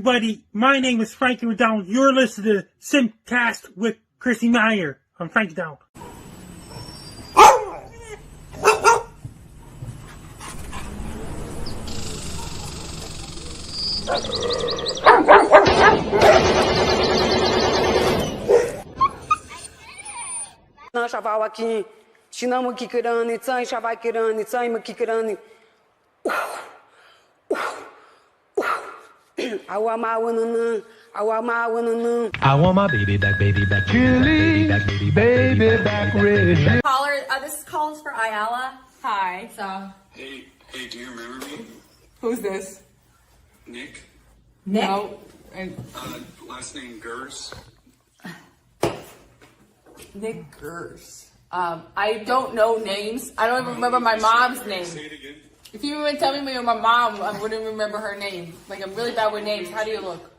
everybody. My name is Frankie McDonald. You're listening to SimpCast with Chrissie Mayr. I'm Frankie McDonald. I want my baby back, Chili, baby back, red. Caller, this is calls for Ayala. Hi. So. Hey, do you remember me? Who's this? Nick? No. Last name Gers. Nick Gers. I don't know names. I don't even remember my mom's name. Say it again. If you even tell me my mom, I wouldn't remember her name. Like, I'm really bad with names. How do you look?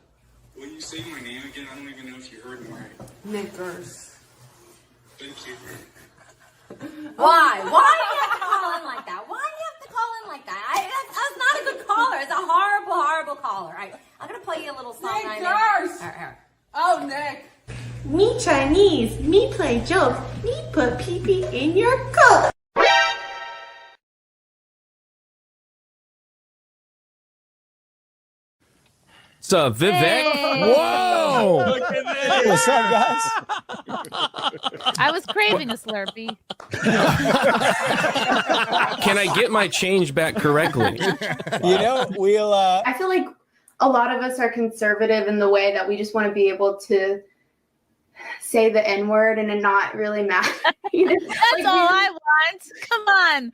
When you say my name again, I don't even know if you heard me right. Nick Gers. Thank you. Why? Why do you have to call in like that? Why do you have to call in like that? That's not a good caller. It's a horrible, horrible caller. I'm going to play you a little song. Nick Gers! Oh, Nick. Me Chinese, me play jokes, me put pee-pee in your coat. What's up, Vivek? Hey. Whoa! Look at this. What's up, guys? I was craving a Slurpee. Can I get my change back correctly? You know, we'll... I feel like a lot of us are conservative in the way that we just want to be able to say the N-word and it not really matter. That's all I want. Come on.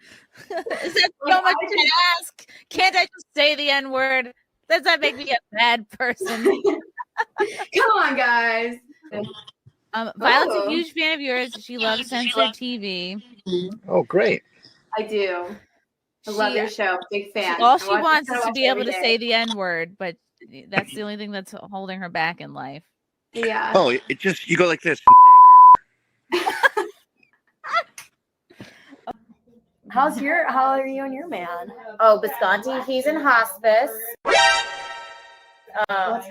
Is that so much to ask? Can't I just say the N-word? Does that make me a bad person? Come on, guys. Violet's a huge fan of yours. She loves censored TV. Oh, great. I do. I love your show. Big fan. All she wants is to be able to say the N-word, but that's the only thing that's holding her back in life. Yeah. Oh, it just, you go like this. How are you and your man? Oh, Bisconti, he's in hospice. I'm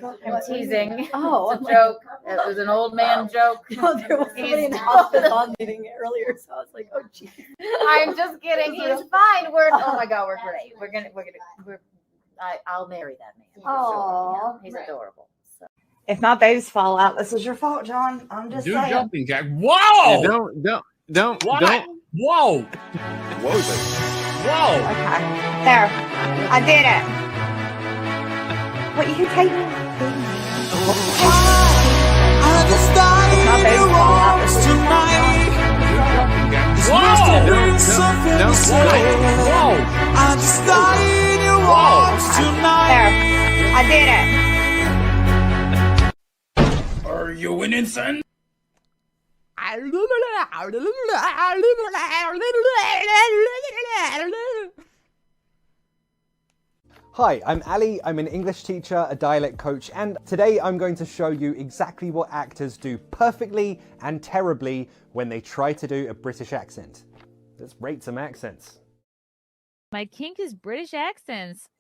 teasing. Oh, it's a joke. It was an old man joke. No, there was somebody in hospice on meeting it earlier, so I was like, oh, geez. I'm just kidding. He's fine. Oh my God, we're great. I'll marry that man. Oh, he's adorable. So. If not, they just fall out. This is your fault, John. I'm just saying. Jumping jack. Whoa! Yeah, don't. Whoa! What was it? Whoa! Okay. There. I did it. What, you can take me? I just thought you walked tonight. Whoa! I just thought you walked tonight. There. I did it. Are you winning, son? Hi, I'm Ali. I'm an English teacher, a dialect coach, and today I'm going to show you exactly what actors do perfectly and terribly when they try to do a British accent. Let's rate some accents. My kink is British accents.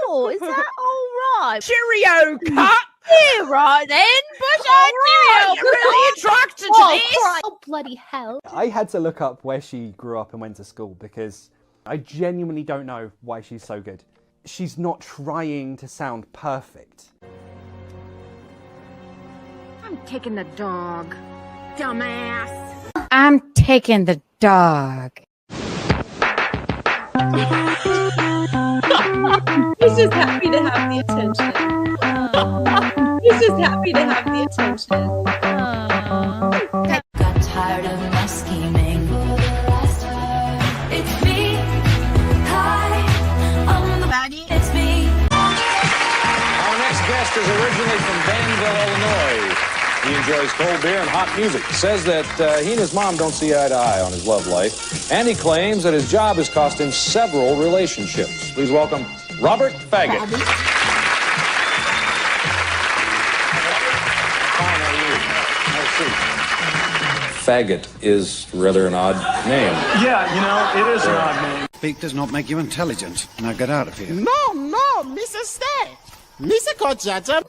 Oh, is that all right? Cheerio, cut! Yeah, right then. Bush cheerio. You're really attracted to this. Oh, bloody hell. I had to look up where she grew up and went to school because I genuinely don't know why she's so good. She's not trying to sound perfect. I'm taking the dog, dumbass. I'm taking the dog. He's just happy to have the attention. He's just happy to have the attention. Got tired of my scheming. It's me. Hi, I'm the baddie. It's me. Our next guest is originally from Danville, Illinois. He enjoys cold beer and hot music. Says that he and his mom don't see eye to eye on his love life. And he claims that his job has cost him several relationships. Please welcome Robert Faggot. Fine, how are you? Have a seat. Faggot is rather an odd name. Yeah, you know, it is an odd name. Speak does not make you intelligent. Now get out of here. No, Mrs. Stef. Lisa Kochata.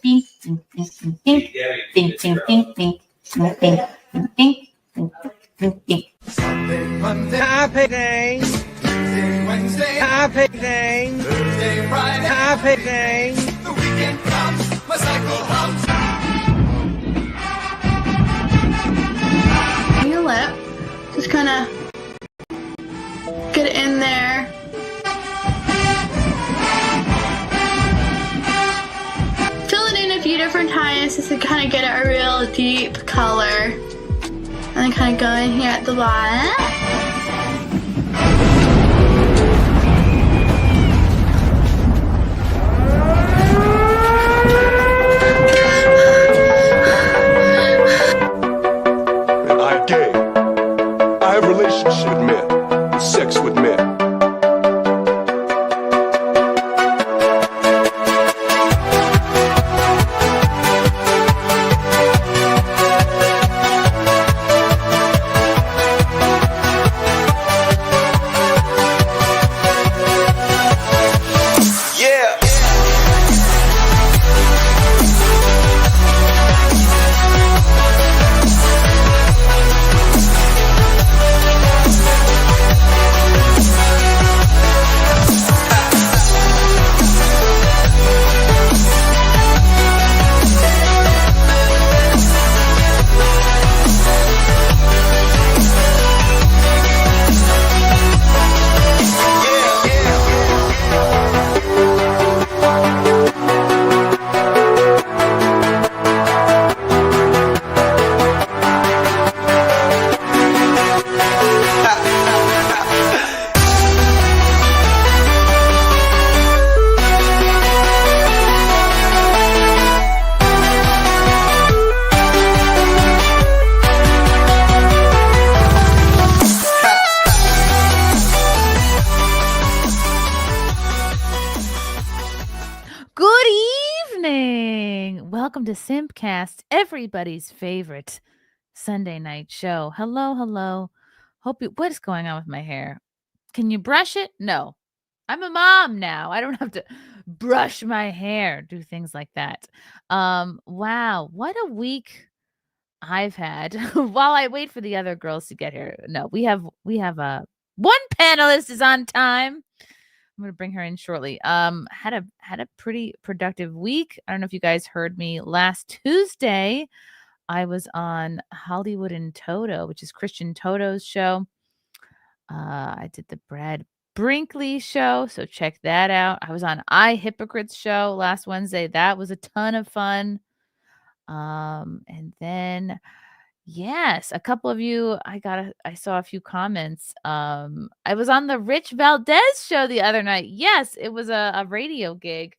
Sunday, Monday, happy day. Tuesday, Wednesday, happy day. Thursday, Friday, happy day. The weekend comes, my cycle hums. Your lip, just kind of get it in there. Fill it in a few different times just to kind of get a real deep color. And then kind of go in here at the bottom. I'm gay. I have relationships with men, sex with men. Welcome to SimpCast, everybody's favorite Sunday night show. Hello, hello. Hope you. What is going on with my hair? Can you brush it? No. I'm a mom now. I don't have to brush my hair, do things like that. Wow, what a week I've had. While I wait for the other girls to get here. No, we have one panelist is on time. I'm going to bring her in shortly. Had a pretty productive week. I don't know if you guys heard me last Tuesday. I was on Hollywood and Toto, which is Christian Toto's show. I did the Brad Brinkley show, so check that out. I was on I Hypocrites show last Wednesday. That was a ton of fun. And then yes, a couple of you, I saw a few comments. I was on the Rich Valdez show the other night. Yes, it was a radio gig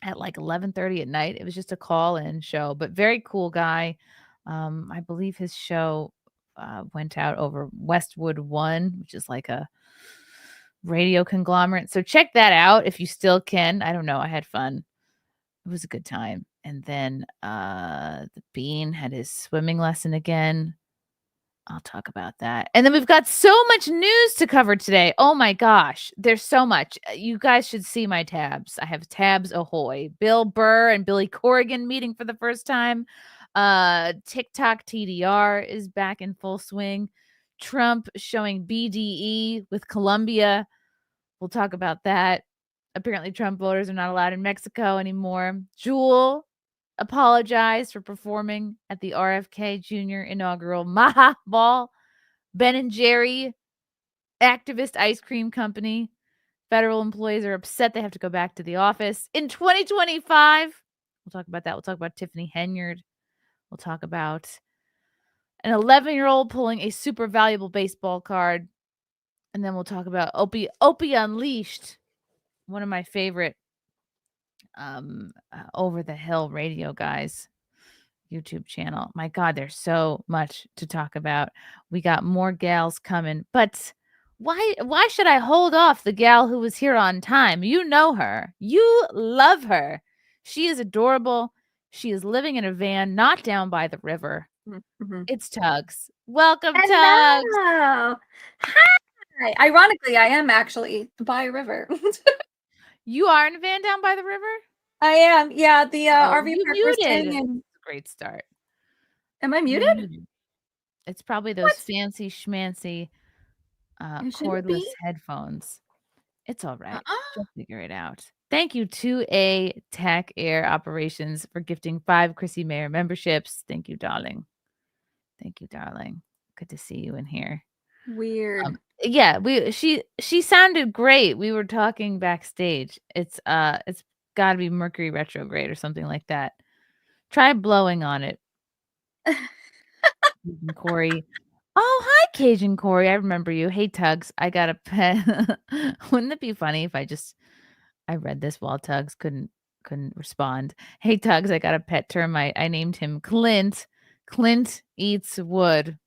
at like 11:30 at night. It was just a call-in show, but very cool guy. I believe his show went out over Westwood One, which is like a radio conglomerate. So check that out if you still can. I don't know. I had fun. It was a good time. And then the Bean had his swimming lesson again. I'll talk about that. And then we've got so much news to cover today. Oh my gosh, there's so much. You guys should see my tabs. I have tabs ahoy. Bill Burr and Billy Corgan meeting for the first time. TikTok TDR is back in full swing. Trump showing BDE with Colombia. We'll talk about that. Apparently Trump voters are not allowed in Mexico anymore. Jewel apologized for performing at the RFK Jr. inaugural Maha Ball. Ben & Jerry activist ice cream company. Federal employees are upset they have to go back to the office in 2025. We'll talk about that. We'll talk about Tiffany Henyard. We'll talk about an 11-year-old pulling a super valuable baseball card. And then we'll talk about Opie Unleashed, one of my favorite Over the Hill radio guys YouTube channel. My God, there's so much to talk about. We got more gals coming, but why should I hold off the gal who was here on time? You know her. You love her. She is adorable. She is living in a van not down by the river. Mm-hmm. It's Tugs. Welcome, Hello. Tugs. Hi. Ironically, I am actually by a river. You are in a van down by the river? I am. Yeah, the RV you park we're staying muted. in. Great start. Am I You're muted? muted. It's probably those fancy schmancy It shouldn't be. cordless headphones. It's all right. Uh-uh. You'll figure it out. Thank you to A Tech Air Operations for gifting 5 Chrissie Mayr memberships. Thank you, darling. Thank you, darling. Good to see you in here. Weird. Yeah, she sounded great. We were talking backstage. It's got to be Mercury retrograde or something like that. Try blowing on it. Corey. Oh, hi, Cajun Corey. I remember you. Hey, Tuggs. I got a pet. Wouldn't it be funny if I read this while Tuggs couldn't respond. Hey, Tuggs, I got a pet termite. I named him Clint. Clint eats wood.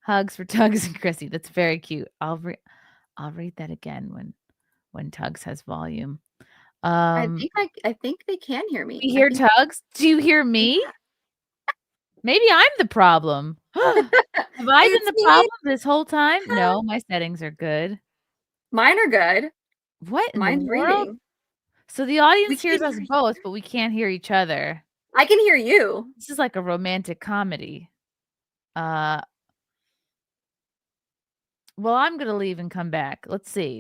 Hugs for Tuggs and Chrissy. That's very cute. I'll read that again when Tuggs has volume. I think they can hear me. You hear Tuggs? Do you hear me? Yeah. Maybe I'm the problem. Have I been the problem this whole time? No, my settings are good. Mine are good. What in Mine's the world? reading. So the audience hears us both, but we can't hear each other. I can hear you. This is like a romantic comedy. Well, I'm gonna leave and come back. Let's see.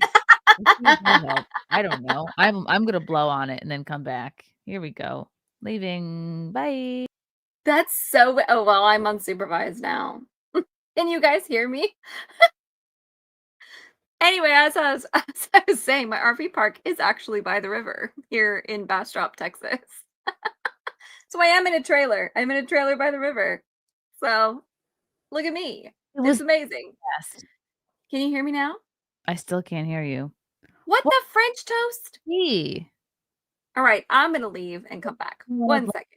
I don't know. I'm gonna blow on it and then come back. Here we go. Leaving. Bye. That's so. Oh well, I'm unsupervised now. Can you guys hear me? Anyway, as I was saying, my RV park is actually by the river here in Bastrop, Texas. So I am in a trailer. I'm in a trailer by the river. So look at me. It's amazing. Yes. Can you hear me now? I still can't hear you. What the French toast? Hey. All right, I'm gonna leave and come back. 1 second.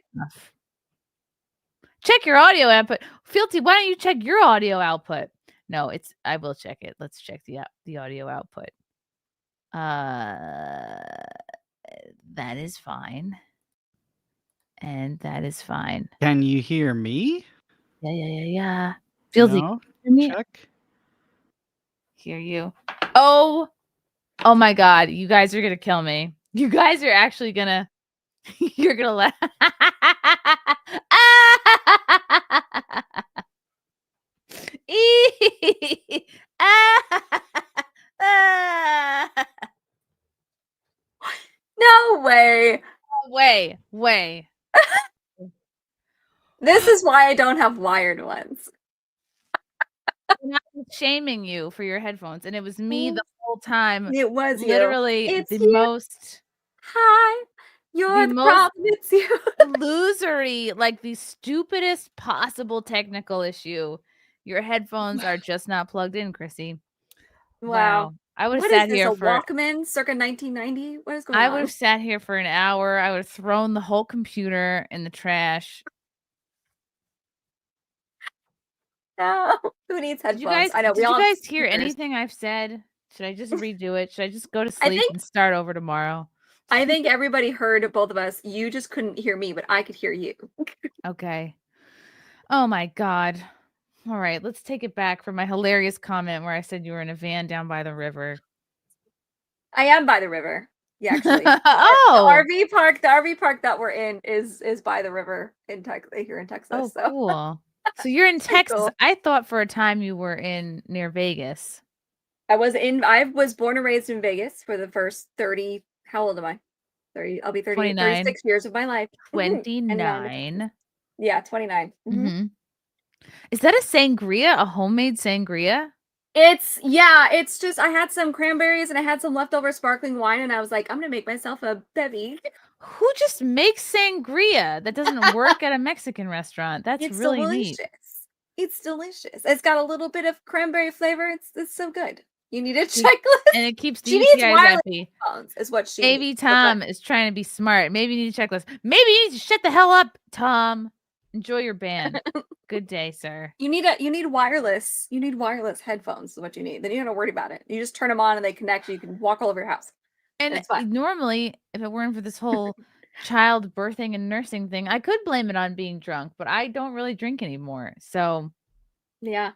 Check your audio output. Fealty, why don't you check your audio output? No, I will check it. Let's check the audio output. That is fine. And that is fine. Can you hear me? Yeah. Fealty, No? hear me? Check. Hear you. Oh my God. You guys are going to kill me. You guys are actually going to, you're going to laugh. No way. Way. This is why I don't have wired ones. I was shaming you for your headphones, and it was me the whole time. It was literally you. It's the you. most. Hi, you're the problem. It's you. Losery, like the stupidest possible technical issue. Your headphones are just not plugged in, Chrissy. Wow. I would have What sat is this, here a for Walkman circa 1990? What is going on? I would have sat here for an hour. I would have thrown the whole computer in the trash. No. Who needs headphones? I know. Did you guys hear anything I've said? Should I just redo it? Should I just go to sleep and start over tomorrow? I think everybody heard both of us. You just couldn't hear me, but I could hear you. Okay. Oh my God. All right, let's take it back from my hilarious comment where I said you were in a van down by the river. I am by the river. Yeah, actually. The RV park that we're in is by the river in Texas, here in Texas. Oh, so. Cool. So you're in Texas. Cool. I thought for a time you were near Vegas. I was born and raised in Vegas for the first 30. How old am I? 30. I'll be 30, 36 years of my life. 29. Yeah, 29. Mm-hmm. Is that a sangria? A homemade sangria? It's just I had some cranberries and I had some leftover sparkling wine and I was like, I'm gonna make myself a bevy. Who just makes sangria? That doesn't work at a Mexican restaurant. That's really delicious. Neat. It's delicious. It's got a little bit of cranberry flavor. It's so good. You need a checklist. And it keeps the UTIs happy. Is what she Maybe needs. Tom is trying to be smart. Maybe you need a checklist. Maybe you need to shut the hell up, Tom. Enjoy your band. Good day, sir. You need wireless. You need wireless headphones is what you need. Then you don't have to worry about it. You just turn them on and they connect. You can walk all over your house. And normally, if it weren't for this whole child birthing and nursing thing, I could blame it on being drunk, but I don't really drink anymore. So yeah.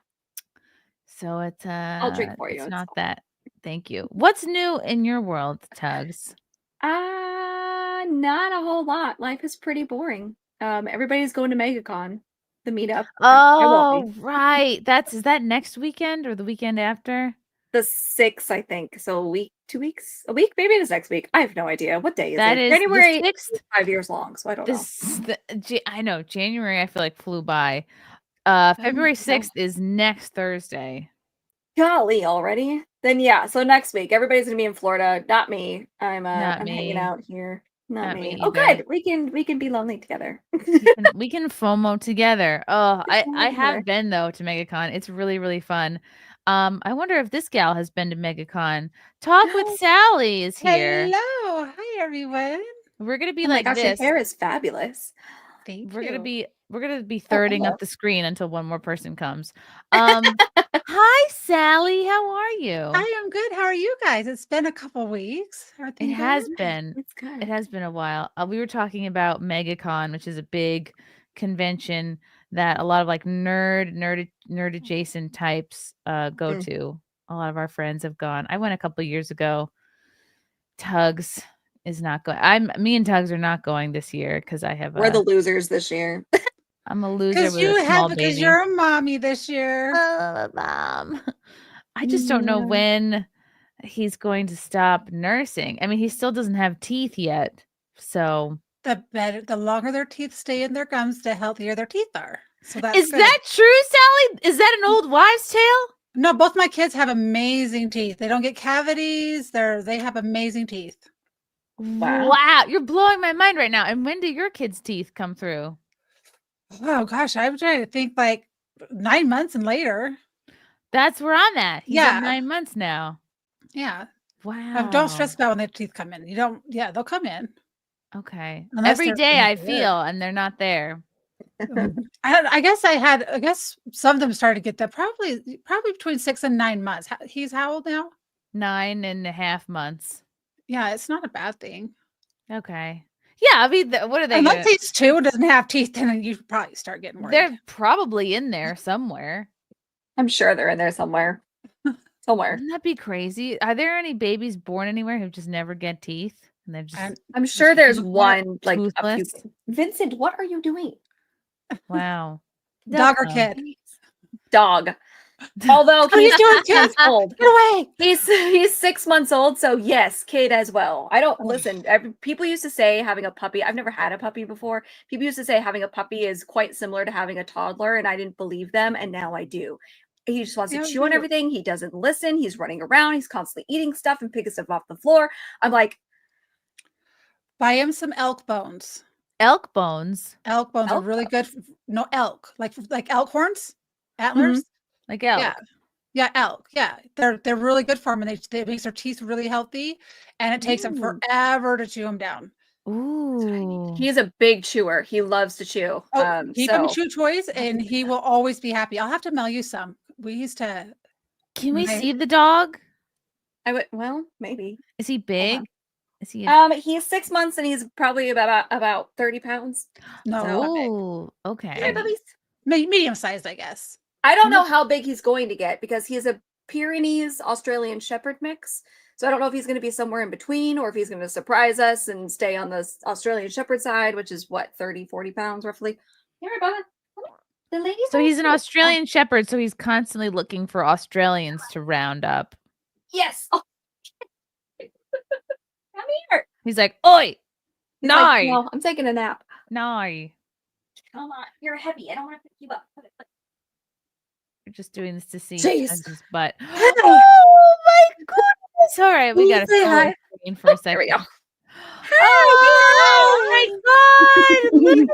So it's I'll drink for you. It's not that. Thank you. What's new in your world, Tuggs? Not a whole lot. Life is pretty boring. Everybody's going to MegaCon, the meetup. I won't Oh, be. right. Is that next weekend or the weekend after? The 6th, I think. So a week, 2 weeks, a week. Maybe it is next week. I have no idea. What day is That it? is January. the 6th. 5 years long, so I don't know. I know January. I feel like flew by. February 6th is next Thursday. Golly, already? Then yeah. So next week, everybody's gonna be in Florida. Not me. I'm hanging out here. Not me. Oh, either. good. We can be lonely together. we can FOMO together. Oh, I have been though to MegaCon. It's really, really fun. I wonder if this gal has been to MegaCon. Talk with Sally is here. Hello. Hi, everyone. We're gonna be Oh my like gosh, this. your hair is fabulous. Thank We're you. gonna be thirding hello. up the screen until one more person comes. Hi, Sally. How are you? I am good. How are you guys? It's been a couple weeks. It has been. It's good. It has been a while. We were talking about MegaCon, which is a big convention that a lot of like nerd adjacent types go to. A lot of our friends have gone. I went a couple years ago. Tuggs is not going. Me and Tuggs are not going this year because I have. We're the losers this year. I'm a loser Because with you a small have because baby. you're a mommy this year. Mom. I just don't know when he's going to stop nursing. I mean, he still doesn't have teeth yet. So The better, the longer their teeth stay in their gums, the healthier their teeth are. So that's is good. that true, Sally? Is that an old wives' tale? No, both my kids have amazing teeth. They don't get cavities. They have amazing teeth. Wow, you're blowing my mind right now. And when do your kids' teeth come through? Oh gosh, I'm trying to think like 9 months and later. That's where I'm at. He's Yeah. at 9 months now. Yeah. Wow. Don't stress about when their teeth come in. You don't. Yeah, they'll come in. Okay. Unless Every they're day I good. feel, and they're not there. I guess some of them started to get that probably between 6 and 9 months. He's how old now? 9.5 months. Yeah, it's not a bad thing. Okay. Yeah, I mean, what are they? Unless he's 2 and doesn't have teeth, then you probably start getting worried. They're probably in there somewhere. I'm sure they're in there somewhere. Somewhere. Wouldn't that be crazy? Are there any babies born anywhere who just never get teeth? And they're just I'm sure there's one like toothless. Vincent, what are you doing? Wow. Dog or kid? Dog. Although What are you doing, he's kid? old. Get away. He's 6 months old, so yes, kid as well. I don't listen. People used to say having a puppy. I've never had a puppy before. People used to say having a puppy is quite similar to having a toddler, and I didn't believe them, and now I do. He just wants to chew on everything. He doesn't listen. He's running around. He's constantly eating stuff and picking stuff off the floor. I'm like, buy him some elk bones. Elk bones. Elk bones are really good. No, elk, like elk horns, antlers, like elk. Yeah, elk. Yeah, they're really good for them, and they makes their teeth really healthy, and it takes them forever to chew them down. Ooh. He's a big chewer. He loves to chew. Keep him chew toys, and he will always be happy. I'll have to mail you some. We used to. Can we see the dog? I would. Well, maybe. Is he big? Is he? He's 6 months and he's probably about 30 pounds. No. Okay. Hey, puppies. Medium sized, I guess. I don't know how big he's going to get because he's a Pyrenees Australian Shepherd mix. So I don't know if he's going to be somewhere in between or if he's going to surprise us and stay on the Australian Shepherd side, which is what, 30, 40 pounds roughly. Here, Bubba. The lady. So he's an Australian Shepherd, so he's constantly looking for Australians to round up. Yes. Oh. Come here. He's like, oi, He's no. like, no, I'm taking a nap. No. Come on, you're heavy. I don't want to pick you up. You're just doing this to see Jeez. his butt. Oh my goodness. All right, we got to say hi for a second. There we go. Oh my god! Look at him!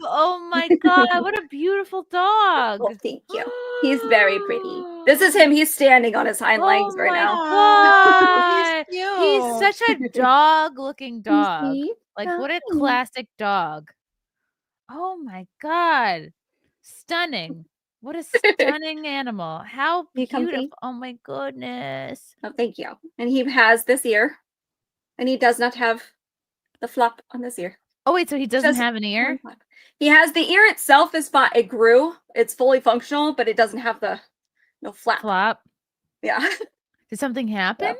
Oh my god! What a beautiful dog! Well, thank you. He's very pretty. This is him. He's standing on his hind legs right now. God. He's He's such a dog-looking dog. See? Like what a classic dog! Oh my god! Stunning! What a stunning animal! How beautiful! Oh my goodness! Oh, thank you. And he has this ear, and he does not have the flap on this ear. Oh wait, so he doesn't have an ear? He has the ear itself is fine. It grew. It's fully functional, but it doesn't have the flap. Flap. Yeah. Did something happen?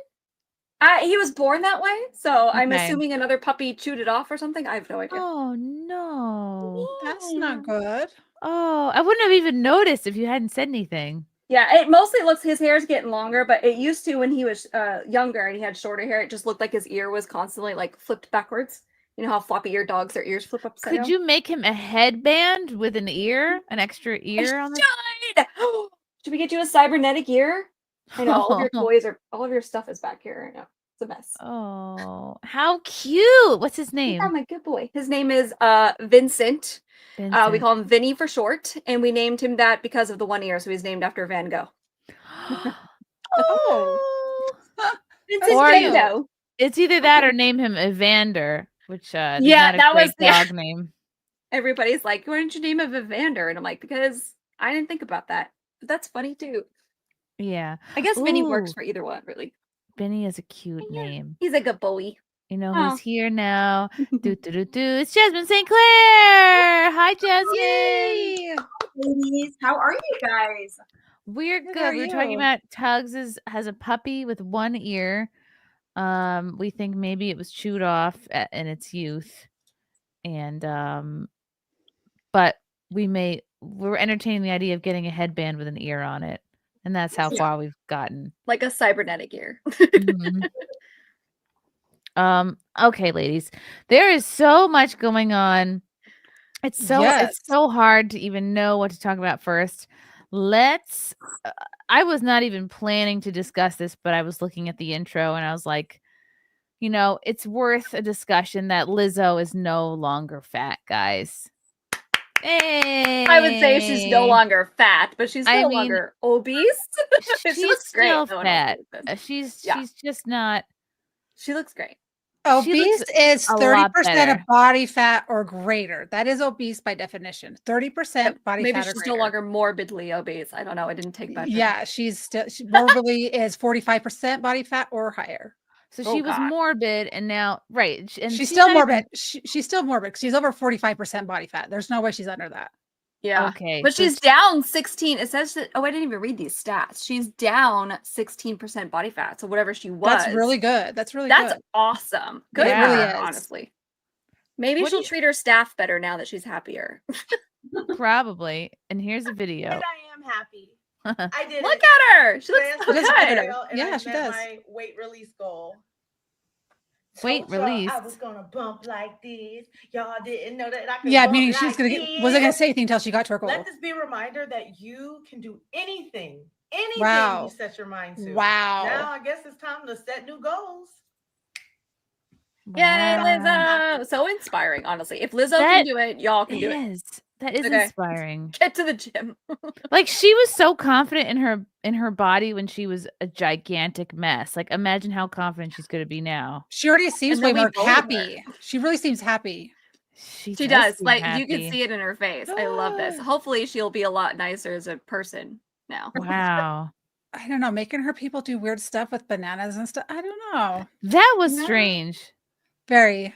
He was born that way, so I'm Okay. assuming another puppy chewed it off or something. I have no idea. Oh no. That's not good. Oh, I wouldn't have even noticed if you hadn't said anything. Yeah, it mostly looks his hair's getting longer, but it used to when he was younger and he had shorter hair. It just looked like his ear was constantly like flipped backwards. You know how floppy-eared dogs, their ears flip upside down? Could you make him a headband with an ear, an extra ear on the? Should we get you a cybernetic ear? I know all of your toys are, all of your stuff is back here right now. It's a mess. Oh, how cute! What's his name? Yeah, my good boy. His name is Vincent. We Vincent. call him Vinny for short, and we named him that because of the one ear. So he's named after Van Gogh. Oh. Vincent Or Van Gogh. It's either that or name him Evander, which Yeah, is not a that great was the- dog name. Everybody's like, why don't you name him Evander? And I'm like, because I didn't think about that. But that's funny too. Yeah, I guess Vinny works Ooh. for either one, really. Benny is a cute name. He's a good boy. You know Oh. who's here now? Do do do do. It's Jasmin St. Clair. Hi, Jasmin. Ladies, how are you guys? We're Good, good. how are We were talking you? about Tuggs has a puppy with one ear. We think maybe it was chewed off in its youth, and but we're entertaining the idea of getting a headband with an ear on it, and that's how Yeah. far we've gotten. Like a cybernetic ear. Mhm. Okay, ladies, there is so much going on. It's so hard to even know what to talk about first. Let's. I was not even planning to discuss this, but I was looking at the intro and I was like, you know, it's worth a discussion that Lizzo is no longer fat, guys. Hey. I would say she's no longer fat, but she's no longer obese. She's she looks great. still No one else fat. says this. She's Yeah. she's just not. She looks great. Obese looks is a 30% lot of better. body fat or greater. That is obese by definition. 30% body Maybe fat or she's greater. no longer morbidly obese. I don't know. I didn't take measures. Yeah, she's still morbidly is 45% body fat or higher. So Oh, she was God. morbid, and now and She's still not even- morbid. She's still morbid. She's over 45% body fat. There's no way she's under that. Yeah. Okay, But so she's down 16. It says that, oh, I didn't even read these stats. She's down 16% body fat. So whatever she was. That's really good. That's really That's good. awesome. Good It for really her, is. honestly. Maybe What do she'll you- treat her staff better now that she's happier. Probably. And here's a video. And I am happy. I did Look it. at her. She looks Last so week does good. better. and Yeah, I she met does. my weight release goal. Weight Told y'all I released. was gonna bump like this. Y'all didn't know that I could Yeah, bump meaning she like was this. wasn't gonna say anything until she got to her goal. Let this be a reminder that you can do anything Wow. you set your mind to. Wow. Now I guess it's time to set new goals. Yay, Lizzo. So inspiring, honestly. If Lizzo can do it, y'all can do it. Is. That is Okay. inspiring. Get to the gym. Like she was so confident in her body when she was a gigantic mess. Like imagine how confident she's going to be now. She already seems And then way we more voted her. happy. She really seems happy. She does. seem Like you happy. can see it in her face. I love this. Hopefully she'll be a lot nicer as a person now. Wow. I don't know, making her people do weird stuff with bananas and stuff. I don't know. That was No. strange. Very.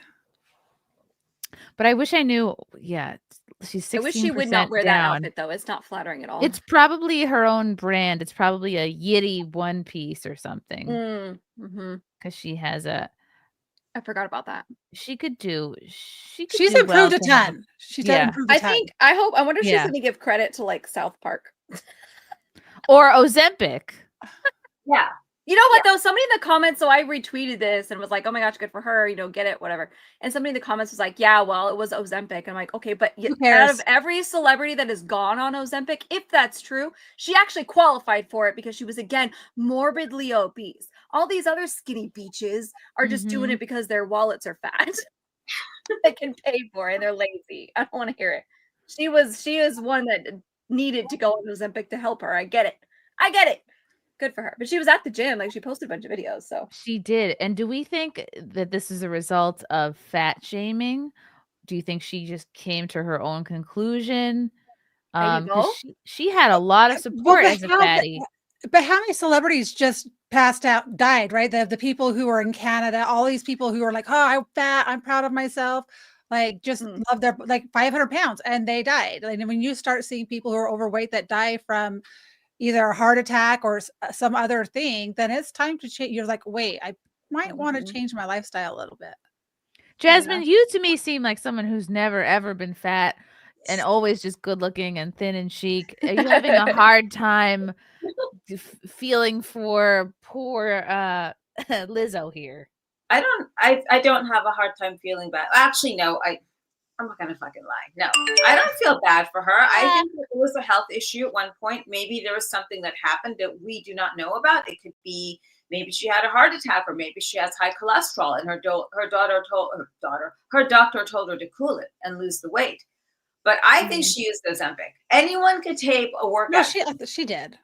But I wish I knew. Yeah, she's 16% I wish she would not wear that down. outfit though. It's not flattering at all. It's probably her own brand. It's probably a Yitty one piece or something. Mm-hmm. Because she has a. I forgot about that. She could do. She's She's improved a ton. She's done Yeah. improved a I ton. think I wonder if she's Yeah. gonna give credit to like South Park. Or Ozempic. Yeah. You know what though? Somebody in the comments, so I retweeted this and was like, "Oh my gosh, good for her, get it, whatever." And somebody in the comments was like, "Yeah, well, it was Ozempic." And I'm like, "Okay, but Who out cares? of every celebrity that has gone on Ozempic, if that's true, she actually qualified for it because she was again morbidly obese. All these other skinny beaches are just doing it because their wallets are fat. They can pay for it and they're lazy. I don't want to hear it. She is one that needed to go on Ozempic to help her. I get it. Good for her. But she was at the gym. Like she posted a bunch of videos. So She did. And do we think that this is a result of fat shaming? Do you think she just came to her own conclusion? Maybe 'Cause both. she had a lot of support as a fatty. But how many celebrities just passed out, died, right? The people who are in Canada, all these people who are like, oh, I'm fat, I'm proud of myself, like just love their like 500 pounds and they died. Like when you start seeing people who are overweight that die from either a heart attack or some other thing, then it's time to change. You're like, wait, might want to change my lifestyle a little bit. Jasmine, you to me seem like someone who's never ever been fat and always just good looking and thin and chic. Are you having a hard time feeling for poor Lizzo here? I don't have a hard time feeling bad. Actually, no, I'm not gonna fucking lie. No, I don't feel bad for her. I think that there was a health issue at one point. Maybe there was something that happened that we do not know about. It could be maybe she had a heart attack, or maybe she has high cholesterol, and her doctor told her to cool it and lose the weight. But I think she used Ozempic. Anyone could tape a workout. No, she did.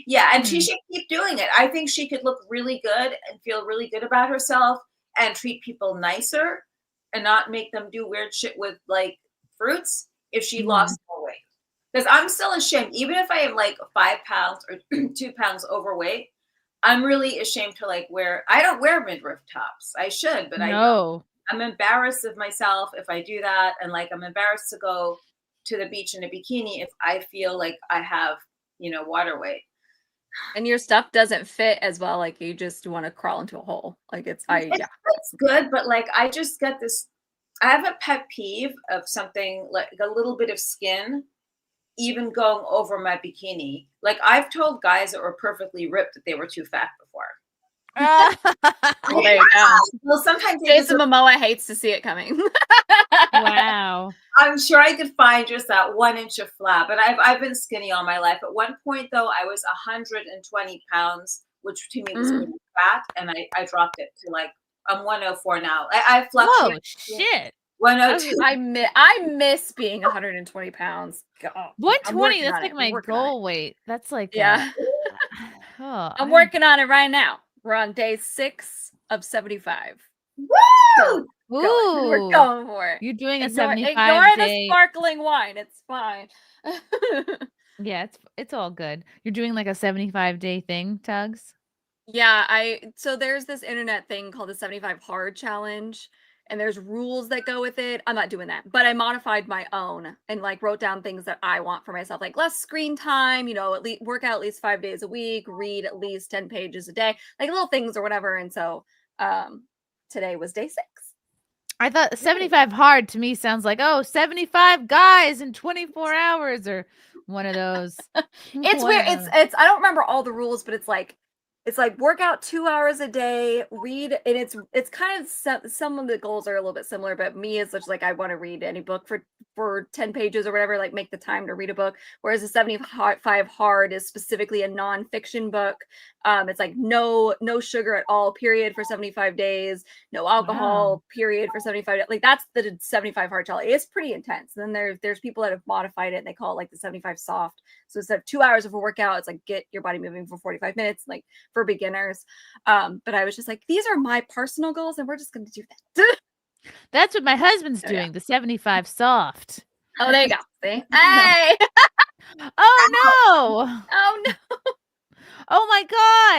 Yeah, and she should keep doing it. I think she could look really good and feel really good about herself and treat people nicer and not make them do weird shit with like fruits if she lost more weight. Because I'm still ashamed, even if I am like 5 pounds or 2 pounds overweight, I'm really ashamed to like I don't wear midriff tops. I should, but I don't. I'm embarrassed of myself if I do that. And like, I'm embarrassed to go to the beach in a bikini if I feel like I have, water weight. And your stuff doesn't fit as well. Like you just want to crawl into a hole. Like it's good, but like I just get this. I have a pet peeve of something like a little bit of skin, even going over my bikini. Like I've told guys that were perfectly ripped that they were too fat before. Well, there you go. Well, sometimes Jason Momoa hates to see it coming. Wow. I'm sure I could find just that 1 inch of flat, but I've been skinny all my life. At one point, though, I was 120 pounds, which to me was really fat, and I dropped it to like I'm 104 now. I fluctuate. Whoa, shit. 102. I miss being 120 pounds. God, 120. That's like my goal weight. That's like I'm working on it right now. We're on day 6 of 75. Woo! We're going for it. You're doing a Ignore 75 the day. sparkling wine. It's fine. Yeah, it's all good. You're doing like a 75-day thing, Tugs? Yeah, so there's this internet thing called the 75 Hard Challenge, and there's rules that go with it. I'm not doing that, but I modified my own and like wrote down things that I want for myself, like less screen time, at least work out at least 5 days a week, read at least 10 pages a day, like little things or whatever. And so today was day 6. I thought 75 hard to me sounds like 75 guys in 24 hours or one of those. It's weird. It's I don't remember all the rules, but it's like work out 2 hours a day, read, and it's kind of some of the goals are a little bit similar, but me is such like I want to read any book for 10 pages or whatever, like make the time to read a book. Whereas the 75 hard is specifically a nonfiction book. It's like no sugar at all, period, for 75 days, no alcohol, period, for 75 days. Like that's the 75 hard challenge. It's pretty intense. And then there's people that have modified it and they call it like the 75 soft. So instead of 2 hours of a workout, it's like get your body moving for 45 minutes, like for beginners. But I was just like, these are my personal goals and we're just going to do that. That's what my husband's doing, the 75 soft. Oh, there you go. See? Hey! Oh, no! Oh, no! Oh, my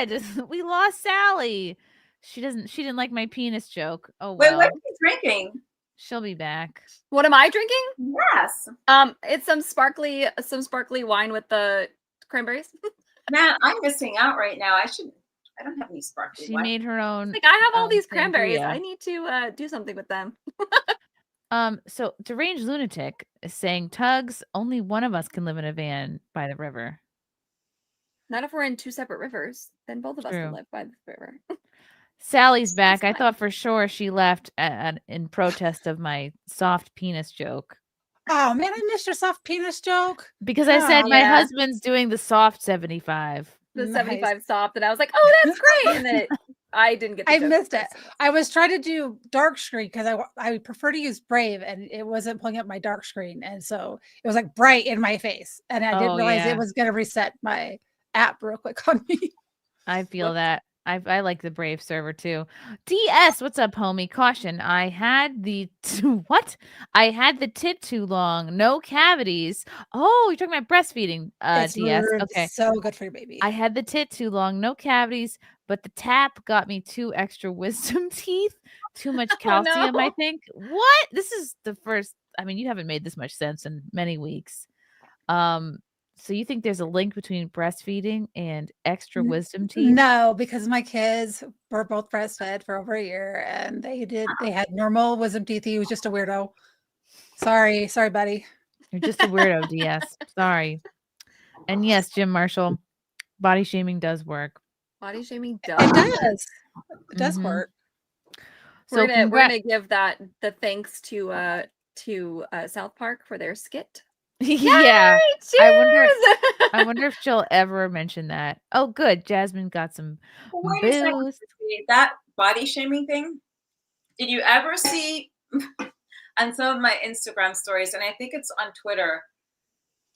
God! We lost Sally. She didn't like my penis joke. Oh, well. Wait, what are you drinking? She'll be back. What am I drinking? Yes. It's some sparkly wine with the cranberries. Man, I'm missing out right now. I don't have any sparkly She wine. made her own. Like I have all these cranberries. sangria. I need to do something with them. So Deranged Lunatic is saying, Tugs, only one of us can live in a van by the river. Not if we're in 2 separate rivers. Then both of us True. can live by the river. Sally's back. I thought for sure she left in protest of my soft penis joke. Oh man, I missed your soft penis joke. Because I said my husband's doing the soft 75. The 75 soft, and I was like, oh, that's great. And then I didn't get the I joke. missed it. I was trying to do dark screen because I prefer to use Brave and it wasn't pulling up my dark screen. And so it was like bright in my face. And I didn't realize it was going to reset my app real quick on me. I feel that. I like the Brave server too. DS, what's up, homie? Caution. I had the tit too long. No cavities. Oh, you're talking about breastfeeding, DS. Okay. So good for your baby. I had the tit too long. No cavities, but the tap got me 2 extra wisdom teeth. Too much calcium, I think. What? This is the first. I mean, you haven't made this much sense in many weeks. So you think there's a link between breastfeeding and extra wisdom teeth? No, because my kids were both breastfed for over a year, and they had normal wisdom teeth. He was just a weirdo. Sorry, buddy. You're just a weirdo, DS. Sorry. And yes, Jim Marshall, body shaming does work. Body shaming It does. does. It does Mhm. work. So We're gonna give that the thanks to South Park for their skit. Yeah. Yay, I wonder if she'll ever mention that. Oh, good. Jasmine got some Wait a second, booze. Chrissy. That body shaming thing. Did you ever see on some of my Instagram stories, and I think it's on Twitter,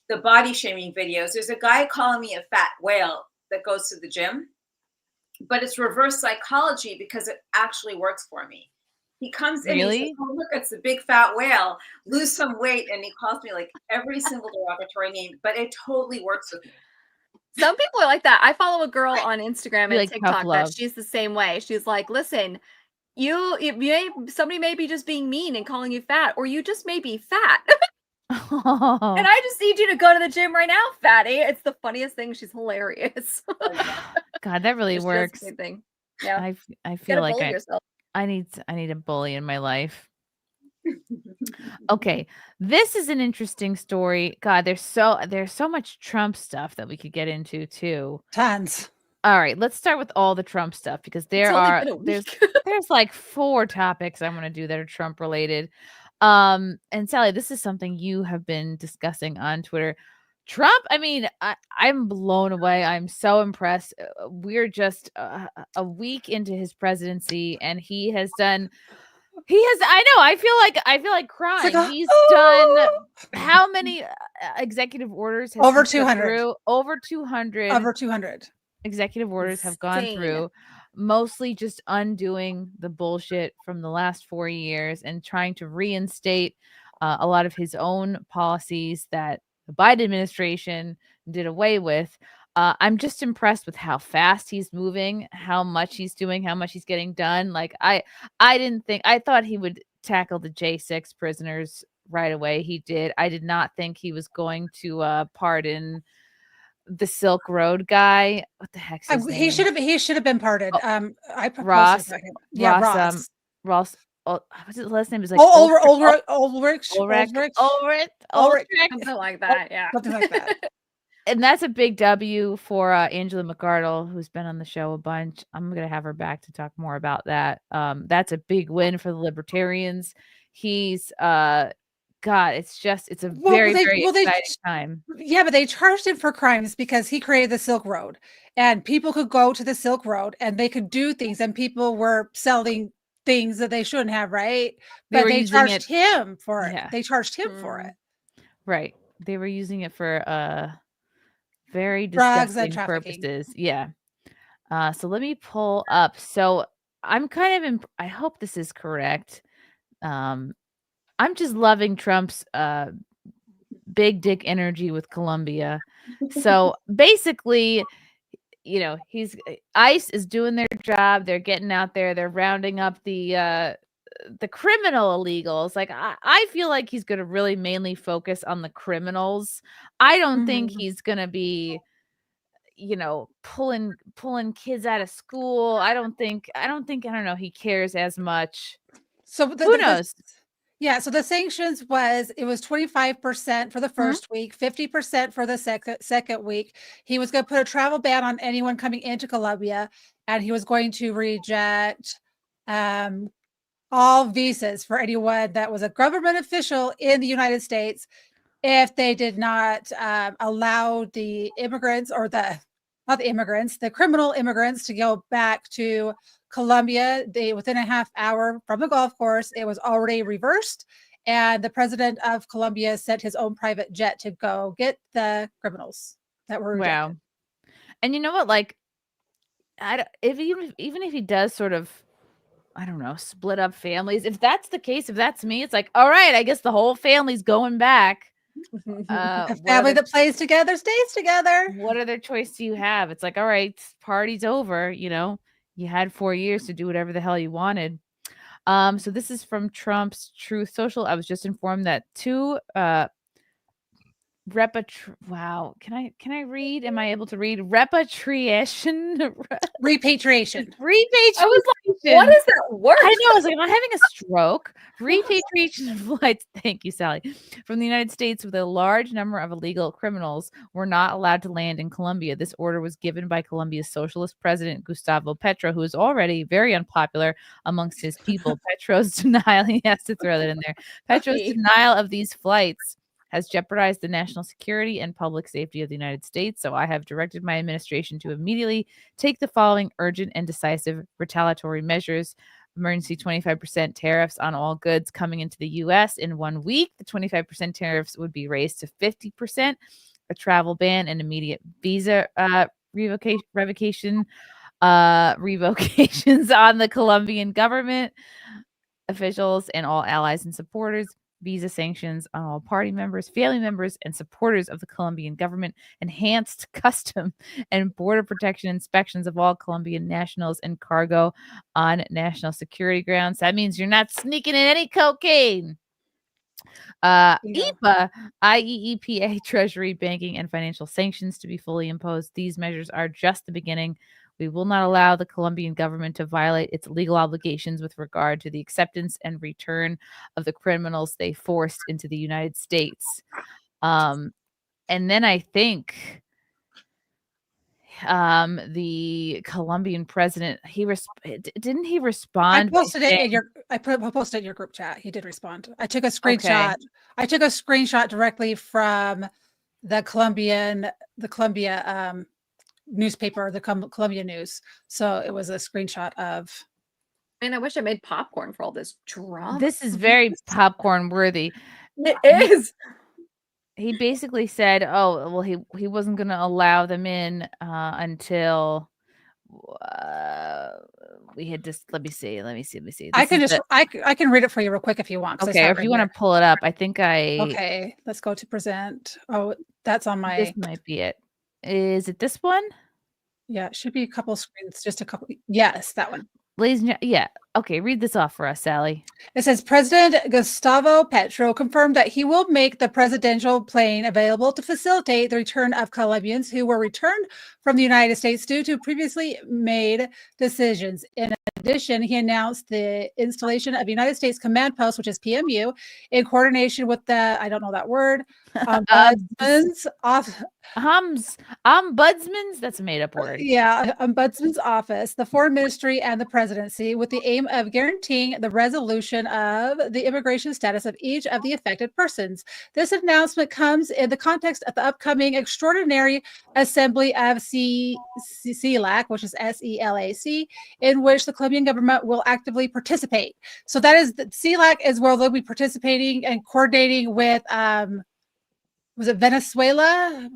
the body shaming videos? There's a guy calling me a fat whale that goes to the gym, but it's reverse psychology because it actually works for me. He comes in and he Really? says, "Oh, look, it's the big fat whale. Lose some weight," and he calls me like every single derogatory name, but it totally works with me. Some people are like that. I follow a girl on Instagram Be and like tough TikTok that love. she's the same way. She's like, listen, somebody may be just being mean and calling you fat, or you just may be fat. And I just need you to go to the gym right now, fatty. It's the funniest thing. She's hilarious. God, that really She does the works. same thing. Yeah. I Gotta feel like bully yourself. I need a bully in my life. Okay, this is an interesting story. God, there's so much Trump stuff that we could get into too. Tons. All right, let's start with all the Trump stuff because there's like 4 topics I want to do that are Trump related. And Sally, this is something you have been discussing on Twitter. Trump, I mean, I'm blown away. I'm so impressed. We're just a week into his presidency, and I feel like crying. He's done how many executive orders has Over he put 200. through? Over 200. Over 200 executive orders have gone Insane. through, mostly just undoing the bullshit from the last 4 years and trying to reinstate a lot of his own policies that the Biden administration did away with. I'm just impressed with how fast he's moving, how much he's doing, how much he's getting done. Like I thought he would tackle the J6 prisoners right away. He did. I did not think he was going to pardon the Silk Road guy. What the heck's his name? He should have been pardoned. I posted Ross. about him. Yeah, Ross. Ross. What's his last name? Is like Ulrich. Something like that. Yeah. Something like that. And that's a big W for Angela McArdle, who's been on the show a bunch. I'm going to have her back to talk more about that. That's a big win for the libertarians. He's God, it's a very exciting time. Yeah, but they charged him for crimes because he created the Silk Road, and people could go to the Silk Road and they could do things, and people were selling things that they shouldn't have, right? But they charged him for it. Yeah. They charged him for it. Right. They were using it for very Drugs and disgusting trafficking. purposes. Yeah. So let me pull up. So I'm kind of I hope this is correct. I'm just loving Trump's big dick energy with Colombia. So basically, ICE is doing their job. They're getting out there. They're rounding up the criminal illegals. Like I feel like he's going to really mainly focus on the criminals. I don't think he's going to be, pulling kids out of school. I don't know. He cares as much. So who knows? Yeah, so the sanctions was 25% for the first week, 50% for the second week. He was going to put a travel ban on anyone coming into Colombia, and he was going to reject all visas for anyone that was a government official in the United States if they did not allow the immigrants or the criminal immigrants to go back to Colombia. Within a half hour from the golf course, it was already reversed, and the president of Colombia sent his own private jet to go get the criminals that were rejected. Wow. And you know what? Like, even if he does sort of, I don't know, split up families. If that's the case, if that's me, it's like, all right, I guess the whole family's going back. A family that plays together stays together. What other choice do you have? It's like, all right, party's over. You had 4 years to do whatever the hell you wanted. So this is from Trump's Truth Social. I was just informed that 2 Wow. Can I read? Am I able to read? Repatriation. Repatriation. Repatriation. I was like, what is that word? I know. I was like, am I having a stroke? Repatriation flights. Thank you, Sally. From the United States, with a large number of illegal criminals were not allowed to land in Colombia. This order was given by Colombia's socialist president, Gustavo Petro, who is already very unpopular amongst his people. Petro's denial, he has to throw that in there. Petro's denial of these flights has jeopardized the national security and public safety of the United States. So I have directed my administration to immediately take the following urgent and decisive retaliatory measures. Emergency 25% tariffs on all goods coming into the U.S. in 1 week. The 25% tariffs would be raised to 50%. A travel ban and immediate visa revocations on the Colombian government officials and all allies and supporters. Visa sanctions on all party members, family members, and supporters of the Colombian government. Enhanced custom and border protection inspections of all Colombian nationals and cargo on national security grounds. That means you're not sneaking in any cocaine. EPA, i.e. EPA, Treasury, banking, and financial sanctions to be fully imposed. These measures are just the beginning. We will not allow the Colombian government to violate its legal obligations with regard to the acceptance and return of the criminals they forced into the United States. And then I think the Colombian president, didn't he respond? I posted it in your posted it in your group chat. He did respond. I took a screenshot. Okay. I took a screenshot directly from the Colombia newspaper, the Colombia News. So it was a screenshot of. Man, I wish I made popcorn for all this drama. This is very popcorn worthy. It is. He basically said, "Oh, well, he wasn't going to allow them in until we had just. Let me see. I can read it for you real quick if you want. Okay, or if you want to pull it up, I think Okay, let's go to present. Oh, that's on my. This might be it. Is it this one? Yeah, it should be a couple screens. Just a couple. Yes, that one. Ladies and gentlemen, yeah. Okay, read this off for us, Sally. It says President Gustavo Petro confirmed that he will make the presidential plane available to facilitate the return of Colombians who were returned from the United States due to previously made decisions. In addition, he announced the installation of United States Command Post, which is PMU, in coordination with the, I don't know that word, Ombudsman's Ombudsman's, that's a made-up word. Yeah, Ombudsman's office, the Foreign Ministry, and the presidency, with the aim of guaranteeing the resolution of the immigration status of each of the affected persons. This announcement comes in the context of the upcoming extraordinary assembly of CELAC, which is SELAC, in which the Colombian government will actively participate. So that is the CELAC is where they'll be participating and coordinating with was it Venezuela?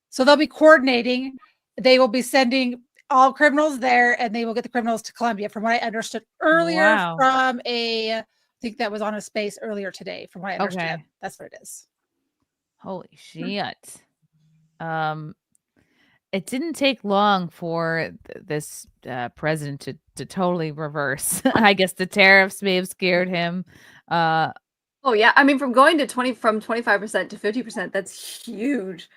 So they'll be coordinating. They will be sending all criminals there, and they will get the criminals to Colombia, from what I understood earlier from I think that was on a space earlier today, from what I understand. Okay. That's what it is. Holy shit. It didn't take long for this president to totally reverse. I guess the tariffs may have scared him. Oh yeah, I mean, from going to 25% to 50%, that's huge.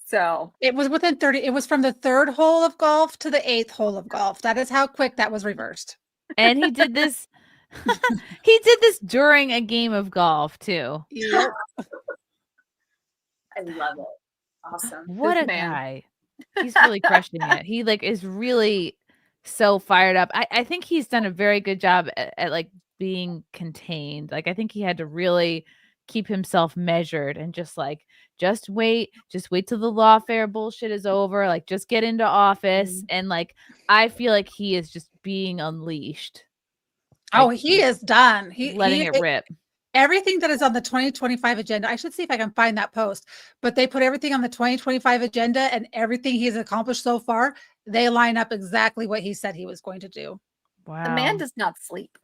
So it was within 30. It was from the 3rd hole of golf to the 8th hole of golf. That is how quick that was reversed. And he did this. He did this during a game of golf too. Yep. I love it. Awesome. What a guy. He's really crushing it. He is really so fired up. I think he's done a very good job at being contained. I think he had to really keep himself measured and just wait till the lawfare bullshit is over. Just get into office. And I feel like he is just being unleashed. Oh, he is done. Letting it rip. Everything that is on the 2025 agenda. I should see if I can find that post, but they put everything on the 2025 agenda, and everything he's accomplished so far, they line up exactly what he said he was going to do. Wow. The man does not sleep.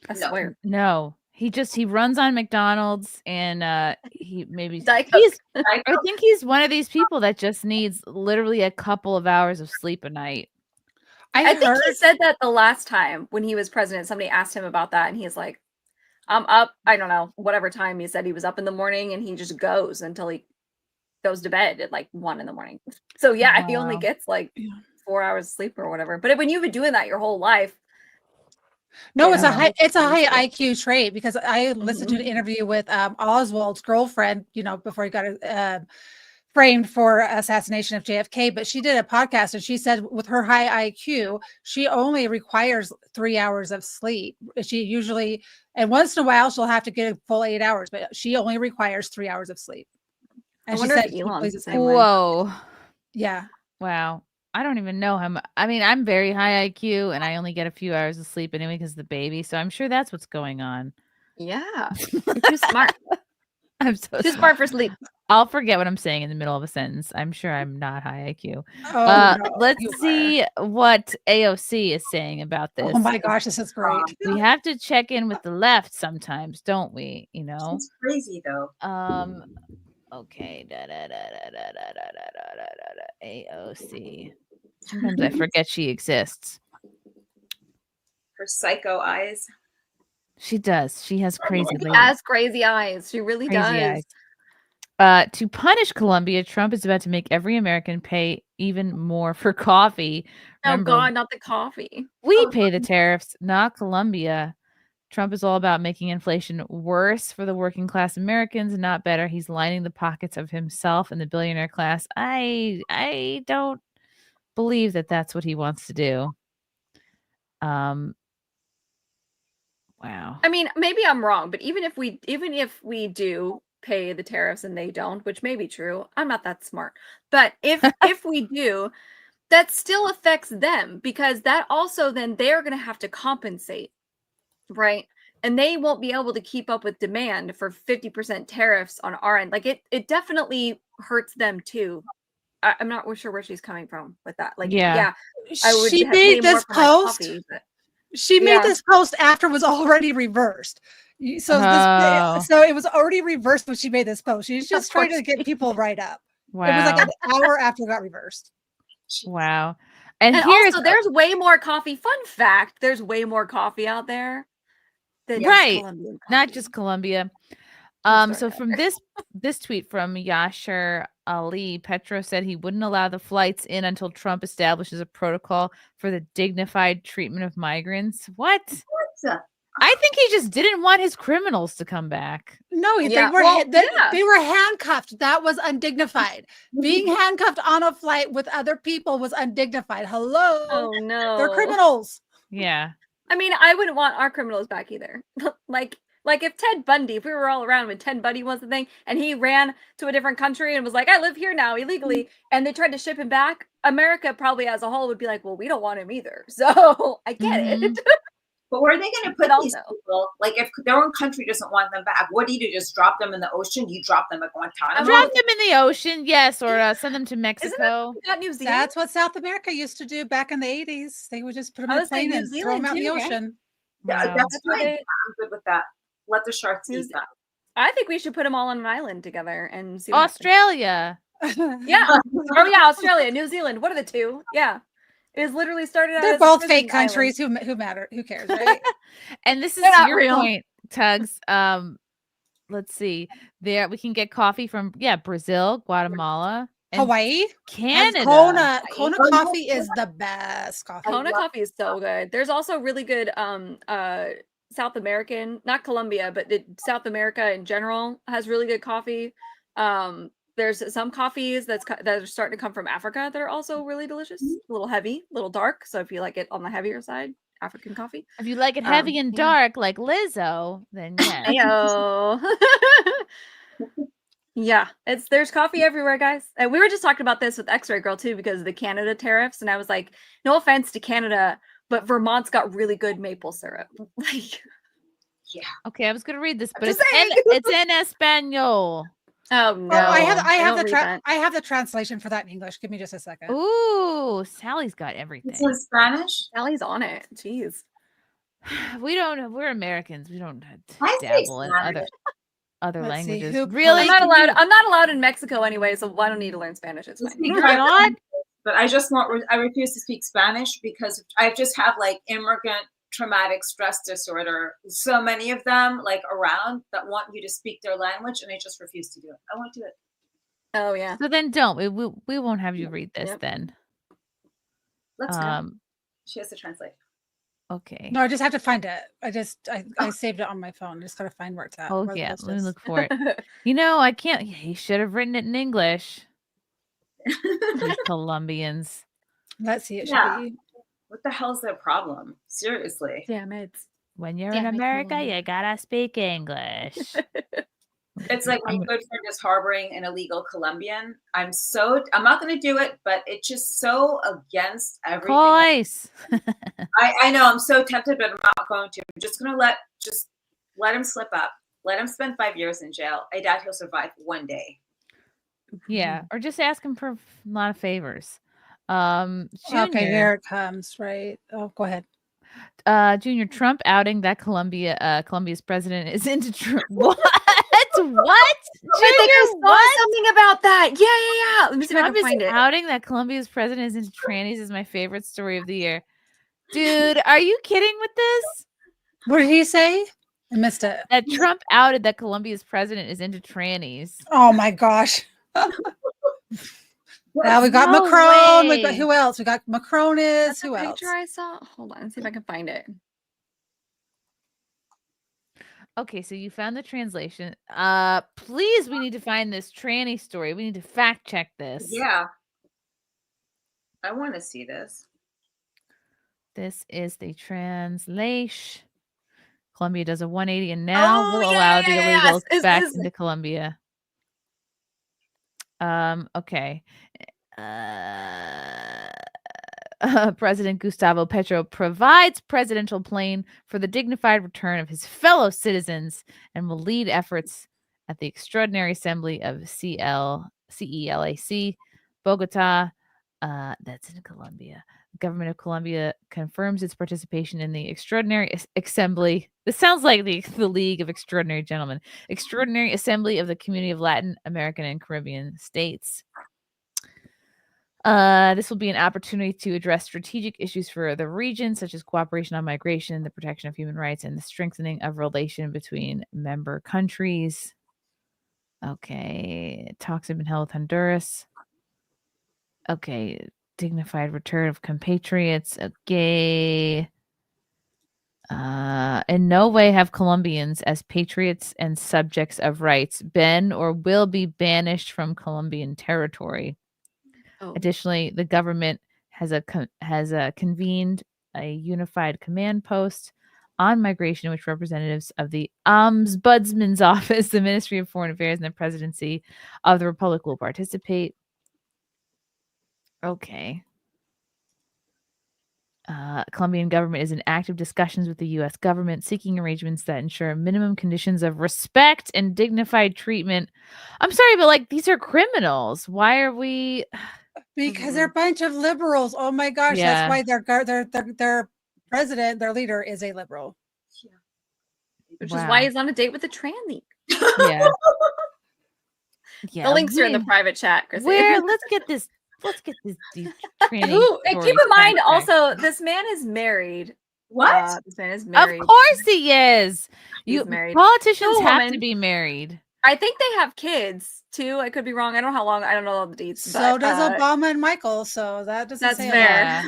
I swear. No, he runs on McDonald's, and he maybe I think he's one of these people that just needs literally a couple of hours of sleep a night. I think he said that the last time when he was president. Somebody asked him about that, and he's like, I'm up, I don't know, whatever time he said he was up in the morning, and he just goes until he goes to bed at like 1 a.m. So yeah, he only Wow. gets like 4 hours sleep or whatever. But when you've been doing that your whole life, No, you it's a know, high IQ trait, because I listened to an interview with Oswald's girlfriend, before he got framed for assassination of JFK, but she did a podcast and she said with her high IQ, she only requires 3 hours of sleep. She usually, and once in a while, she'll have to get a full 8 hours, but she only requires 3 hours of sleep. And I wonder if Elon's the same way. Whoa. Yeah. Wow. I don't even know him. I mean, I'm very high IQ and I only get a few hours of sleep anyway because of the baby. So I'm sure that's what's going on. Yeah. You're too smart. I'm so Too smart for sleep. I'll forget what I'm saying in the middle of a sentence. I'm sure I'm not high IQ. Oh, no, let's you see what AOC is saying about this. Oh my gosh, this is great. We have to check in with the left sometimes, don't we? You know? It's crazy though. Okay. AOC. Sometimes I forget she exists. Her psycho eyes. She does. She has crazy She lady. has crazy eyes. She really Crazy does. eyes. To punish Colombia, Trump is about to make every American pay even more for coffee. Oh Remember, God, not the coffee. we pay the tariffs, not Colombia. Trump is all about making inflation worse for the working class Americans, not better. He's lining the pockets of himself and the billionaire class. I don't believe that that's what he wants to do. Wow. I mean, maybe I'm wrong, but even if we do pay the tariffs and they don't, which may be true, I'm not that smart. But if we do, that still affects them, because that also then they're going to have to compensate, right? And they won't be able to keep up with demand for 50% tariffs on our end. Like it definitely hurts them too. I'm not sure where she's coming from with that. Like, Yeah. I would She have paid made more this for my post. coffee, but She made this post after it was already reversed. So so it was already reversed when she made this post. She's just trying to get people right up. Wow. It was like an hour after it got reversed. Wow. And here's also, there's way more coffee. Fun fact: there's way more coffee out there than just right, Colombian not just Colombia. So from this tweet from Yasser Ali, Petro said he wouldn't allow the flights in until Trump establishes a protocol for the dignified treatment of migrants. What? I think he just didn't want his criminals to come back. No, Yeah, they were handcuffed. That was undignified. Being handcuffed on a flight with other people was undignified. Hello. Oh no. They're criminals. Yeah. I mean, I wouldn't want our criminals back either. Like if Ted Bundy, if we were all around when Ted Bundy was the thing, and he ran to a different country and was like, I live here now illegally, and they tried to ship him back, America probably as a whole would be like, well, we don't want him either. So I get it. But where are they going to put these people? Like, if their own country doesn't want them back, what do you do? Just drop them in the ocean? You drop them at Guantanamo? Drop them in the ocean, yes, or send them to Mexico. That New Zealand? That's what South America used to do back in the 80s. They would just put them in a plane and throw them out in the ocean. Yeah, Wow. that's fine. I'm good with that. Let the sharks eat them. I think we should put them all on an island together and see Australia. Yeah. Oh yeah, Australia, New Zealand. What are the two? Yeah. It was literally started out They're as both a fake prison countries. Who matter? Who cares, right? And this is They're not your real. point, Tugs. Let's see. There we can get coffee from Brazil, Guatemala, and Hawaii, Canada. And Kona coffee is the best coffee. Kona coffee is so good. There's also really good South American, not Colombia, but South America in general has really good coffee. There's some coffees that are starting to come from Africa that are also really delicious. A little heavy, a little dark. So if you like it on the heavier side, African coffee. If you like it heavy and dark like Lizzo, then yeah. Yeah, there's coffee everywhere, guys. And we were just talking about this with X-Ray Girl too because of the Canada tariffs, and I was like, no offense to Canada, but Vermont's got really good maple syrup. Like, yeah. Okay, I was gonna read this, but it's in Espanol. Oh no! I have the translation for that in English. Give me just a second. Ooh, Sally's got everything. It's in Spanish. Sally's on it. Jeez. We're Americans. We don't I dabble in Spanish. other Let's see, languages. who- Really? I'm not allowed in Mexico anyway, so I don't need to learn Spanish. It's fine. You're not? But I refuse to speak Spanish because I just have like immigrant traumatic stress disorder. So many of them like around that want you to speak their language, and they just refuse to do it. I won't do it. Oh yeah. So then don't. We won't have you read this then. Let's go. She has to translate. Okay. No, I just have to find it. I saved it on my phone. I just gotta find where it's at. Oh where the yeah, post let me is. look for it. I can't. He should have written it in English. These Colombians. Let's see. It should Yeah. be. What the hell's their problem? Seriously. Damn it. When you're in America, you gotta speak English. It's like my good friend is harboring an illegal Colombian. I'm not going to do it, but it's just so against everything. Course. I know I'm so tempted, but I'm not going to. I'm just going to let him slip up. Let him spend 5 years in jail. I doubt he'll survive one day. Yeah, or just ask him for a lot of favors. Okay, Junior, here it comes. Right. Oh, go ahead. Junior, Trump outing that Colombia's president is into What? What? I think I saw something about that. Yeah. Let me see if I Trump can find is it. outing that Colombia's president is into trannies is my favorite story of the year. Dude, are you kidding with this? What did he say? I missed it. That Trump outed that Colombia's president is into trannies. Oh my gosh. Well, we got No Macron. We way. got who else? We got Macron is That's who a else? picture I saw. Hold on, let's see if I can find it. Okay, so you found the translation. Please, we need to find this tranny story. We need to fact check this. Yeah. I want to see this. This is the translation. Colombia does a 180 and now will allow the illegals back into Colombia. Okay. President Gustavo Petro provides presidential plane for the dignified return of his fellow citizens and will lead efforts at the Extraordinary Assembly of CELAC, Bogota. That's in Colombia. The government of Colombia confirms its participation in the Extraordinary Assembly. This sounds like the League of Extraordinary Gentlemen. Extraordinary Assembly of the Community of Latin American and Caribbean States. This will be an opportunity to address strategic issues for the region, such as cooperation on migration, the protection of human rights, and the strengthening of relation between member countries. Okay. Talks have been held with Honduras. Okay. Dignified return of compatriots. Okay. In no way have Colombians, as patriots and subjects of rights, been or will be banished from Colombian territory. Additionally, the government has convened a unified command post on migration, which representatives of the Ombudsman's Office, the Ministry of Foreign Affairs, and the Presidency of the Republic will participate. Okay. Colombian government is in active discussions with the U.S. government, seeking arrangements that ensure minimum conditions of respect and dignified treatment. I'm sorry, but these are criminals. Why are we? Because they're a bunch of liberals. Oh my gosh, Yeah. that's why their president, their leader, is a liberal. Which is why he's on a date with a tranny. Yeah. The links are in the private chat, Chrissy. Let's get these tranny And keep in stories mind fact-checked. also, this man is married. What? This man is married. Of course he is. He's married. Politicians To a have woman. to be married. I think they have kids too. I could be wrong. I don't know how long. I don't know all the dates. So but, does Obama and Michael. So that doesn't That's say fair.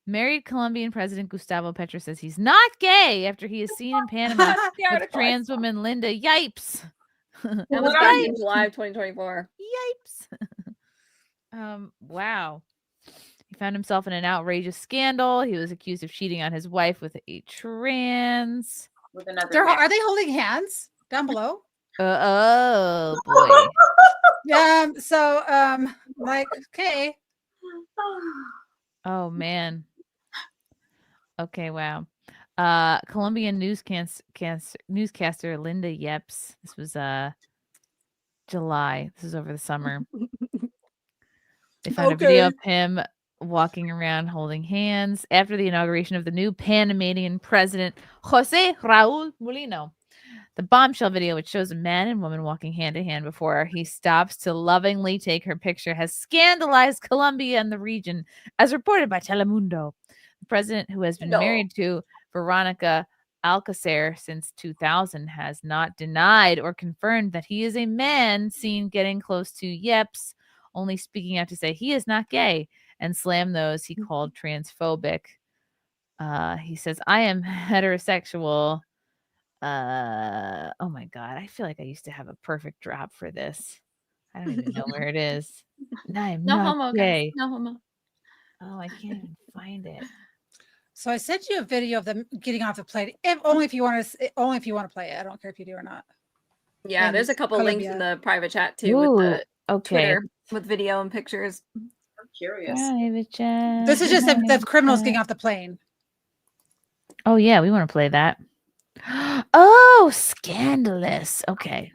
Married Colombian President Gustavo Petro says he's not gay after he is seen in Panama The with article. trans woman Linda Yipes. That was back in July of 2024. Yipes. Wow. He found himself in an outrageous scandal. He was accused of cheating on his wife with a trans. With another Are they holding hands down below? Oh boy. Yeah. So okay. Oh man. Okay, wow. Colombian newscaster Linda Yepes. This was July. This is over the summer. They found a video of him walking around holding hands after the inauguration of the new Panamanian president, Jose Raul Mulino. The bombshell video, which shows a man and woman walking hand in hand before he stops to lovingly take her picture, has scandalized Colombia and the region, as reported by Telemundo. The president, who has been married to Veronica Alcacer since 2000 has not denied or confirmed that he is a man seen getting close to Yeps, only speaking out to say he is not gay and slam those he called transphobic. He says, I am heterosexual. Oh my God. I feel like I used to have a perfect drop for this. I don't even know where it is. No, I'm No not homo, gay. guys. No homo. Oh, I can't even find it. So I sent you a video of them getting off the plane. Only if you want to play it. I don't care if you do or not. Yeah, And there's a couple links in Colombia. the private chat too Ooh, with the okay. Twitter with video and pictures. I'm curious. Private chat. This is just the private criminals chat. getting off the plane. Oh yeah, we want to play that. Oh, scandalous. Okay.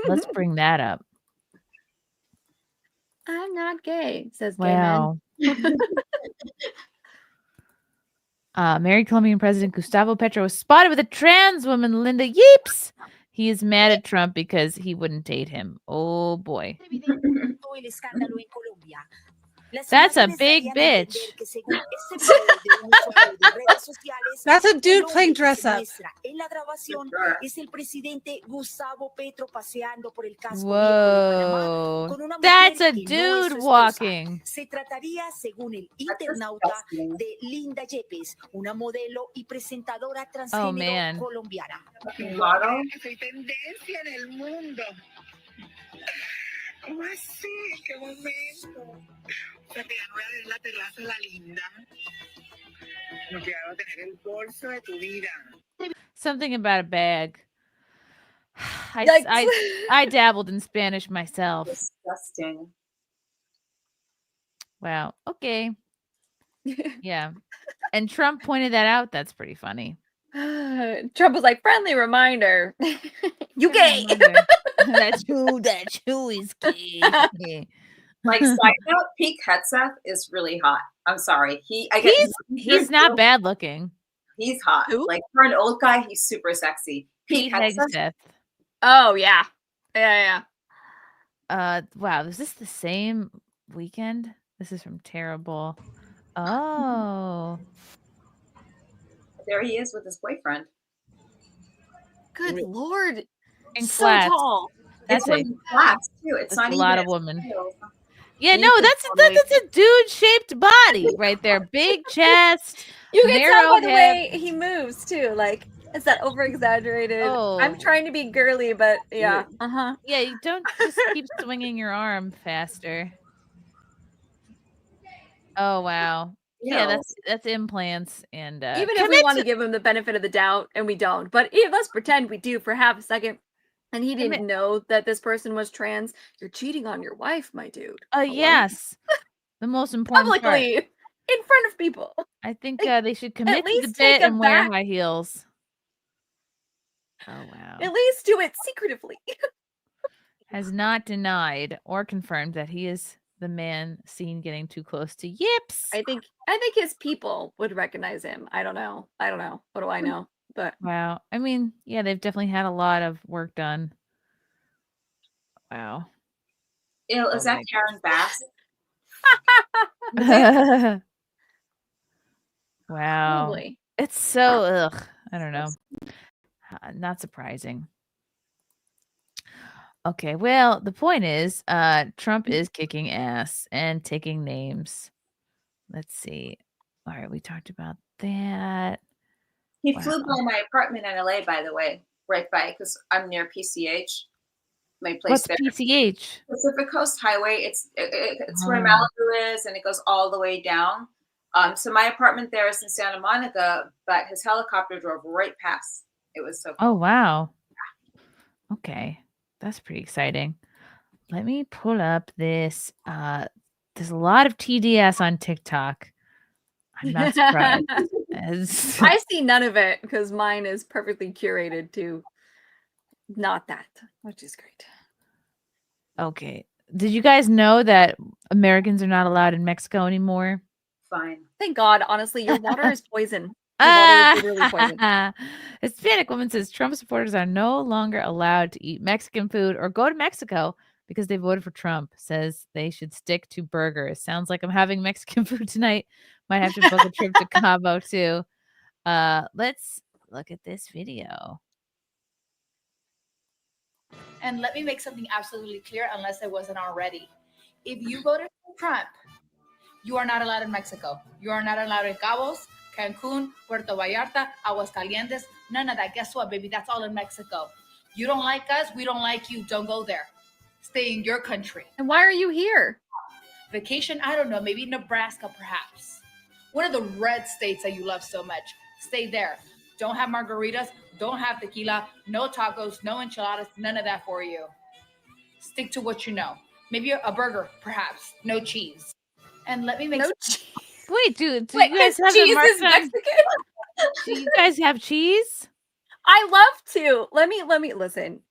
Let's bring that up. I'm not gay, says Wow. gay man. Married Colombian President Gustavo Petro was spotted with a trans woman, Linda Yeeps. He is mad at Trump because he wouldn't date him. Oh boy. That's a big bitch. That's a dude playing dress up. Whoa. That's a dude walking. Oh man. Soy tendencia en el mundo. ¿Cómo así? ¿Qué momento? O sea, que ya no voy a ver la terraza la linda. No quiero tener el bolso de tu vida. Something about a bag. I dabbled in Spanish myself. Disgusting. Wow. Okay. Yeah. And Trump pointed that out. That's pretty funny. Trump was like, friendly reminder. You gay. That's who is gay. Like, side note, Pete Hegseth is really hot. I'm sorry. He's not bad looking. He's hot. Who? Like, for an old guy, he's super sexy. Pete Hegseth. Hegseth. Oh yeah. Yeah. Wow, is this the same weekend? This is from Terrible. Oh. There he is with his boyfriend. Good Lord. In So flats. tall. That's It's with flats too. It's that's not a lot even of women. heels. Yeah, You no, could that's a dude-shaped body right there. Big chest, You can tell narrow by the hip. way he moves too. Like, is that over exaggerated? Oh. I'm trying to be girly, but yeah. Uh-huh. Yeah, you don't just keep swinging your arm faster. Oh wow. Yeah, that's implants and Even if we want to give him the benefit of the doubt, and we don't, but let's pretend we do for half a second, and he didn't know that this person was trans. You're cheating on your wife, my dude. Hello? yes. The most important Publicly, part. in front of people. I think they should commit to the least take bit and him wear back. high heels. Oh wow. At least do it secretively. Has not denied or confirmed that he is the man seen getting too close to Yips. I think his people would recognize him. I don't know. What do I know? But Wow. I mean, yeah, they've definitely had a lot of work done. Wow. Is that Karen Bass? Wow. Probably. It's so I don't know. Not surprising. Okay, well, the point is, Trump is kicking ass and taking names. Let's see. All right, we talked about that. He flew by my apartment in LA, by the way, right by, because I'm near PCH. My place What's there. PCH? Pacific Coast Highway. It's where Malibu is, and it goes all the way down. So my apartment there is in Santa Monica, but his helicopter drove right past. It was so cool. Oh, wow. Okay. That's pretty exciting. Let me pull up this. There's a lot of TDS on TikTok. I'm not surprised. I see none of it because mine is perfectly curated to not that, which is great. Okay. Did you guys know that Americans are not allowed in Mexico anymore? Fine. Thank God. Honestly, your water is poison. Your water is literally poison. Hispanic woman says Trump supporters are no longer allowed to eat Mexican food or go to Mexico because they voted for Trump. Says they should stick to burgers. Sounds like I'm having Mexican food tonight. Might have to book a trip to Cabo too. Let's look at this video. And let me make something absolutely clear, unless it wasn't already. If you voted for Trump, you are not allowed in Mexico. You are not allowed in Cabos, Cancun, Puerto Vallarta, Aguascalientes, none of that. Guess what, baby? That's all in Mexico. You don't like us, we don't like you. Don't go there. Stay in your country. And why are you here? Vacation, I don't know, maybe Nebraska, perhaps. One of the red states that you love so much. Stay there. Don't have margaritas, don't have tequila, no tacos, no enchiladas, none of that for you. Stick to what you know. Maybe a burger, perhaps. No cheese. And let me make Wait, do you Wait, guys have cheese a is Mexican? Do you guys have cheese? I love to. Let me listen.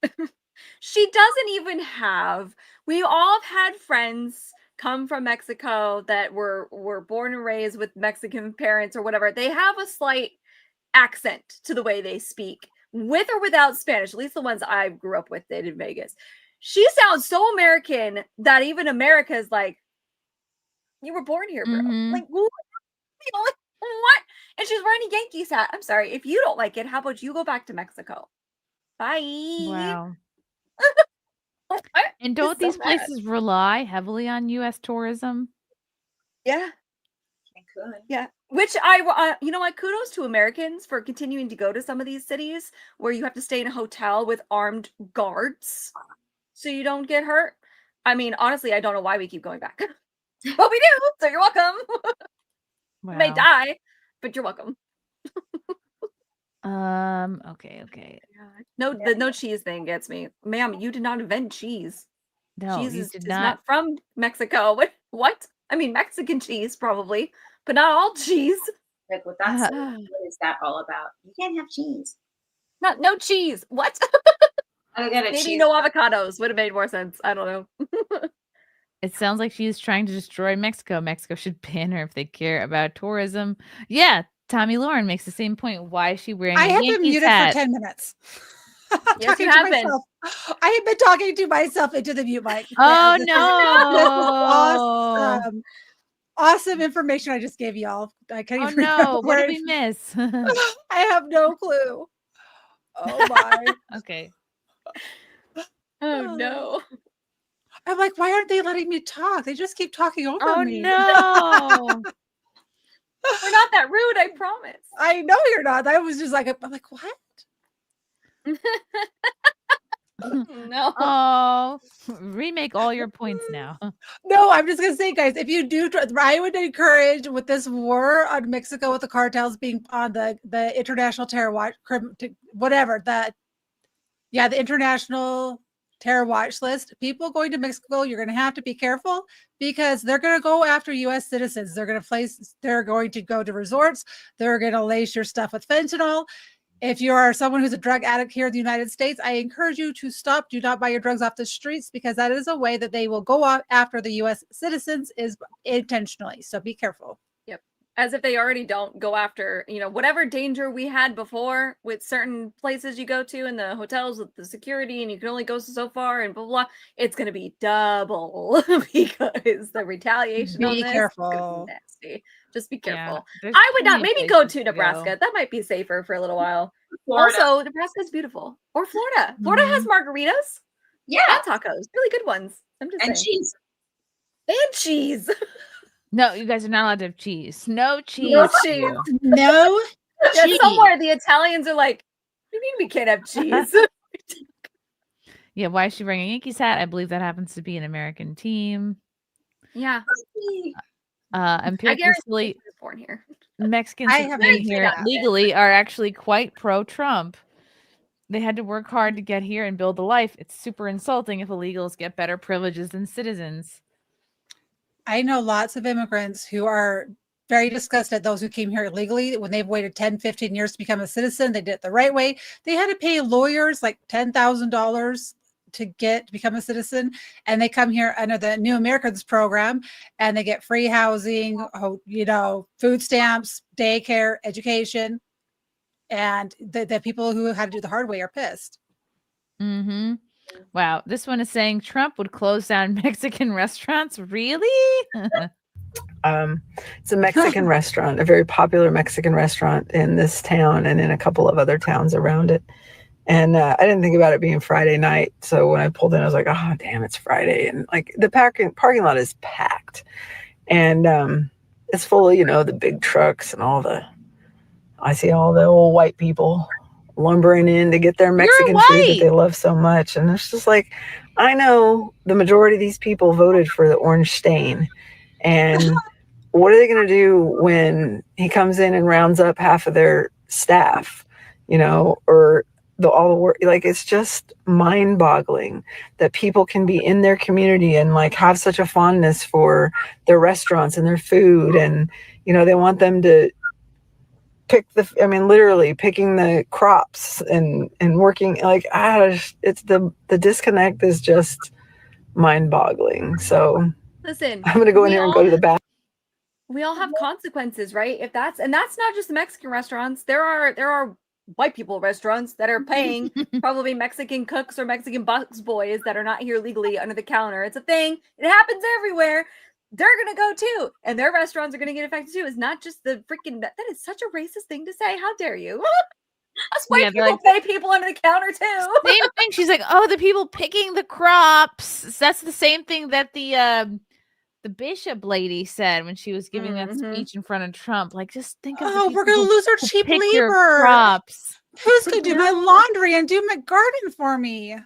She doesn't even have. We all have had friends come from Mexico that were born and raised with Mexican parents or whatever. They have a slight accent to the way they speak, with or without Spanish. At least the ones I grew up with did in Vegas. She sounds so American that even America is like, you were born here, bro. Like, what? What? And she's wearing a Yankees hat. I'm sorry. If you don't like it, how about you go back to Mexico? Bye. Wow. And Just don't so these mad. places rely heavily on U.S. tourism? Yeah. Cancun. Yeah. Which I, you know what? Kudos to Americans for continuing to go to some of these cities where you have to stay in a hotel with armed guards so you don't get hurt. I mean, honestly, I don't know why we keep going back. But we do, so you're welcome. You may Wow. die, but you're welcome. Okay. No, the no cheese thing gets me. Ma'am, you did not invent cheese. No, cheese you is did not from Mexico. What? I mean, Mexican cheese, probably, but not all cheese. Like what that's what is that all about? You can't have cheese. No cheese. What? I got a Maybe cheese. no avocados would have made more sense. I don't know. It sounds like she's trying to destroy Mexico. Mexico should ban her if they care about tourism. Yeah, Tommy Lauren makes the same point. Why is she wearing I a have been Yankees muted hat? for 10 minutes. Yes, Talking you to have been. myself. I have been talking to myself into the mute mic. Oh, This is no. awesome information I just gave y'all. I can't Oh even remember no, what where did we miss? I have no clue. Oh my. Okay. Oh no. I'm like, why aren't they letting me talk? They just keep talking over Oh me. no. We're not that rude, I promise. I know you're not. I was just like, I'm like, what? No. Oh, remake all your points now. No, I'm just gonna say, guys, if you do, I would encourage with this war on Mexico with the cartels being on the international terror watch, whatever the international terror watch list. People going to Mexico, you're going to have to be careful because they're going to go after U.S. citizens. They're going to go to resorts. They're going to lace your stuff with fentanyl. If you are someone who's a drug addict here in the United States, I encourage you to stop. Do not buy your drugs off the streets because that is a way that they will go after the U.S. citizens is intentionally. So be careful. Yep. As if they already don't go after, whatever danger we had before with certain places you go to in the hotels with the security and you can only go so far and blah, blah. It's going to be double because the retaliation on Be this careful. is gonna be nasty. Just be careful. there's I would not plenty of maybe go places to to go. Nebraska. That might be safer for a little while. Florida. Also, Nebraska's beautiful. Or Florida. Florida has margaritas. Yeah. And tacos. Really good ones. I'm just And saying. cheese. And cheese. No, you guys are not allowed to have cheese. No cheese. No for cheese. you. No. Yeah, cheese. somewhere the Italians are like, what do you mean we can't have cheese? Yeah, why is she wearing a Yankees hat? I believe that happens to be an American team. Yeah. And I Pierre guarantee Silly, he was born here. Mexicans I who have came been here that. legally are actually quite pro-Trump. They had to work hard to get here and build a life. It's super insulting if illegals get better privileges than citizens. I know lots of immigrants who are very disgusted at those who came here illegally when they've waited 10, 15 years to become a citizen. They did it the right way. They had to pay lawyers like $10,000 to become a citizen. And they come here under the New Americans program and they get free housing, food stamps, daycare, education. And the people who had to do the hard way are pissed. Mm-hmm. Wow. This one is saying Trump would close down Mexican restaurants. Really? It's a Mexican restaurant, a very popular Mexican restaurant in this town and in a couple of other towns around it. And I didn't think about it being Friday night. So when I pulled in, I was like, oh, damn, it's Friday. And like the parking lot is packed. And it's full of, the big trucks and I see all the old white people lumbering in to get their Mexican food that they love so much. And it's just like, I know the majority of these people voted for the orange stain. And what are they going to do when he comes in and rounds up half of their staff, or all the work? Like, it's just mind boggling that people can be in their community and like have such a fondness for their restaurants and their food. And, they want them to literally picking the crops and working it's the disconnect is just mind boggling. So listen, I'm going to go in here and go to the bathroom. We all have consequences, right? That's not just the Mexican restaurants. There are white people restaurants that are paying probably Mexican cooks or Mexican busboys that are not here legally under the counter. It's a thing. It happens everywhere. They're going to go too. And their restaurants are going to get affected too. It's not just the freaking, that is such a racist thing to say. How dare you? Us white people pay people under the counter too. Same thing. She's like, oh, the people picking the crops. That's the same thing that the bishop lady said when she was giving that speech in front of Trump. Like, just think of we're going to lose our cheap labor. Crops. Who's going to do my laundry and do my garden for me?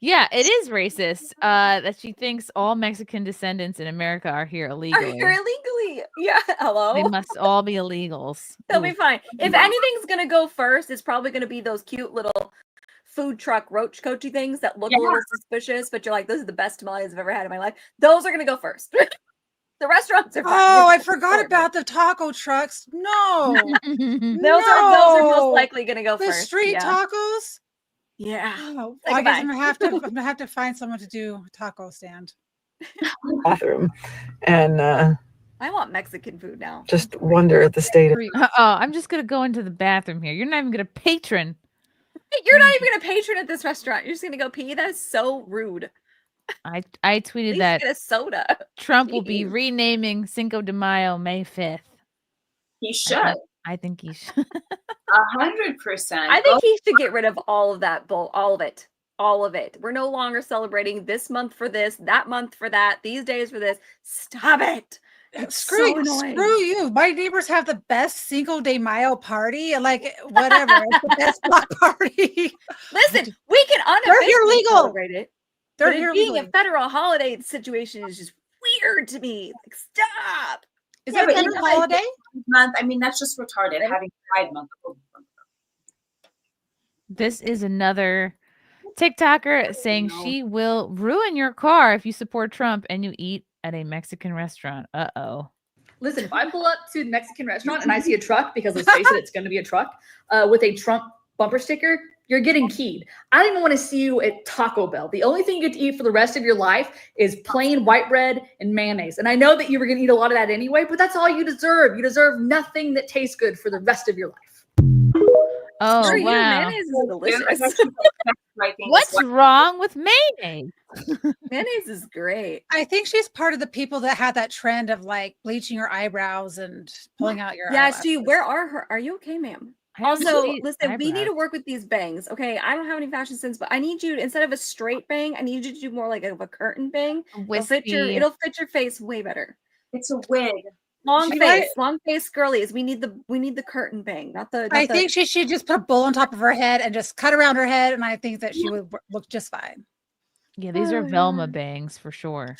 Yeah, it is racist that she thinks all Mexican descendants in America are here illegally. Are here illegally. Yeah, hello. They must all be illegals. They'll be fine. If anything's going to go first, it's probably going to be those cute little food truck roach coachy things that look a little suspicious, but you're like, this is the best tamales I've ever had in my life. Those are going to go first. The restaurants are fine. Oh, I forgot about the taco trucks. No. Those are most likely going to go first. The street tacos? Yeah. Oh, I guess I'm gonna have to find someone to do a taco stand. Bathroom. And I want Mexican food now. Just wonder at the state of I'm just gonna go into the bathroom here. You're not even gonna patron. You're not even gonna patron at this restaurant. You're just gonna go pee. That is so rude. I tweeted that get a soda. Trump will be renaming Cinco de Mayo May 5th. He should. I think he should. 100%. I think he should get rid of all of that bull, all of it. We're no longer celebrating this month for this, that month for that, these days for this. Stop it. Screw you. My neighbors have the best Cinco de Mayo party. Like, whatever. It's the best block party. Listen, we can unofficially celebrate it. They're but here it being legally. a federal holiday situation is just weird to me. Like, stop. Is that a federal holiday? Month. I mean, that's just retarded. Having Pride Month. This is another TikToker saying she will ruin your car if you support Trump and you eat at a Mexican restaurant. Uh-oh. Listen, if I pull up to the Mexican restaurant and I see a truck, because let's face it, it's going to be a truck, with a Trump bumper sticker, you're getting keyed. I don't even want to see you at Taco Bell. The only thing you get to eat for the rest of your life is plain white bread and mayonnaise. And I know that you were going to eat a lot of that anyway, but that's all you deserve. You deserve nothing that tastes good for the rest of your life. Oh, Sure, wow. mayonnaise is delicious. What's wrong with mayonnaise? Mayonnaise is great. I think she's part of the people that had that trend of like bleaching your eyebrows and pulling out your Yeah, eyelashes. she, where are her? Are you okay, ma'am? I don't Also, see listen, we need to eyebrows. work with these bangs. Okay, I don't have any fashion sense, but I need you, instead of a straight bang, I need you to do more like a curtain bang. Wispy. It'll fit your face way better. It's a wig. Long She face, might- long face girlies. We need the curtain bang, not the. I think she should just put a bowl on top of her head and just cut around her head, and I think that she would look just fine. Yeah, these are Velma bangs for sure.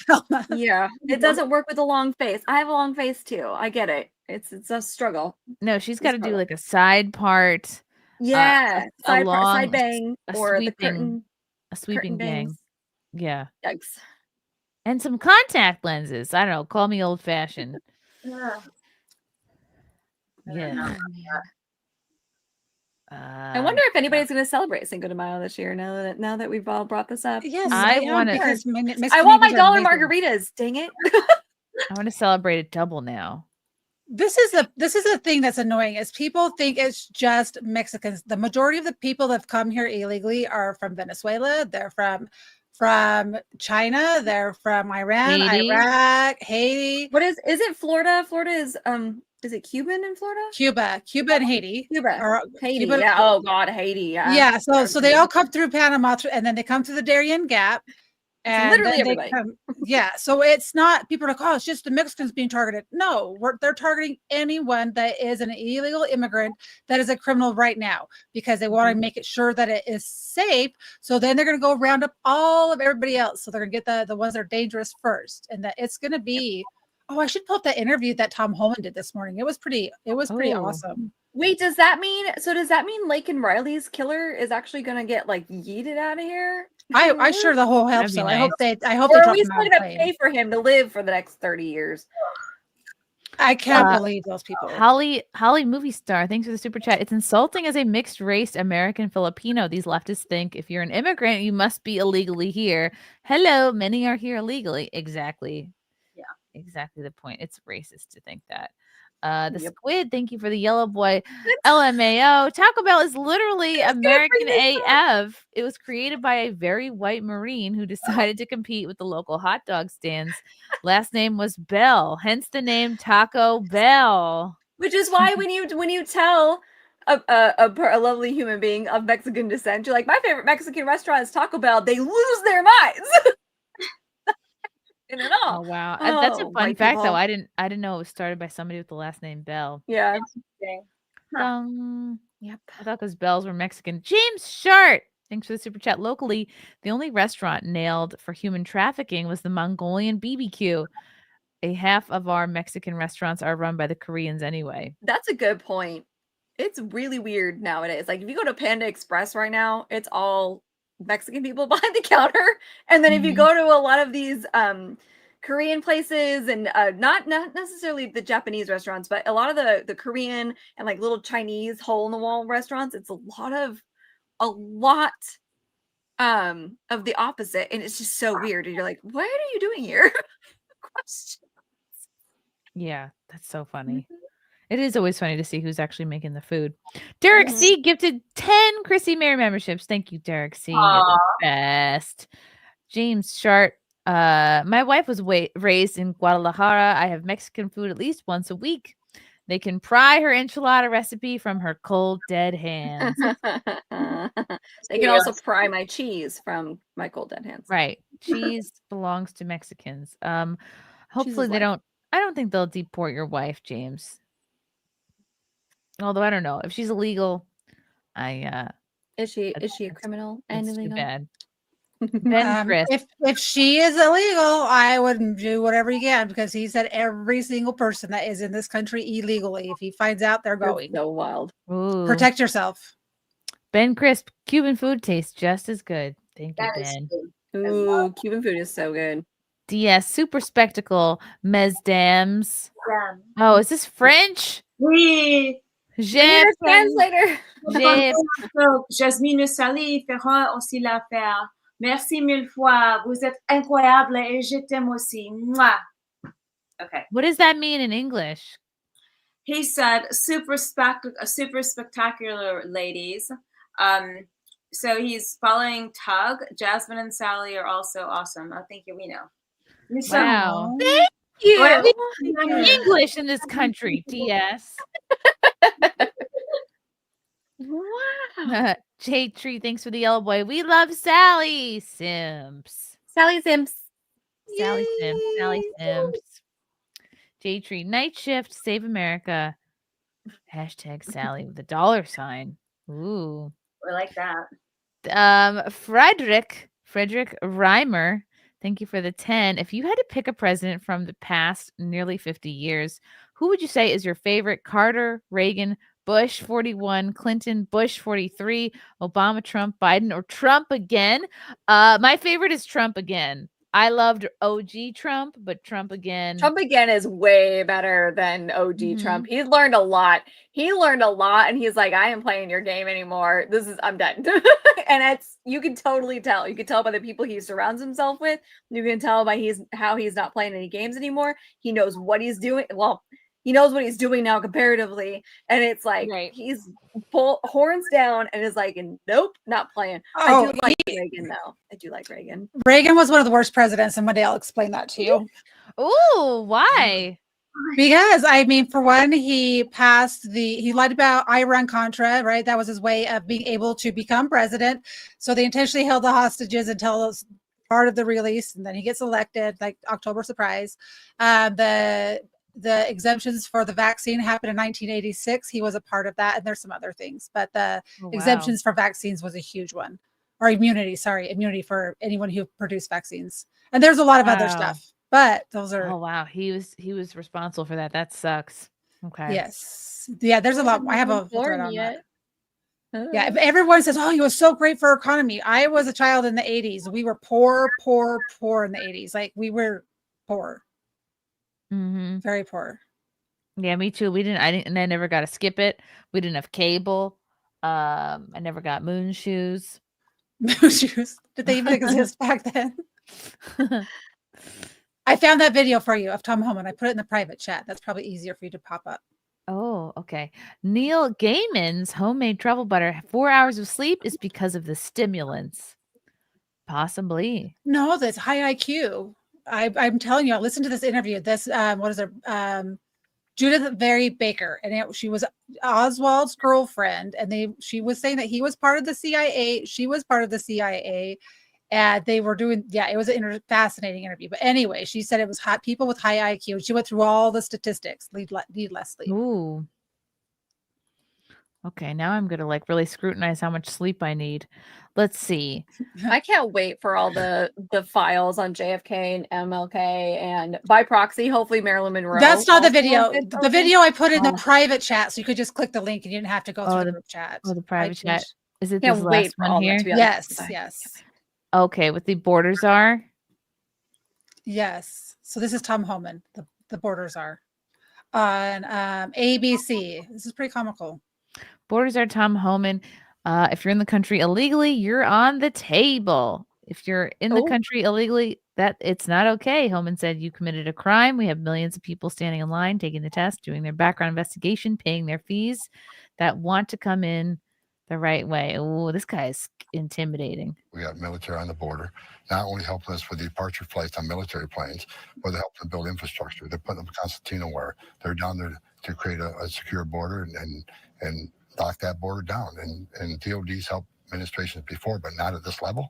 Yeah, it doesn't work with a long face. I have a long face too. I get it. It's a struggle. No, she's got to do like a side part. Yeah, a side long- bang a or the sweeping- curtain. A sweeping bang. bangs. Yeah. Yikes. And some contact lenses. I don't know. Call me old fashioned. Yeah. Yeah. I wonder if anybody's going to celebrate Cinco de Mayo this year. Now that we've all brought this up. Yes, I am, wanna- because I want my dollar Mexican margaritas. Dang it. I want to celebrate it double now. This is the thing that's annoying is people think it's just Mexicans. The majority of the people that have come here illegally are from Venezuela. They're from from China. They're from Iran, Haiti. Iraq, Haiti. What is it? Florida? Florida is it Cuban in Florida? Cuba and Haiti. Cuba. Or Haiti. Cuba- Yeah. Oh God, Haiti. Yeah. Yeah. So they all come through Panama, and then they come through the Darien Gap. And literally then they everybody. come, yeah. So it's not people are like, oh, it's just the Mexicans being targeted. No, they're targeting anyone that is an illegal immigrant that is a criminal right now because they want to make it sure that it is safe. So then they're going to go round up all of everybody else. So they're going to get the ones that are dangerous first, and that it's going to be. Oh, I should pull up that interview that Tom Holman did this morning. It was pretty awesome. Wait, does that mean Lake and Riley's killer is actually gonna get like yeeted out of here? I sure the whole help so. Nice. I hope or they are drop we him still out of gonna plane. pay for him to live for the next 30 years? I can't believe those people. Holly movie star, thanks for the super chat. It's insulting as a mixed race American Filipino. These leftists think if you're an immigrant, you must be illegally here. Hello, many are here illegally. Exactly. Yeah. Exactly the point. It's racist to think that. The squid, thank you for the yellow boy. LMAO. Taco Bell is literally American AF. It was created by a very white Marine who decided to compete with the local hot dog stands. Last name was Bell, hence the name Taco Bell. Which is why when you tell a lovely human being of Mexican descent, you're like, my favorite Mexican restaurant is Taco Bell, they lose their minds. In it all. Oh wow, that's a fun white fact people. though. I didn't know it was started by somebody with the last name Bell. Yeah. Yep. I thought those bells were Mexican. James Shart, thanks for the super chat. Locally, the only restaurant nailed for human trafficking was the Mongolian BBQ. A half of our Mexican restaurants are run by the Koreans anyway. That's a good point. It's really weird nowadays. Like if you go to Panda Express right now, it's all Mexican people behind the counter. And then if you go to a lot of these Korean places and not necessarily the Japanese restaurants, but a lot of the Korean and like little Chinese hole in the wall restaurants, it's a lot of the opposite. And it's just so weird. And you're like, what are you doing here? Question. Yeah, that's so funny. It is always funny to see who's actually making the food. Derek C gifted 10 Chrissie Mayr memberships. Thank you, Derek C. You're the best. James Shart. My wife was raised in Guadalajara. I have Mexican food at least once a week. They can pry her enchilada recipe from her cold, dead hands. They can also pry my cheese from my cold, dead hands. Right. Cheese belongs to Mexicans. Hopefully they life. I don't think they'll deport your wife, James. Although I don't know if she's illegal. Is she a criminal and It's too illegal? bad. Ben Chris. If she is illegal, I would do whatever you can because he said every single person that is in this country illegally, if he finds out, they're going. So wild. Ooh. Protect yourself. Ben Crisp, Cuban food tastes just as good. Thank you, That is Ben. good. Ooh, Cuban food is so good. DS Super Spectacle, Mesdames. Yeah. Oh, is this French? Oui. J'ai translator. Jasmin et Sally feront aussi l'affaire. Merci mille fois. Vous êtes incroyable et je t'aime aussi. Mwah. Okay. What does that mean in English? He said super spectacular ladies. So he's following Tugg. Jasmin and Sally are also awesome. Oh, thank you. We know. Wow. Thank you. English in this country, DS. Wow. Jade Tree, thanks for the yellow boy. We love Sally Simps. Sally Simps. Sally Simps. Sally Simps. Jade Tree, night shift, save America. Hashtag Sally with a $sign. Ooh. We like that. Frederick Reimer, thank you for the 10. If you had to pick a president from the past nearly 50 years, who would you say is your favorite? Carter, Reagan, Bush 41, Clinton, Bush 43, Obama, Trump, Biden, or Trump again? My favorite is Trump again. I loved OG Trump, but Trump again. Trump again is way better than OG Trump. He's learned a lot. And he's like, I am playing your game anymore. I'm done. And you can totally tell. You can tell by the people he surrounds himself with. You can tell by how he's not playing any games anymore. He knows what he's doing. Well, he knows what he's doing now comparatively, and it's like he's horns down and is like, nope, not playing. I do like Reagan though. I do like Reagan. Reagan was one of the worst presidents, and one day I'll explain that to you. Ooh, why? Because I mean, for one, he lied about Iran-Contra, right? That was his way of being able to become president. So they intentionally held the hostages until it was part of the release, and then he gets elected, like October surprise. The exemptions for the vaccine happened in 1986. He was a part of that, and there's some other things, but the exemptions for vaccines was a huge one, or immunity for anyone who produced vaccines. And there's a lot of other stuff, but those are. Oh wow, he was responsible for that. That sucks. Okay. Yes. Yeah. There's a lot. I have a thread on that. Yeah, everyone says, "Oh, he was so great for our economy." I was a child in the 80s. We were poor in the 80s. Like we were poor. Mm-hmm. Very poor. Yeah, me too. I never got to skip it. We didn't have cable. I never got moon shoes. Moon shoes? Did they even exist back then? I found that video for you of Tom Homan. I put it in the private chat. That's probably easier for you to pop up. Oh, okay. Neil Gaiman's homemade travel butter. 4 hours of sleep is because of the stimulants. Possibly. No, that's high IQ. I'm telling you, I listened to this interview. This what is it? Judith Very Baker, and she was Oswald's girlfriend, and she was saying that he was part of the CIA. She was part of the CIA, and they were doing. Yeah, it was a fascinating interview. But anyway, she said it was hot people with high IQ. She went through all the statistics. Need less sleep. Ooh. Okay, now I'm gonna like really scrutinize how much sleep I need. Let's see. I can't wait for all the files on JFK and MLK, and by proxy, hopefully Marilyn Monroe. That's not the video. The video I put in the private chat, so you could just click the link and you didn't have to go through the group chat. Oh, the private chat. Is it Can't this wait last for all one that here? to be Yes. Okay, what the borders are? Yes. So this is Tom Homan. The borders are on ABC. This is pretty comical. Borders are Tom Homan. If you're in the country illegally, you're on the table. If you're in the country illegally, that it's not okay. Homan said you committed a crime. We have millions of people standing in line, taking the test, doing their background investigation, paying their fees that want to come in the right way. Oh, this guy is intimidating. We got military on the border, not only helping us with departure flights on military planes, but they're helping to build infrastructure. They're putting up Constantino wire. They're down there to create a secure border and lock that border down. And DOD's helped administrations before, but not at this level.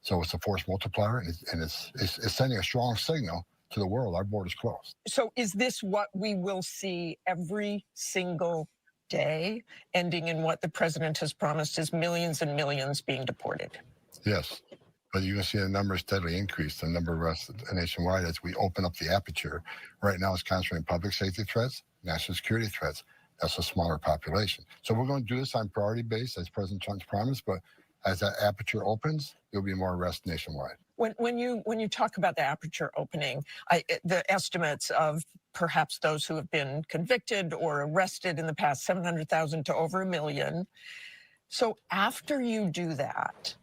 So it's a force multiplier, and it's sending a strong signal to the world. Our border's closed. So is this what we will see every single day, ending in what the president has promised is millions and millions being deported? Yes. But you're going to see the numbers steadily increase, the number of arrests nationwide as we open up the aperture. Right now it's concentrating public safety threats, national security threats. That's a smaller population. So we're going to do this on priority base, as President Trump's promised, but as that aperture opens, there'll be more arrests nationwide. When you talk about the aperture opening, the estimates of perhaps those who have been convicted or arrested in the past, 700,000 to over 1 million. So after you do that,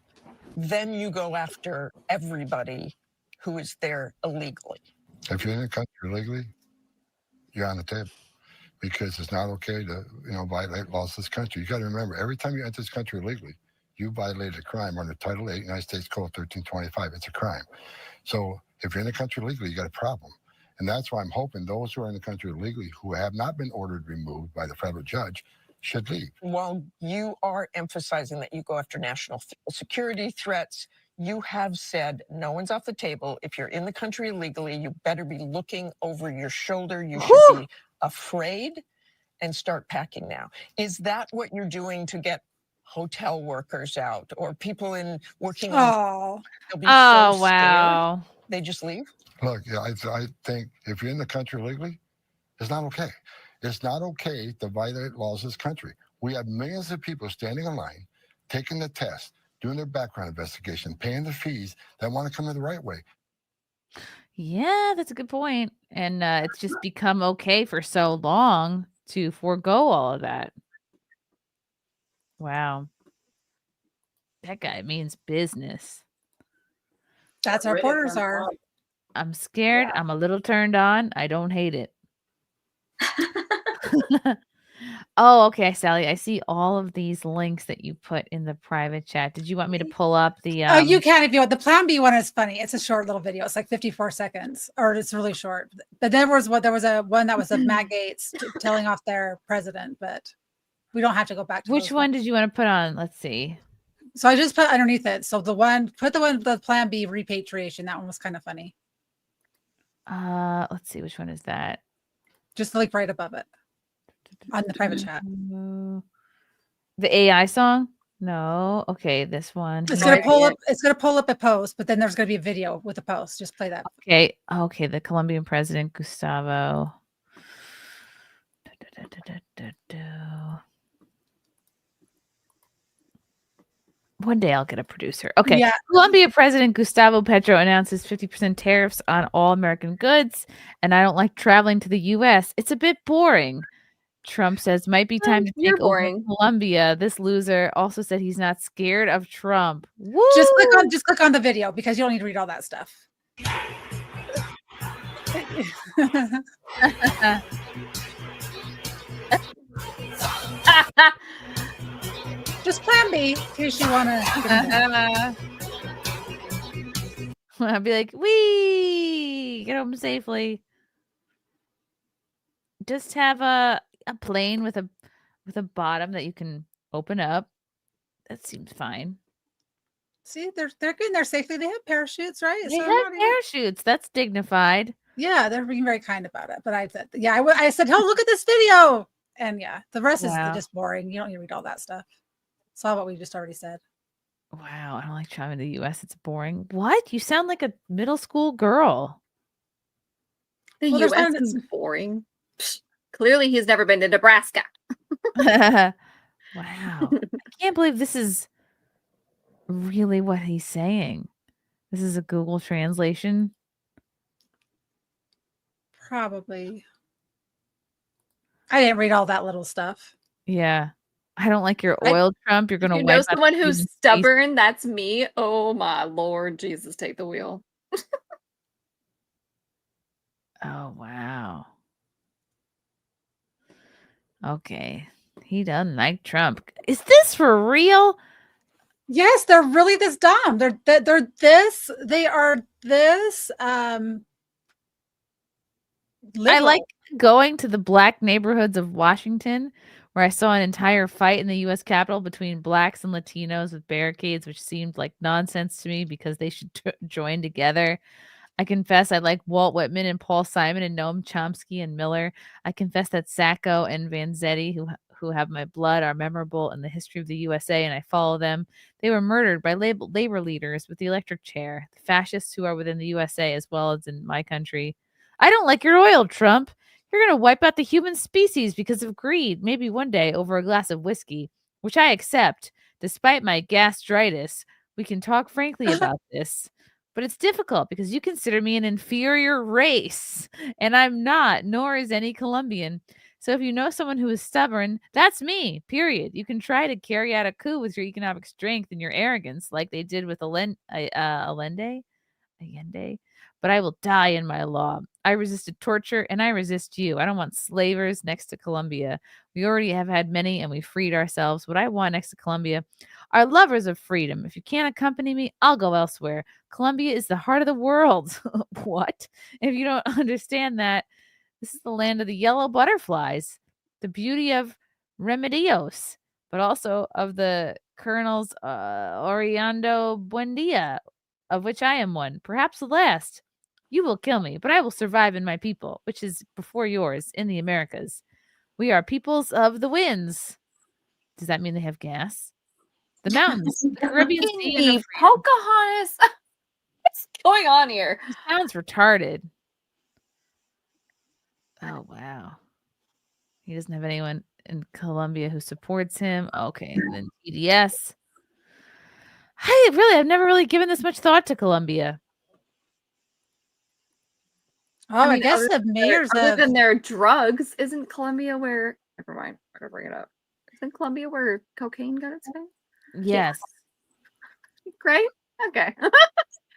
then you go after everybody who is there illegally. If you're in the country illegally, you're on the table. Because it's not okay to, violate laws of this country. You got to remember, every time you enter this country illegally, you violated a crime under Title 8, United States Code 1325. It's a crime. So if you're in the country illegally, you got a problem. And that's why I'm hoping those who are in the country illegally who have not been ordered removed by the federal judge should leave. While you are emphasizing that you go after national security threats, you have said no one's off the table. If you're in the country illegally, you better be looking over your shoulder. You should be afraid and start packing now. Is that what you're doing to get hotel workers out or people in working on? They'll be so wow. scared, they just leave? Look, I think if you're in the country illegally, it's not okay. It's not okay to violate laws of this country. We have millions of people standing in line, taking the test, doing their background investigation, paying the fees that want to come in the right way. Yeah, that's a good point. And it's just become okay for so long to forego all of that. Wow. That guy means business. That's our borders are. I'm scared. I'm a little turned on. I don't hate it. Oh, okay, Sally. I see all of these links that you put in the private chat. Did you want me to pull up the Oh, you can if you want. The Plan B one is funny. It's a short little video. It's like 54 seconds, or it's really short. But there was one that was of Matt Gaetz telling off their president, but we don't have to go back to Which one did you want to put on? Let's see. So I just put underneath it. So the Plan B repatriation. That one was kind of funny. Let's see, which one is that? Just like right above it on the private chat. The AI song? No. Okay, this one. It's gonna pull up. It's gonna pull up a post, but then there's gonna be a video with a post. Just play that. Okay. Okay. The Colombian president Gustavo. One day I'll get a producer. Okay. Yeah. Colombia President Gustavo Petro announces 50% tariffs on all American goods, and I don't like traveling to the U.S. It's a bit boring. Trump says might be time to take over Colombia. This loser also said he's not scared of Trump. Woo! Just click on the video because you don't need to read all that stuff. Just Plan B in case you want to. I'll be like, wee, get home safely. Just have a plane with a bottom that you can open up. That seems fine. See, they're getting there safely. They have parachutes, right? They have parachutes. That's dignified. Yeah, they're being very kind about it. But I said, I said, oh, look at this video. And yeah, the rest is just boring. You don't need to read all that stuff. It's all what we just already said. Wow, I don't like traveling to the U.S. It's boring. What? You sound like a middle school girl. The U.S. is boring. Clearly, he's never been to Nebraska. Wow. I can't believe this is really what he's saying. This is a Google translation. Probably. I didn't read all that little stuff. Yeah. I don't like your oil, Trump. You're going to wipe out someone who's stubborn. That's me. Oh, my Lord. Jesus, take the wheel. Oh, wow. Okay. He doesn't like Trump. Is this for real? Yes, they're really this dumb. They are this liberal. I like going to the black neighborhoods of Washington where I saw an entire fight in the U.S. Capitol between blacks and Latinos with barricades, which seemed like nonsense to me because they should join together. I confess I like Walt Whitman and Paul Simon and Noam Chomsky and Miller. I confess that Sacco and Vanzetti, who have my blood, are memorable in the history of the USA, and I follow them. They were murdered by labor leaders with the electric chair, the fascists who are within the USA as well as in my country. I don't like your oil, Trump. You're going to wipe out the human species because of greed, maybe one day over a glass of whiskey, which I accept. Despite my gastritis, we can talk frankly about this. But it's difficult because you consider me an inferior race, and I'm not, nor is any Colombian. So if you know someone who is stubborn, that's me, period. You can try to carry out a coup with your economic strength and your arrogance like they did with Allende, but I will die in my law. I resisted torture, and I resist you. I don't want slavers next to Colombia. We already have had many, and we freed ourselves. What I want next to Colombia are lovers of freedom. If you can't accompany me, I'll go elsewhere. Colombia is the heart of the world. What? If you don't understand that, this is the land of the yellow butterflies, the beauty of Remedios, but also of the Colonels Oriando Buendia, of which I am one, perhaps the last. You will kill me, but I will survive in my people, which is before yours, in the Americas. We are peoples of the winds. Does that mean they have gas? The mountains, the Caribbean Sea, and Pocahontas. What's going on here? He sounds retarded. Oh, wow. He doesn't have anyone in Colombia who supports him. Okay, and then TDS. I've never really given this much thought to Colombia. Oh, I guess the mayors other than their drugs, isn't Colombia where? Never mind. I'm gonna bring it up. Isn't Colombia where cocaine got its name? Yes. Great. Okay.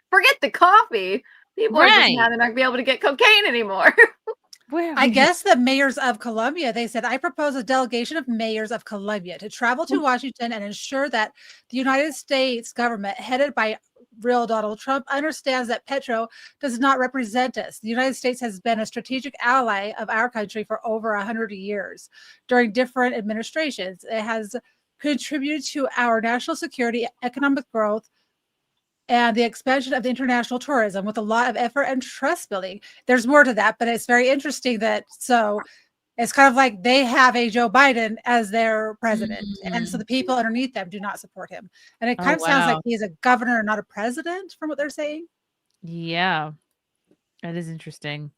Forget the coffee. People are just not going to be able to get cocaine anymore. I guess the mayors of Columbia, they said, I propose a delegation of mayors of Columbia to travel to Washington and ensure that the United States government, headed by real Donald Trump, understands that Petro does not represent us. The United States has been a strategic ally of our country for over 100 years during different administrations. It has contributed to our national security, economic growth, and the expansion of the international tourism with a lot of effort and trust building. There's more to that, but it's very interesting that it's kind of like they have a Joe Biden as their president. And so the people underneath them do not support him. And it kind of sounds like he's a governor, not a president, from what they're saying. Yeah, that is interesting.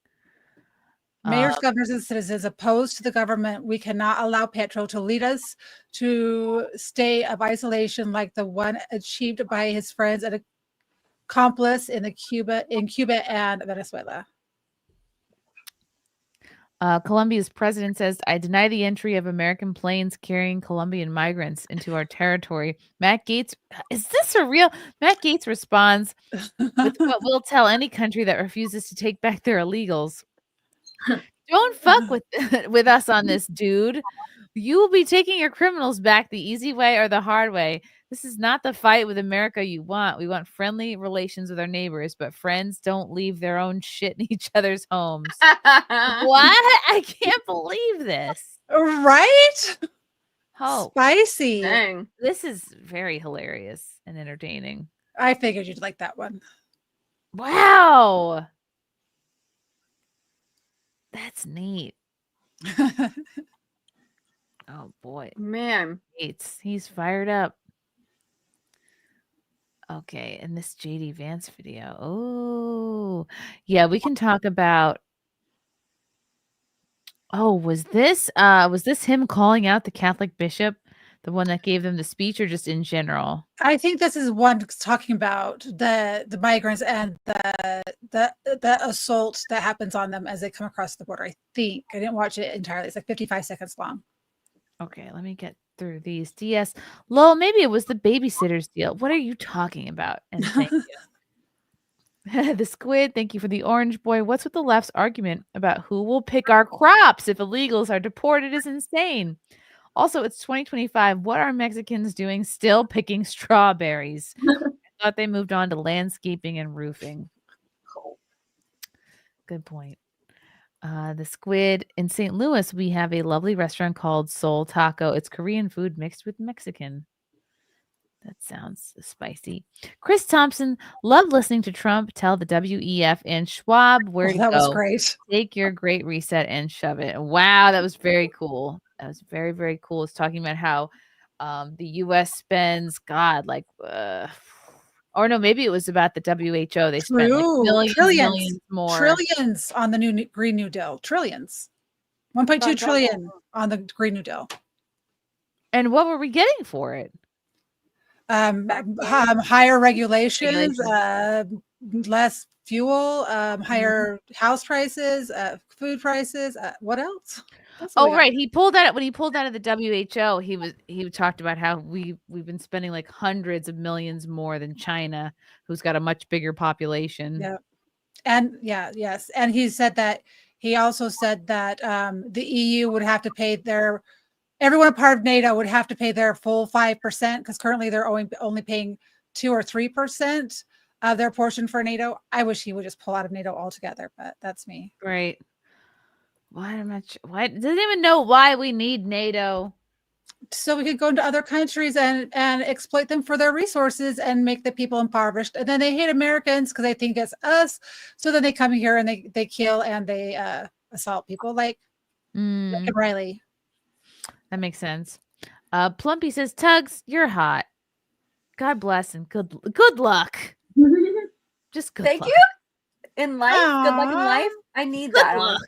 Mayors, governors, and citizens opposed to the government. We cannot allow Petro to lead us to a state of isolation like the one achieved by his friends and accomplice in Cuba and Venezuela. Colombia's president says, I deny the entry of American planes carrying Colombian migrants into our territory. Matt Gaetz, is this a real? Matt Gaetz responds with what we'll tell any country that refuses to take back their illegals. Don't fuck with us on this, dude. You will be taking your criminals back the easy way or the hard way. This is not the fight with America you want. We want friendly relations with our neighbors, but friends don't leave their own shit in each other's homes. What? I can't believe this. Right? Oh, spicy. Dang. This is very hilarious and entertaining. I figured you'd like that one. Wow. That's neat. Oh boy, man, he's fired up. Okay, and this JD Vance video. Oh, yeah, we can talk about. Oh, was this him calling out the Catholic bishop, the one that gave them the speech, or just in general? I think this is one talking about the migrants and the assault that happens on them as they come across the border. I think I didn't watch it entirely. It's like 55 seconds long. Okay, let me get through these. DS, lol, maybe it was the babysitters deal. What are you talking about? And thank you. The squid, thank you for the orange boy. What's with the left's argument about who will pick our crops if illegals are deported is insane. Also, it's 2025. What are Mexicans doing still picking strawberries? I thought they moved on to landscaping and roofing. Good point. The squid in St. Louis, we have a lovely restaurant called Soul Taco. It's Korean food mixed with Mexican. That sounds spicy. Chris Thompson, love listening to Trump tell the WEF and Schwab where to go. That was great. Take your great reset and shove it. Wow, that was very cool. That was very, very cool. It's talking about how the U.S. spends, or no, maybe it was about the WHO. They spent like millions more. Trillions on the new Green New Deal. Trillions. 1.2 trillion on the Green New Deal. And what were we getting for it? Higher regulations, less fuel, higher house prices, food prices. What else? Right. He pulled out when he pulled out of the WHO. He talked about how we've been spending like hundreds of millions more than China, who's got a much bigger population. Yeah, and yes, and he said that he also said that the EU would have to pay everyone a part of NATO would have to pay their full 5% because currently they're only paying 2 or 3% of their portion for NATO. I wish he would just pull out of NATO altogether, but that's me. Right. Why doesn't even know why we need NATO? So we could go into other countries and exploit them for their resources and make the people impoverished. And then they hate Americans because they think it's us. So then they come here and they kill and they assault people like Riley. That makes sense. Plumpy says, Tuggs, you're hot. God bless and good luck. Just good luck. Thank you. In life, good luck in life. I need that.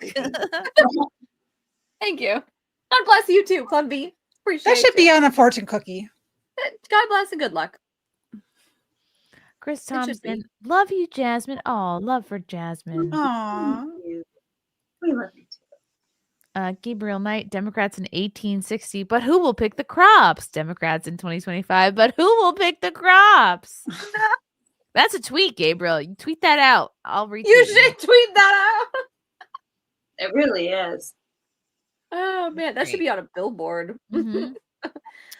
Thank you. God bless you too, Plumpy. Appreciate that. Should be on a fortune cookie. God bless and good luck. Chris Thompson, love you, Jasmin. Oh, love for Jasmin. Aww. We love you too. Gabriel Knight, Democrats in 1860, but who will pick the crops? Democrats in 2025, but who will pick the crops? That's a tweet, Gabriel. You tweet that out. I'll retweet. You should tweet that out. It really is. Oh man, that should be on a billboard. Mhm.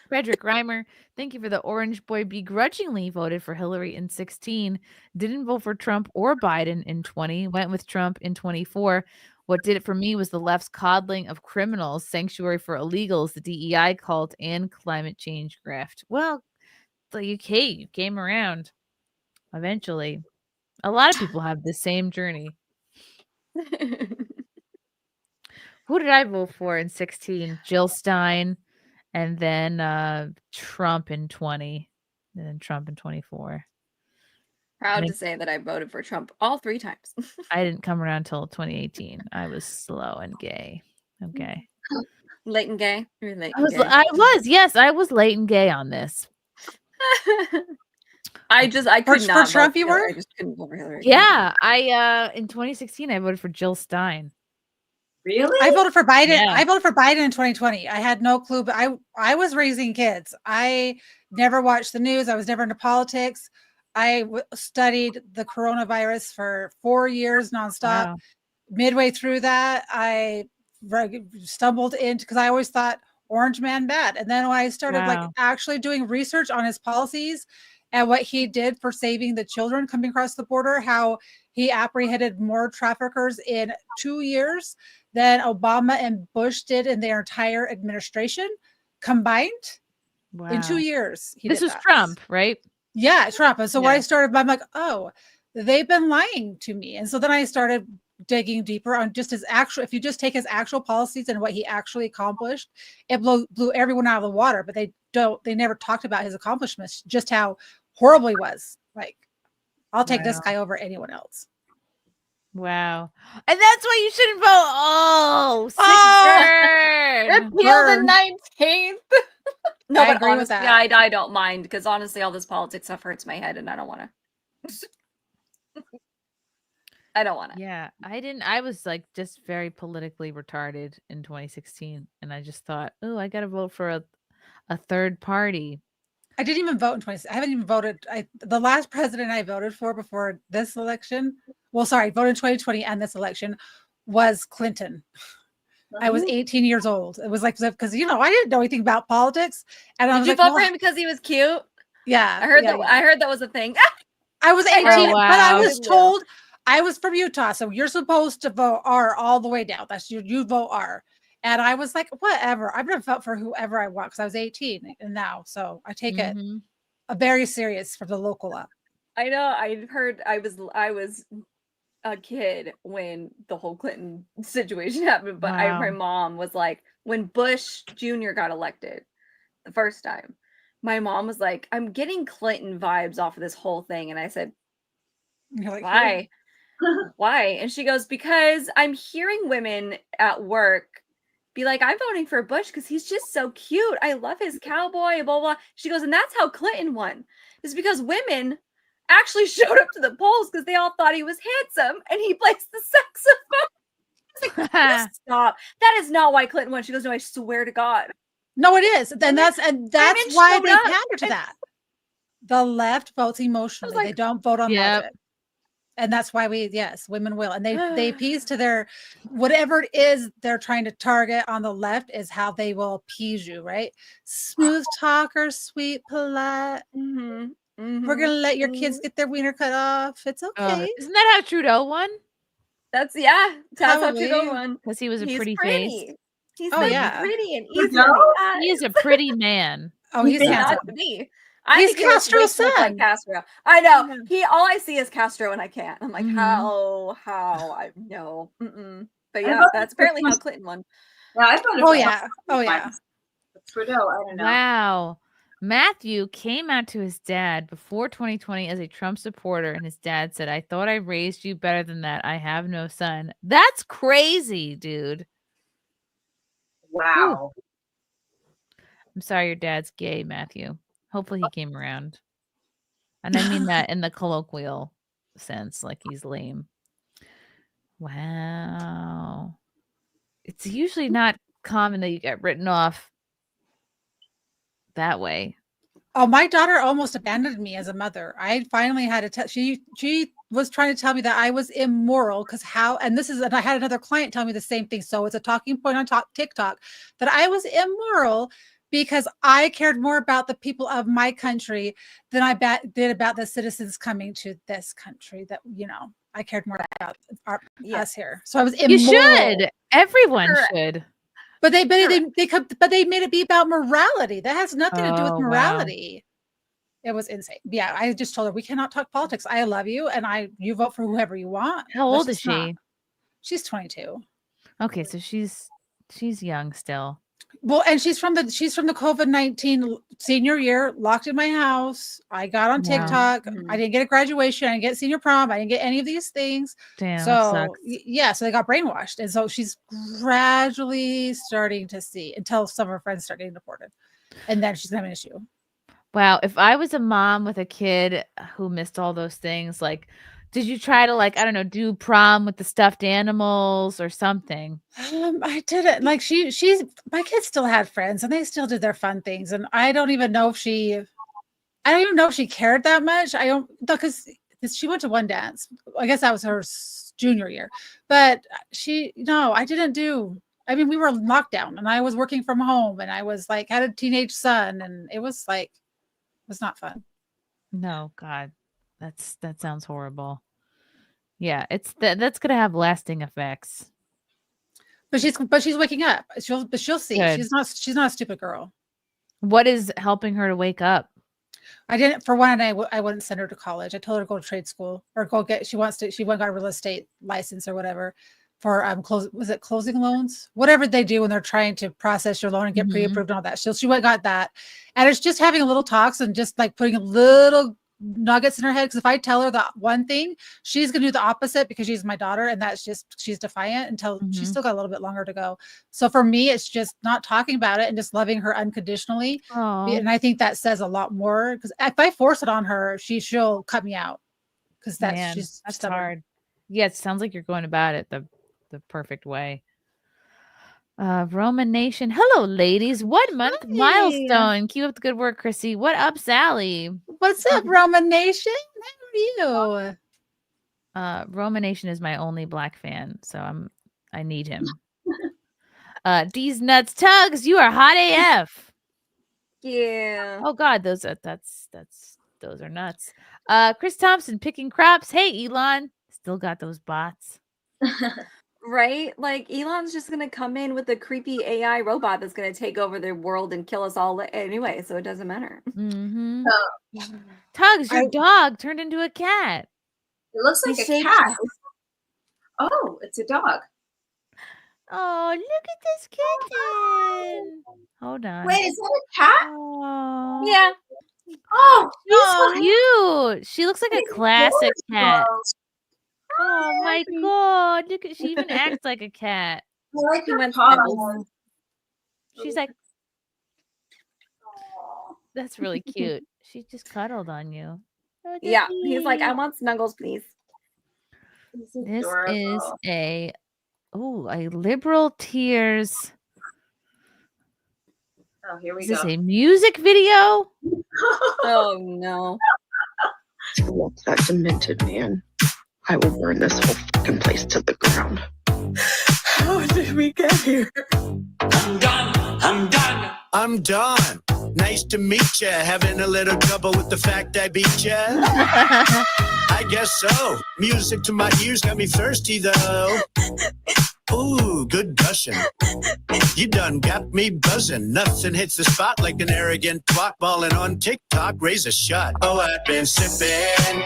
Frederick Reimer, thank you for the Orange Boy. Begrudgingly voted for Hillary in 16, didn't vote for Trump or Biden in 20, went with Trump in 24. What did it for me was the left's coddling of criminals, sanctuary for illegals, the DEI cult, and climate change grift. Well, the UK, you came around eventually. A lot of people have the same journey. Who did I vote for in 16? Jill Stein, and then Trump in 20, and then Trump in 24. Proud I to say that I voted for Trump all 3 times. I didn't come around until 2018. I was slow and gay. Okay. Late and gay. You're late I and was, gay. yes, I was late and gay on this. I could For not Trump vote you for Hillary. were? I just couldn't vote for Hillary. Yeah, I in 2016 I voted for Jill Stein. Really? I voted for Biden. Yeah. I voted for Biden in 2020. I had no clue, but I was raising kids. I never watched the news. I was never into politics. I studied the coronavirus for 4 years nonstop. Wow. Midway through that, I stumbled into, because I always thought Orange Man bad. And then when I started like Wow. actually doing research on his policies and what he did for saving the children coming across the border, how he apprehended more traffickers in 2 years than Obama and Bush did in their entire administration combined. Wow. In 2 years. This did was that. Trump, right? Yeah, Trump. And so when Yeah. I started, I'm like, oh, they've been lying to me. And so then I started digging deeper on just his actual, if you just take his actual policies and what he actually accomplished, it blew everyone out of the water, but they never talked about his accomplishments, just how horrible he was. Like, I'll take this Wow. guy over anyone else. Wow. And that's why you shouldn't vote. Oh, sick burn. Repeal the Burn. 19th. No, I but agree with honestly, that. I don't mind because honestly, all this politics stuff hurts my head, and I don't want to. I don't want to. Yeah, I was like just very politically retarded in 2016. And I just thought, oh, I got to vote for a third party. I didn't even vote in 20. I haven't even voted. The last president I voted for before this election, well, sorry, voted in 2020 and this election was Clinton. I was 18 years old. It was like, because, I didn't know anything about politics. And I Did was you like, vote for well, him because he was cute? yeah. I heard yeah, that. yeah. I heard that was a thing. I was 18, Oh, but I wow. was told I was from Utah, so you're supposed to vote R all the way down. That's you vote R. And I was like, whatever. I'm gonna vote for whoever I want because I was 18 and now, so I take it Mhm. very serious for the local up. I know. I heard. I was a kid when the whole Clinton situation happened, but Wow. my mom was like, when Bush Jr. got elected the first time, my mom was like, I'm getting Clinton vibes off of this whole thing, and I said, You're like, why? Why? And she goes, because I'm hearing women at work be like, I'm voting for Bush because he's just so cute. I love his cowboy, blah, blah. She goes, and that's how Clinton won. It's because women actually showed up to the polls because they all thought he was handsome and he plays the saxophone. I was like, "You stop. That is not why Clinton won. She goes, no, I swear to God. No, it is. And that's women why showed they up. pander to that. The left votes emotionally. They don't vote on Yep. logic. And that's why women will. And they appease to their, whatever it is they're trying to target on the left is how they will appease you, right? Smooth talker, sweet, polite. Mm-hmm. We're going to let your kids get their wiener cut off. It's okay. Isn't that how Trudeau won? That's how Probably. Trudeau won. Because he was a He's pretty pretty. face. He's Oh, so yeah. pretty and Trudeau? easy. on the eyes. He is a pretty man. Oh, he's Not handsome. to me. I He's think he looks way Castro's too much like son. Castro. I know. All I see is Castro, and I can't. I'm like, Mhm. how? I no. Mm-mm. But I yeah, voted that's for apparently how Trump. Clinton won. Yeah, I voted Oh, for yeah. Oh, yeah. Trudeau. I don't know. Wow. Matthew came out to his dad before 2020 as a Trump supporter, and his dad said, I thought I raised you better than that. I have no son. That's crazy, dude. Wow. I'm sorry your dad's gay, Matthew. Hopefully he came around. And I mean that in the colloquial sense, like he's lame. Wow. It's usually not common that you get written off that way. Oh, my daughter almost abandoned me as a mother. I finally had to tell, she was trying to tell me that I was immoral because and I had another client tell me the same thing. So it's a talking point on TikTok that I was immoral because I cared more about the people of my country than I did about the citizens coming to this country. That, I cared more about us here. So I was immoral. You should. Everyone should. But they made it be about morality. That has nothing to do with morality. Wow. It was insane. Yeah, I just told her we cannot talk politics. I love you, and you vote for whoever you want. How old is she? She's 22. Okay, so she's young still. Well, and she's from the COVID-19 senior year, locked in my house. I got on TikTok. Mm-hmm. I didn't get a graduation. I didn't get senior prom. I didn't get any of these things. Damn, so yeah, so they got brainwashed. And so she's gradually starting to see until some of her friends start getting deported. And then she's gonna have an issue. Wow. If I was a mom with a kid who missed all those things, like, did you try to, like, I don't know, do prom with the stuffed animals or something? I didn't. Like, my kids still had friends and they still did their fun things. And I don't even know if she cared that much. I don't know, because she went to one dance. I guess that was her junior year. But I didn't do. I mean, we were in lockdown and I was working from home and I was like, had a teenage son, and it was not fun. No, God, that sounds horrible. Yeah, that's gonna have lasting effects. But she's waking up. She'll see. Good. She's not a stupid girl. What is helping her to wake up? I didn't. For one, I wouldn't send her to college. I told her to go to trade school or she went got a real estate license or whatever for closing loans, whatever they do when they're trying to process your loan and get pre-approved and all that. She went got that, and it's just having a little talks and just like putting a little nuggets in her head, because if I tell her that one thing, she's gonna do the opposite because she's my daughter, and that's just, she's defiant until she's still got a little bit longer to go. So for me, it's just not talking about it and just loving her unconditionally. Aww. And I think that says a lot more, because if I force it on her, she'll cut me out, because that's hard. Yeah, it sounds like you're going about it the perfect way. Roman Nation, hello ladies. What month milestone? Keep up the good work, Chrissy. What up, Sally? What's up, Roman Nation? How are you? Roman Nation is my only black fan, so I need him. These nuts Tuggs, you are hot AF. Yeah. Oh God, those are nuts. Chris Thompson picking crops. Hey Elon, still got those bots. Right? Like, Elon's just going to come in with a creepy AI robot that's going to take over the world and kill us all anyway, so it doesn't matter. Mm-hmm. Tuggs, your dog turned into a cat. It looks like a cat. Oh, it's a dog. Oh, look at this kitten. Hold on. Wait, is that a cat? Oh. Yeah. Oh, she's cute. She looks like a classic cat. Oh my God! Look at, she even acts like a cat. I like her paws. She's like, that's really cute. She just cuddled on you. Oh, yeah, he's like, I want snuggles, please. This is a liberal tears. Oh, here we go. Is this a music video? Oh no! That demented man. I will burn this whole fucking place to the ground. How did we get here? I'm done. I'm done. Nice to meet ya. Having a little trouble with the fact I beat ya? I guess so. Music to my ears got me thirsty though. Ooh, good gushing. You done got me buzzing. Nothing hits the spot like an arrogant twat balling on TikTok. Raise a shot. Oh, I've been sipping.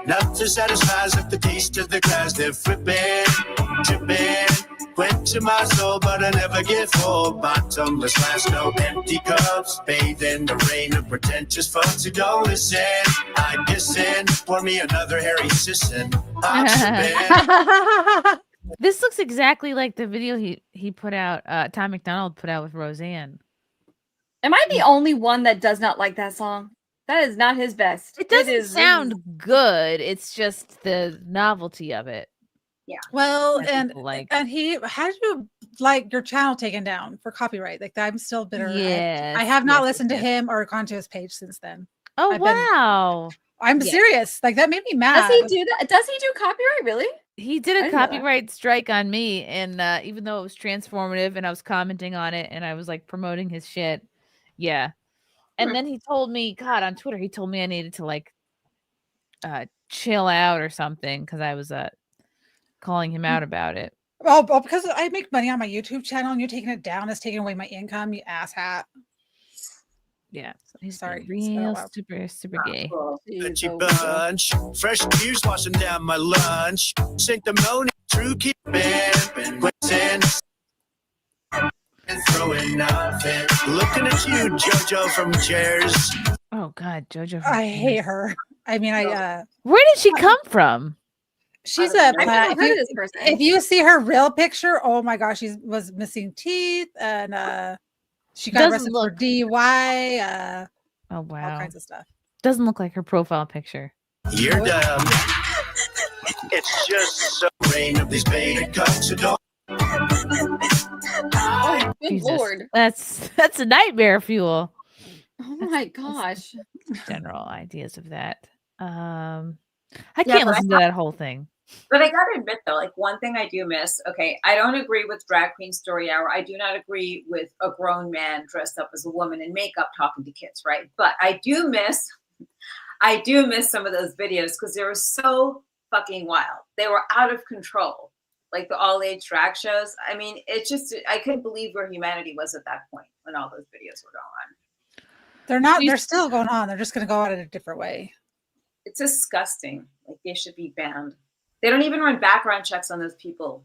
Nothing satisfies like the taste of the glass they're flipping, dripping. Went to my soul, but I never get full. Bottomless glass, no empty cups. Bathe in the rain of pretentious fucks who don't listen. I'm dissing. Pour me another hairy sissin'. I'm sipping. This looks exactly like the video he put out, Tom McDonald put out with Roseanne. Am I the only one that does not like that song? That is not his best. It doesn't sound good. It's just the novelty of it. Yeah. Well, that and people like. and he had you like your channel taken down for copyright. Like I'm still bitter. Yes, I have not yes, listened to yes. him or gone to his page since then. Oh I've been- wow! I'm Yes. serious. Like that made me mad. Does he do that? Does he do copyright? Really? He did I a didn't know that. copyright strike on me, and even though it was transformative, and I was commenting on it, and I was like promoting his shit, yeah. And then he told me, God, on Twitter, he told me I needed to like chill out or something because I was calling him out about it. Well, because I make money on my YouTube channel, and you're taking it down, it's taking away my income. You asshat. Yeah, he's sorry. real super gay. Veggie bunch, fresh tears washing down my lunch. Sanctimony, true keeping, and throwing nothing. Looking at you, JoJo from Cheers. Oh God, JoJo. I hate her. I mean, Where did she come from? She's I've never heard of this person. If you see her real picture, oh my gosh, she was missing teeth, and she got arrested for DUI. Oh wow, all kinds of stuff. Doesn't look like her profile picture. You're dumb. It's just so rain of these beta cups. Oh, good Jesus. lord. That's a nightmare fuel. Oh my gosh. General ideas of that. I Yeah, can't but listen to that whole thing. But I gotta admit though, like one thing I do miss, okay, I don't agree with Drag Queen Story Hour. I do not agree with a grown man dressed up as a woman in makeup talking to kids, right? But I do miss some of those videos because they were so fucking wild. They were out of control. Like the all-age drag shows. I mean, I couldn't believe where humanity was at that point when all those videos were going on. They're not. They're still going on. They're just going to go at it a different way. It's disgusting. Like they should be banned. They don't even run background checks on those people.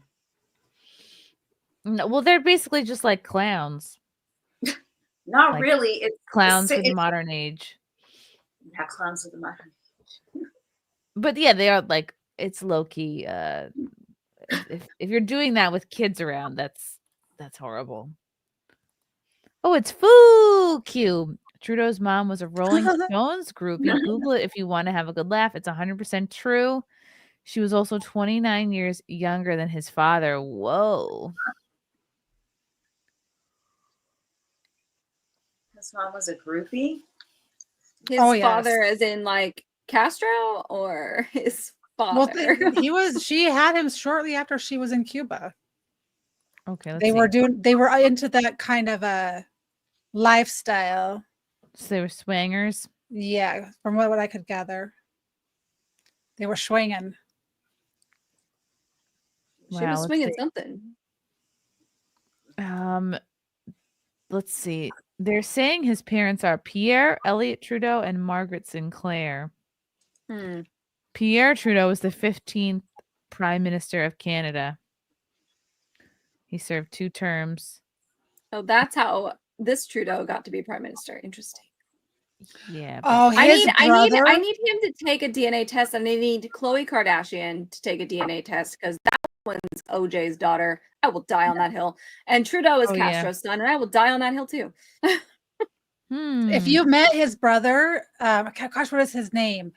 No, well, they're basically just like clowns. Not Like really. It's clowns of the modern age. Yeah, clowns of the modern age. But yeah, they are like it's low key. If you're doing that with kids around, that's horrible. Oh, it's Foo Cube. Trudeau's mom was a Rolling Stones groupie. Google it if you want to have a good laugh. It's 100% true. She was also 29 years younger than his father. Whoa. His mom was a groupie? His father is in like Castro or his father? Well, she had him shortly after she was in Cuba. Okay. They were into that kind of a lifestyle. So they were swangers? Yeah, from what I could gather. They were swinging. She was swinging something. Let's see. They're saying his parents are Pierre Elliott Trudeau and Margaret Sinclair. Pierre Trudeau was the 15th Prime Minister of Canada. He served 2 terms. Oh, that's how this Trudeau got to be Prime Minister. Interesting. Yeah. Oh, I need him to take a DNA test, and I need Khloe Kardashian to take a DNA test because that one's OJ's daughter. I will die on that hill. And Trudeau is Castro's son, and I will die on that hill too. If you met his brother, gosh, what is his name?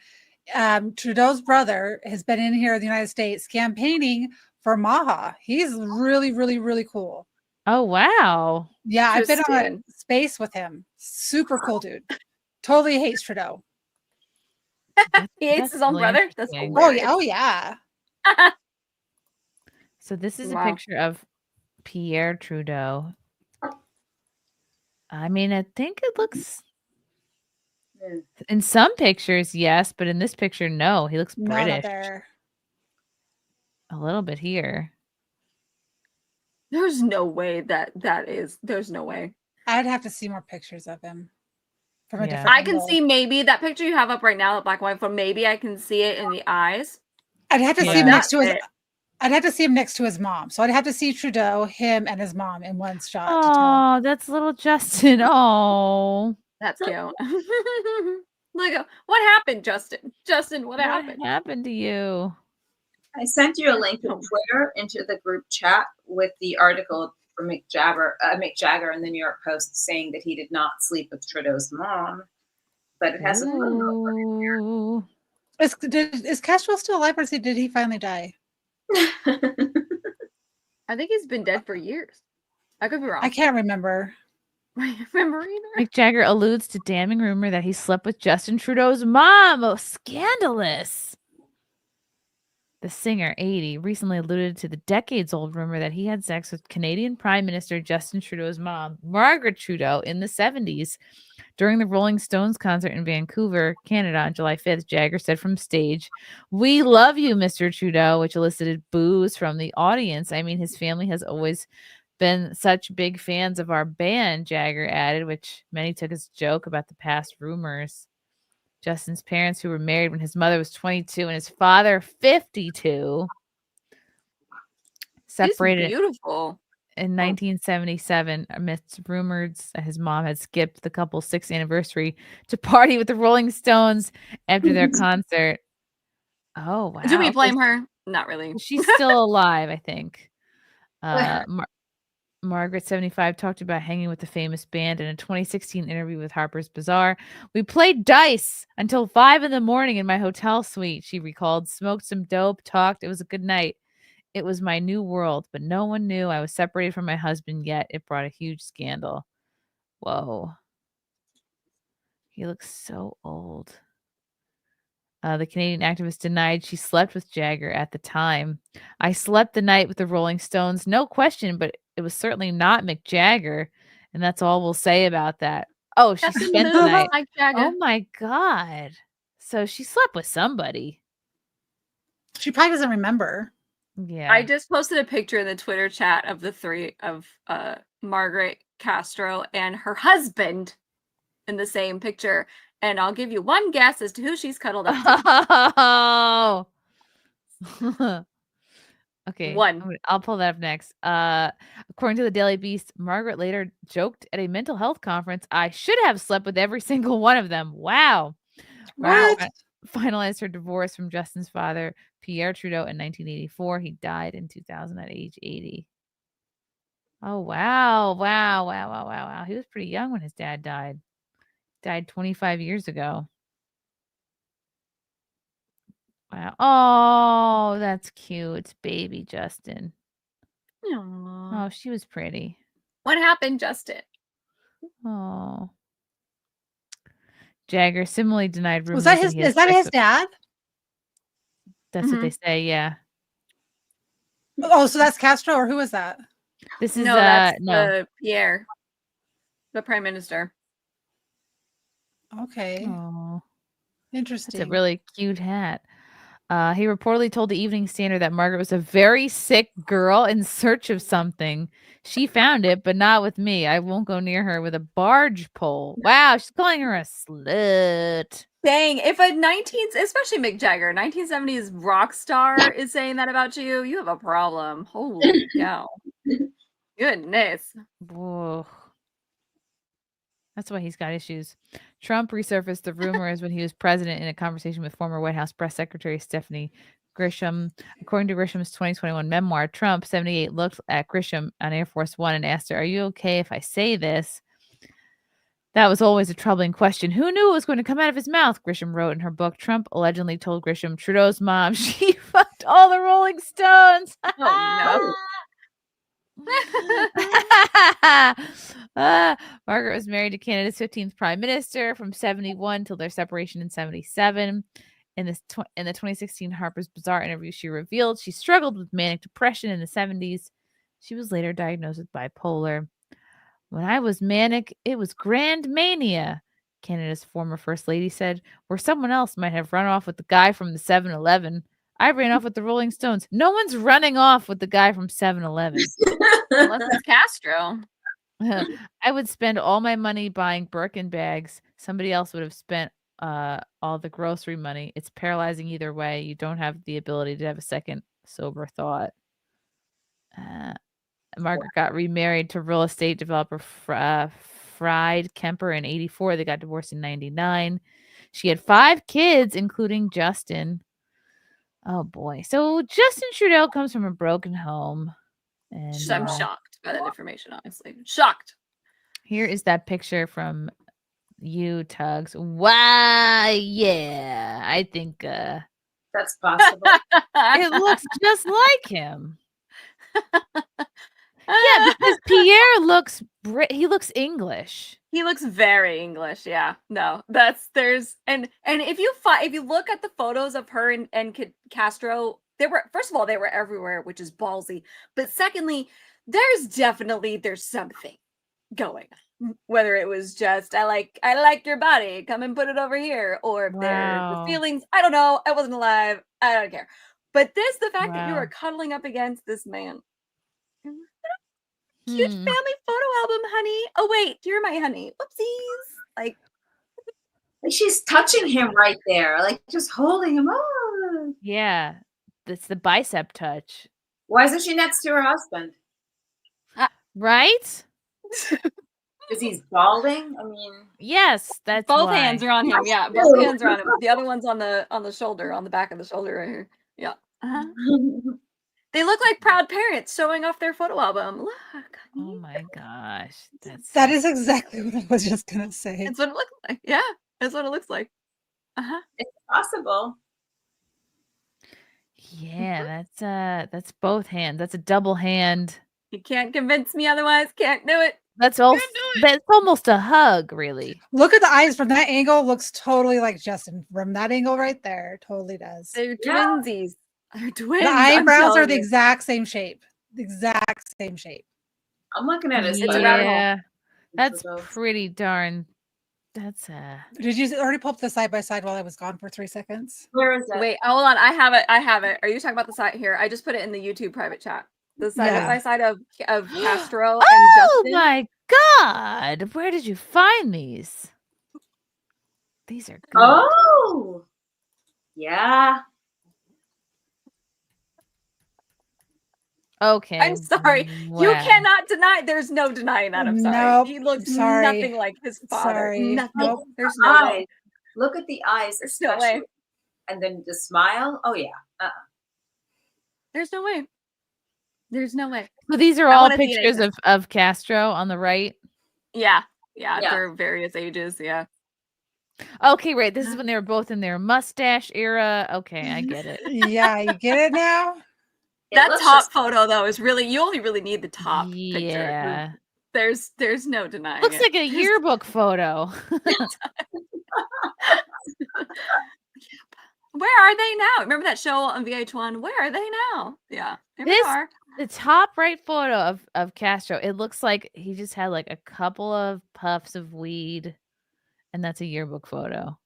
Trudeau's brother has been in here in the United States campaigning for Maha. He's really, really, really cool. Oh, wow. Yeah, I've been on space with him. Super cool dude. Totally hates Trudeau. He hates his own brother? That's hilarious. Oh, yeah. So this is a picture of Pierre Trudeau. I mean, I think it looks in some pictures, yes, but in this picture, no. He looks British. There. A little bit here. There's no way there's no way. I'd have to see more pictures of him from a different I can angle. see maybe that picture you have up right now, the black and white photo, maybe I can see it in the eyes. I'd have to see him next to his I'd have to see him next to his mom. So I'd have to see Trudeau, him, and his mom in one shot. Oh, that's little Justin. Oh, that's cute. Look, what happened, Justin? Justin, what happened? What happened to you? I sent you a link on Twitter into the group chat with the article from Mick Jagger in the New York Post saying that he did not sleep with Trudeau's mom, but it hasn't. Is Castro still alive, or did he finally die? I think he's been dead for years. I could be wrong. I can't remember. I remember either. Mick Jagger alludes to damning rumor that he slept with Justin Trudeau's mom. Oh, scandalous. The singer, 80, recently alluded to the decades-old rumor that he had sex with Canadian Prime Minister Justin Trudeau's mom, Margaret Trudeau, in the 70s. During the Rolling Stones concert in Vancouver, Canada, on July 5th, Jagger said from stage, "We love you, Mr. Trudeau," which elicited boos from the audience. I mean, his family has always been such big fans of our band, Jagger added, which many took as a joke about the past rumors. Justin's parents, who were married when his mother was 22 and his father 52, separated He's beautiful. in 1977 amidst rumors that his mom had skipped the couple's 6th anniversary to party with the Rolling Stones after their concert. Oh, wow. Do we blame her? Not really. She's still alive, I think. Margaret, 75, talked about hanging with the famous band in a 2016 interview with Harper's Bazaar. "We played dice until 5 a.m. in my hotel suite," she recalled. "Smoked some dope, talked. It was a good night. It was my new world, but no one knew I was separated from my husband yet. It brought a huge scandal." Whoa. He looks so old. The Canadian activist denied she slept with Jagger at the time. "I slept the night with the Rolling Stones, no question, but it was certainly not Mick Jagger, and that's all we'll say about that." Oh, she Justin spent the moved night. like Jagger. Oh my God. So she slept with somebody. She probably doesn't remember. Yeah. I just posted a picture in the Twitter chat of the three of Margaret, Castro, and her husband in the same picture. And I'll give you one guess as to who she's cuddled up to. Oh. Okay. One. I'll pull that up next. According to the Daily Beast, Margaret later joked at a mental health conference, "I should have slept with every single one of them." Wow. What? Finalized her divorce from Justin's father, Pierre Trudeau, in 1984. He died in 2000 at age 80. Oh, wow. Wow. He was pretty young when his dad died. Died 25 years ago. Wow. Oh, that's cute. It's baby Justin. Aww. Oh, she was pretty. What happened, Justin? Oh. Jagger similarly denied rumors. Was that his? he had Is that sex his with- dad? That's what they say. Yeah. Oh, so that's Castro, or who is that? This is No, that's no. Pierre, the prime minister. Okay. Oh, Interesting. that's a really cute hat. He reportedly told the Evening Standard that Margaret was a very sick girl in search of something. "She found it, but not with me. I won't go near her with a barge pole." Wow, she's calling her a slut. Dang, if a especially Mick Jagger, 1970s rock star is saying that about you, you have a problem. Holy cow. Goodness. Whoa. That's why he's got issues. Trump resurfaced the rumors when he was president in a conversation with former White House press secretary Stephanie Grisham. According to Grisham's 2021 memoir, Trump, 78, looked at Grisham on Air Force One and asked her, "Are you okay if I say this?" That was always a troubling question. Who knew it was going to come out of his mouth? Grisham wrote in her book. Trump allegedly told Grisham, Trudeau's mom, she fucked all the Rolling Stones. Oh, Margaret was married to Canada's 15th prime minister from 71 till their separation in 77. In the 2016 Harper's Bazaar interview, she revealed she struggled with manic depression in the 70s. She was later diagnosed with bipolar. "When I was manic, it was grand mania," Canada's former first lady said, "where someone else might have run off with the guy from the 7-Eleven. I ran off with the Rolling Stones. No one's running off with the guy from 7-Eleven. Unless it's Castro. I would spend all my money buying Birkin bags. Somebody else would have spent all the grocery money. It's paralyzing either way. You don't have the ability to have a second sober thought." Margaret got remarried to real estate developer Fried Kemper in 84. They got divorced in 99. She had 5 kids, including Justin. Oh boy. So Justin Trudeau comes from a broken home. And I'm shocked by that information, honestly. Shocked. Here is that picture from you, Tuggs. Why, yeah. I think That's possible. It looks just like him. Yeah, because Pierre looks he looks English. He looks very English. Yeah. No, there's and if you look at the photos of her and Castro, first of all, they were everywhere, which is ballsy. But secondly, there's something going on. Whether it was just I like your body, come and put it over here, or if they're the feelings, I don't know. I wasn't alive. I don't care. But the fact that you were cuddling up against this man. Cute family photo album, honey. Oh wait, you're my honey. Whoopsies. Like she's touching him right there, like just holding him. Oh. Yeah, that's the bicep touch. Why isn't she next to her husband? Right? Because he's balding. I mean, yes, that's both why. hands are on him. Yeah, both hands are on him. The other one's on the shoulder, on the back of the shoulder right here. Yeah. They look like proud parents showing off their photo album. Look. Oh my gosh. That is exactly what I was just gonna say. That's what it looks like. Yeah, that's what it looks like. It's possible. Yeah, that's both hands. That's a double hand. You can't convince me otherwise. Can't do it. That's almost a hug, really. Look at the eyes from that angle. Looks totally like Justin from that angle right there. Totally does. They're twinsies. They're twins. The eyebrows are the exact same shape. The exact same shape. I'm looking at his Yeah, that's pretty darn. That's Did you already pull up the side by side while I was gone for 3 seconds? Where is it? Wait, hold on. I have it. Are you talking about the side here? I just put it in the YouTube private chat. The side by side of Castro and oh Justin. my God! Where did you find these? These are good. Oh, yeah. Okay. I'm sorry. Wow. You cannot deny. There's no denying that. I'm sorry. Nope. He looks Sorry. nothing like his father. Sorry. Nothing. Nope. There's no eyes. way. Look at the eyes, There's no way. and then the smile. Oh yeah. There's no way. There's no way. So these are I all wanna DNA pictures this. of Castro on the right. Yeah. They're various ages. Yeah. Okay, right. This is when they were both in their mustache era. Okay, I get it. Yeah, you get it now? That top photo though is really, you only really need the top picture. Yeah. There's no denying Looks it. like a yearbook photo. Where are they now? Remember that show on VH1? Where are they now? Yeah, here they are. The top right photo of Castro, it looks like he just had like a couple of puffs of weed, and that's a yearbook photo.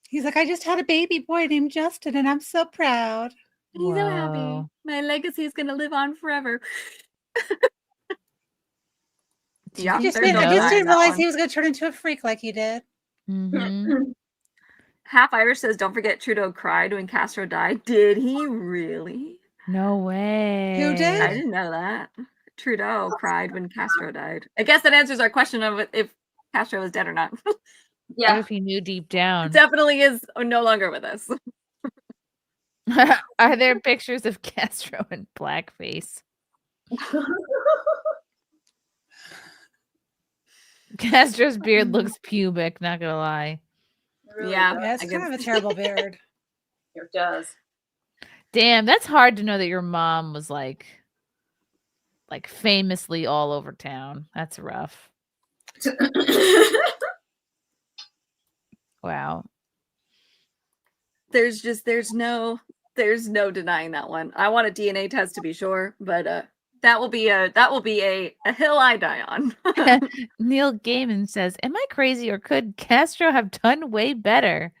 He's like, I just had a baby boy named Justin, and I'm so proud. He's so happy. My legacy is going to live on forever. I just didn't realize he was going to turn into a freak like he did. Mm-hmm. Half Irish says, don't forget Trudeau cried when Castro died. Did he really? No way. Who did? I didn't know that. Trudeau cried when Castro died. I guess that answers our question of if Castro is dead or not. Yeah. What if he knew deep down? Definitely is no longer with us. Are there pictures of Castro in blackface? Castro's beard looks pubic, not gonna lie. Really Yeah, it's kind of a terrible beard. It does. Damn, that's hard to know that your mom was like famously all over town. That's rough. Wow. There's no denying that one. I want a DNA test to be sure, but that will be a hill I die on. Neil Gaiman says, "Am I crazy, or could Castro have done way better?"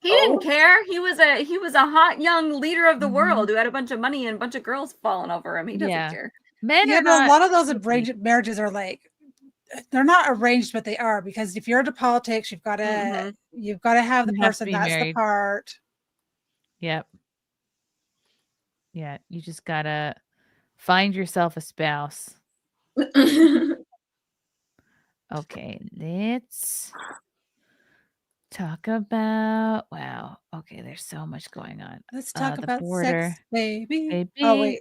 He didn't care. He was a hot young leader of the world who had a bunch of money and a bunch of girls falling over him. He doesn't care. Men yeah, are but not... a lot of those arranged marriages are like, they're not arranged, but they are, because if you're into politics, you've got to have the You have to person be that's married. the part. Yep. Yeah, you just gotta find yourself a spouse. Okay, let's talk about. Wow. Okay, there's so much going on. Let's talk the about border. sex, baby. Baby. Oh wait.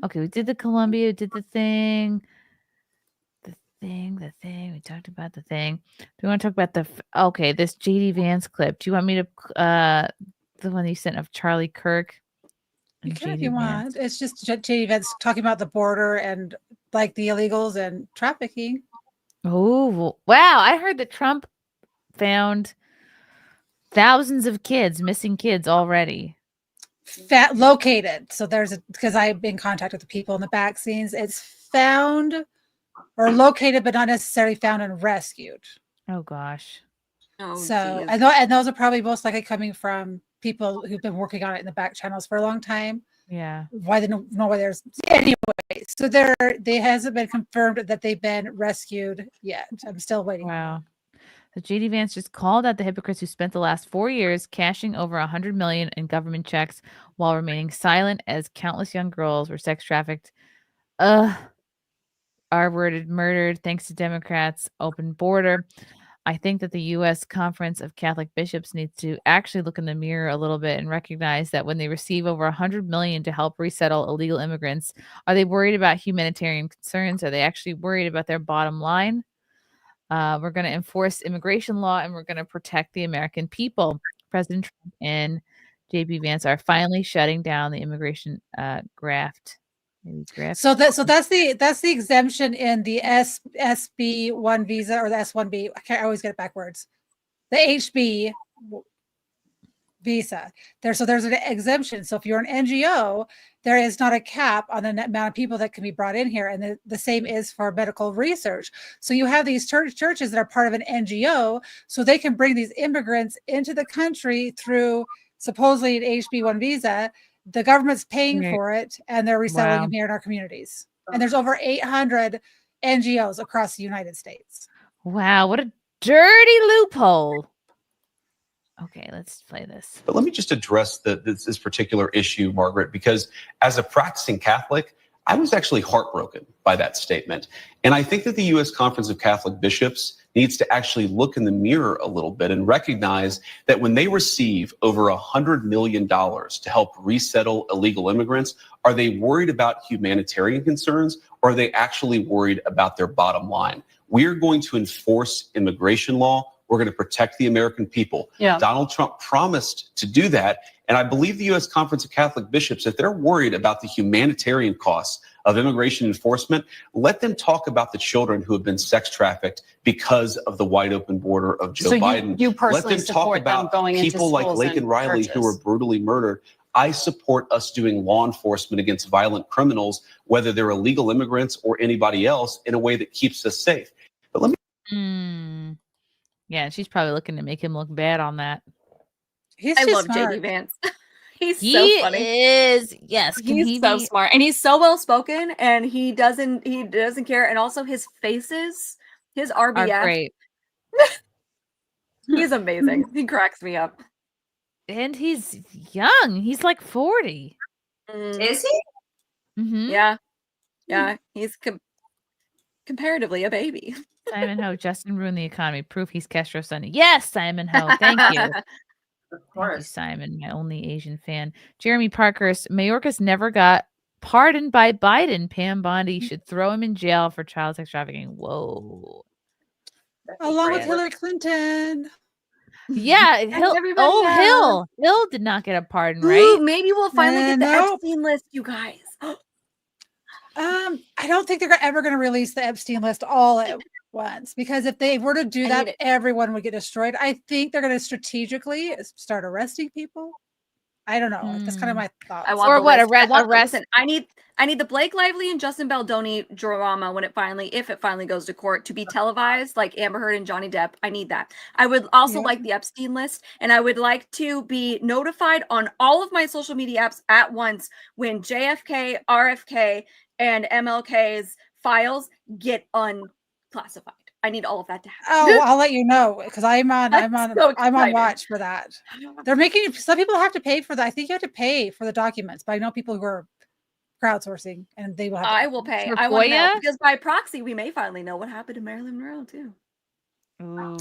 Okay, we did the Columbia, we did the thing. The thing. We talked about the thing. Do you want to talk about okay, this JD Vance clip? Do you want me to the one you sent of Charlie Kirk? You can if you want. It's just JD Vance talking about the border and like the illegals and trafficking. Oh, wow. I heard that Trump found thousands of missing kids already. Located. So because I've been in contact with the people in the back scenes, it's found or located, but not necessarily found and rescued. Oh gosh. So and those are probably most likely coming from people who've been working on it in the back channels for a long time. Yeah. Why they don't know why there's anyway. So they hasn't been confirmed that they've been rescued yet. I'm still waiting. Wow. So JD Vance just called out the hypocrites who spent the last 4 years cashing over $100 million in government checks while remaining silent as countless young girls were sex trafficked. R-worded, murdered, thanks to Democrats' open border. I think that the U.S. Conference of Catholic Bishops needs to actually look in the mirror a little bit and recognize that when they receive over $100 million to help resettle illegal immigrants, are they worried about humanitarian concerns? Are they actually worried about their bottom line? We're going to enforce immigration law and we're going to protect the American people. President Trump and JB Vance are finally shutting down the immigration graft. So that's the exemption in the SB1 visa or the S1B. I always get it backwards. The HB visa. There's an exemption. So if you're an NGO, there is not a cap on the amount of people that can be brought in here, and the same is for medical research. So you have these churches that are part of an NGO, so they can bring these immigrants into the country through supposedly an HB1 visa. The government's paying for it, and they're resettling them here in our communities. And there's over 800 NGOs across the United States. Wow, what a dirty loophole. Okay, let's play this. But let me just address this particular issue, Margaret, because as a practicing Catholic, I was actually heartbroken by that statement. And I think that the U.S. Conference of Catholic Bishops needs to actually look in the mirror a little bit and recognize that when they receive over $100 million to help resettle illegal immigrants, are they worried about humanitarian concerns, or are they actually worried about their bottom line? We're going to enforce immigration law. We're going to protect the American people. Yeah. Donald Trump promised to do that. And I believe the U.S. Conference of Catholic Bishops, if they're worried about the humanitarian costs of immigration enforcement, let them talk about the children who have been sex trafficked because of the wide open border of Joe Biden. You personally let them talk support them about going into people like schools Laken and Riley churches. who were brutally murdered. I support us doing law enforcement against violent criminals, whether they're illegal immigrants or anybody else, in a way that keeps us safe. But let me. Yeah, she's probably looking to make him look bad on that. He's I too love smart. JD Vance. He's He so funny. is, yes. Can He's he so be- smart, and he's so well spoken, and he doesn't care. And also his faces, his RBF, Are great. He's amazing. He cracks me up. And he's young. He's like 40. Is he? Mm-hmm. Yeah. He's comparatively a baby. Simon Ho, Justin ruined the economy. Proof he's Castro's son. Yes, Simon Ho. Thank you. Of course. Thank you, Simon, my only Asian fan. Jeremy Parkhurst, Mayorkas never got pardoned by Biden. Pam Bondi should throw him in jail for child sex trafficking. Whoa. Along with Hillary Clinton. Yeah, everybody Hill did not get a pardon, right? Ooh, maybe we'll finally get the Nope. Epstein list, you guys. I don't think they're ever going to release the Epstein list all at once, because if they were to do that, everyone would get destroyed. I think they're going to strategically start arresting people. I don't know. That's kind of my thought. I want Or the what, list. arrest- Listen, I need the Blake Lively and Justin Baldoni drama when if it finally goes to court, to be televised like Amber Heard and Johnny Depp. I need that. I would also like the Epstein list, and I would like to be notified on all of my social media apps at once when JFK, RFK, and MLK's files get unclassified. I need all of that to happen. Oh, I'll let you know, because I'm on so I'm on excited. watch for that. They're making some people have to pay for that. I think you have to pay for the documents, but I know people who are crowdsourcing, and they will have to I will pay. For I want to know, FOIA? because by proxy we may finally know what happened to Marilyn Monroe too.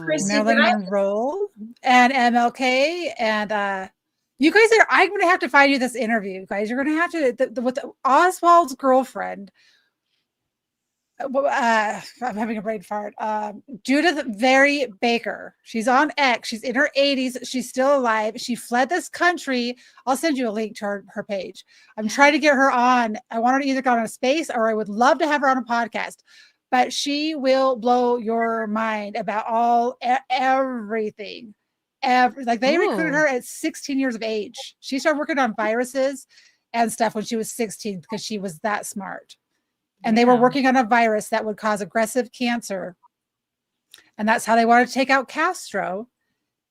Chrissy, Marilyn did I- Monroe and MLK, and you guys are. I'm going to have to find you this interview, guys. You're going to have to with Oswald's girlfriend. I'm having a brain fart. Judith Very Baker. She's on X. She's in her 80s. She's still alive. She fled this country. I'll send you a link to her page. I'm trying to get her on. I want her to either go on a space, or I would love to have her on a podcast. But she will blow your mind about everything. Like they recruited her at 16 years of age. She started working on viruses and stuff when she was 16 because she was that smart. And they were working on a virus that would cause aggressive cancer. And that's how they wanted to take out Castro.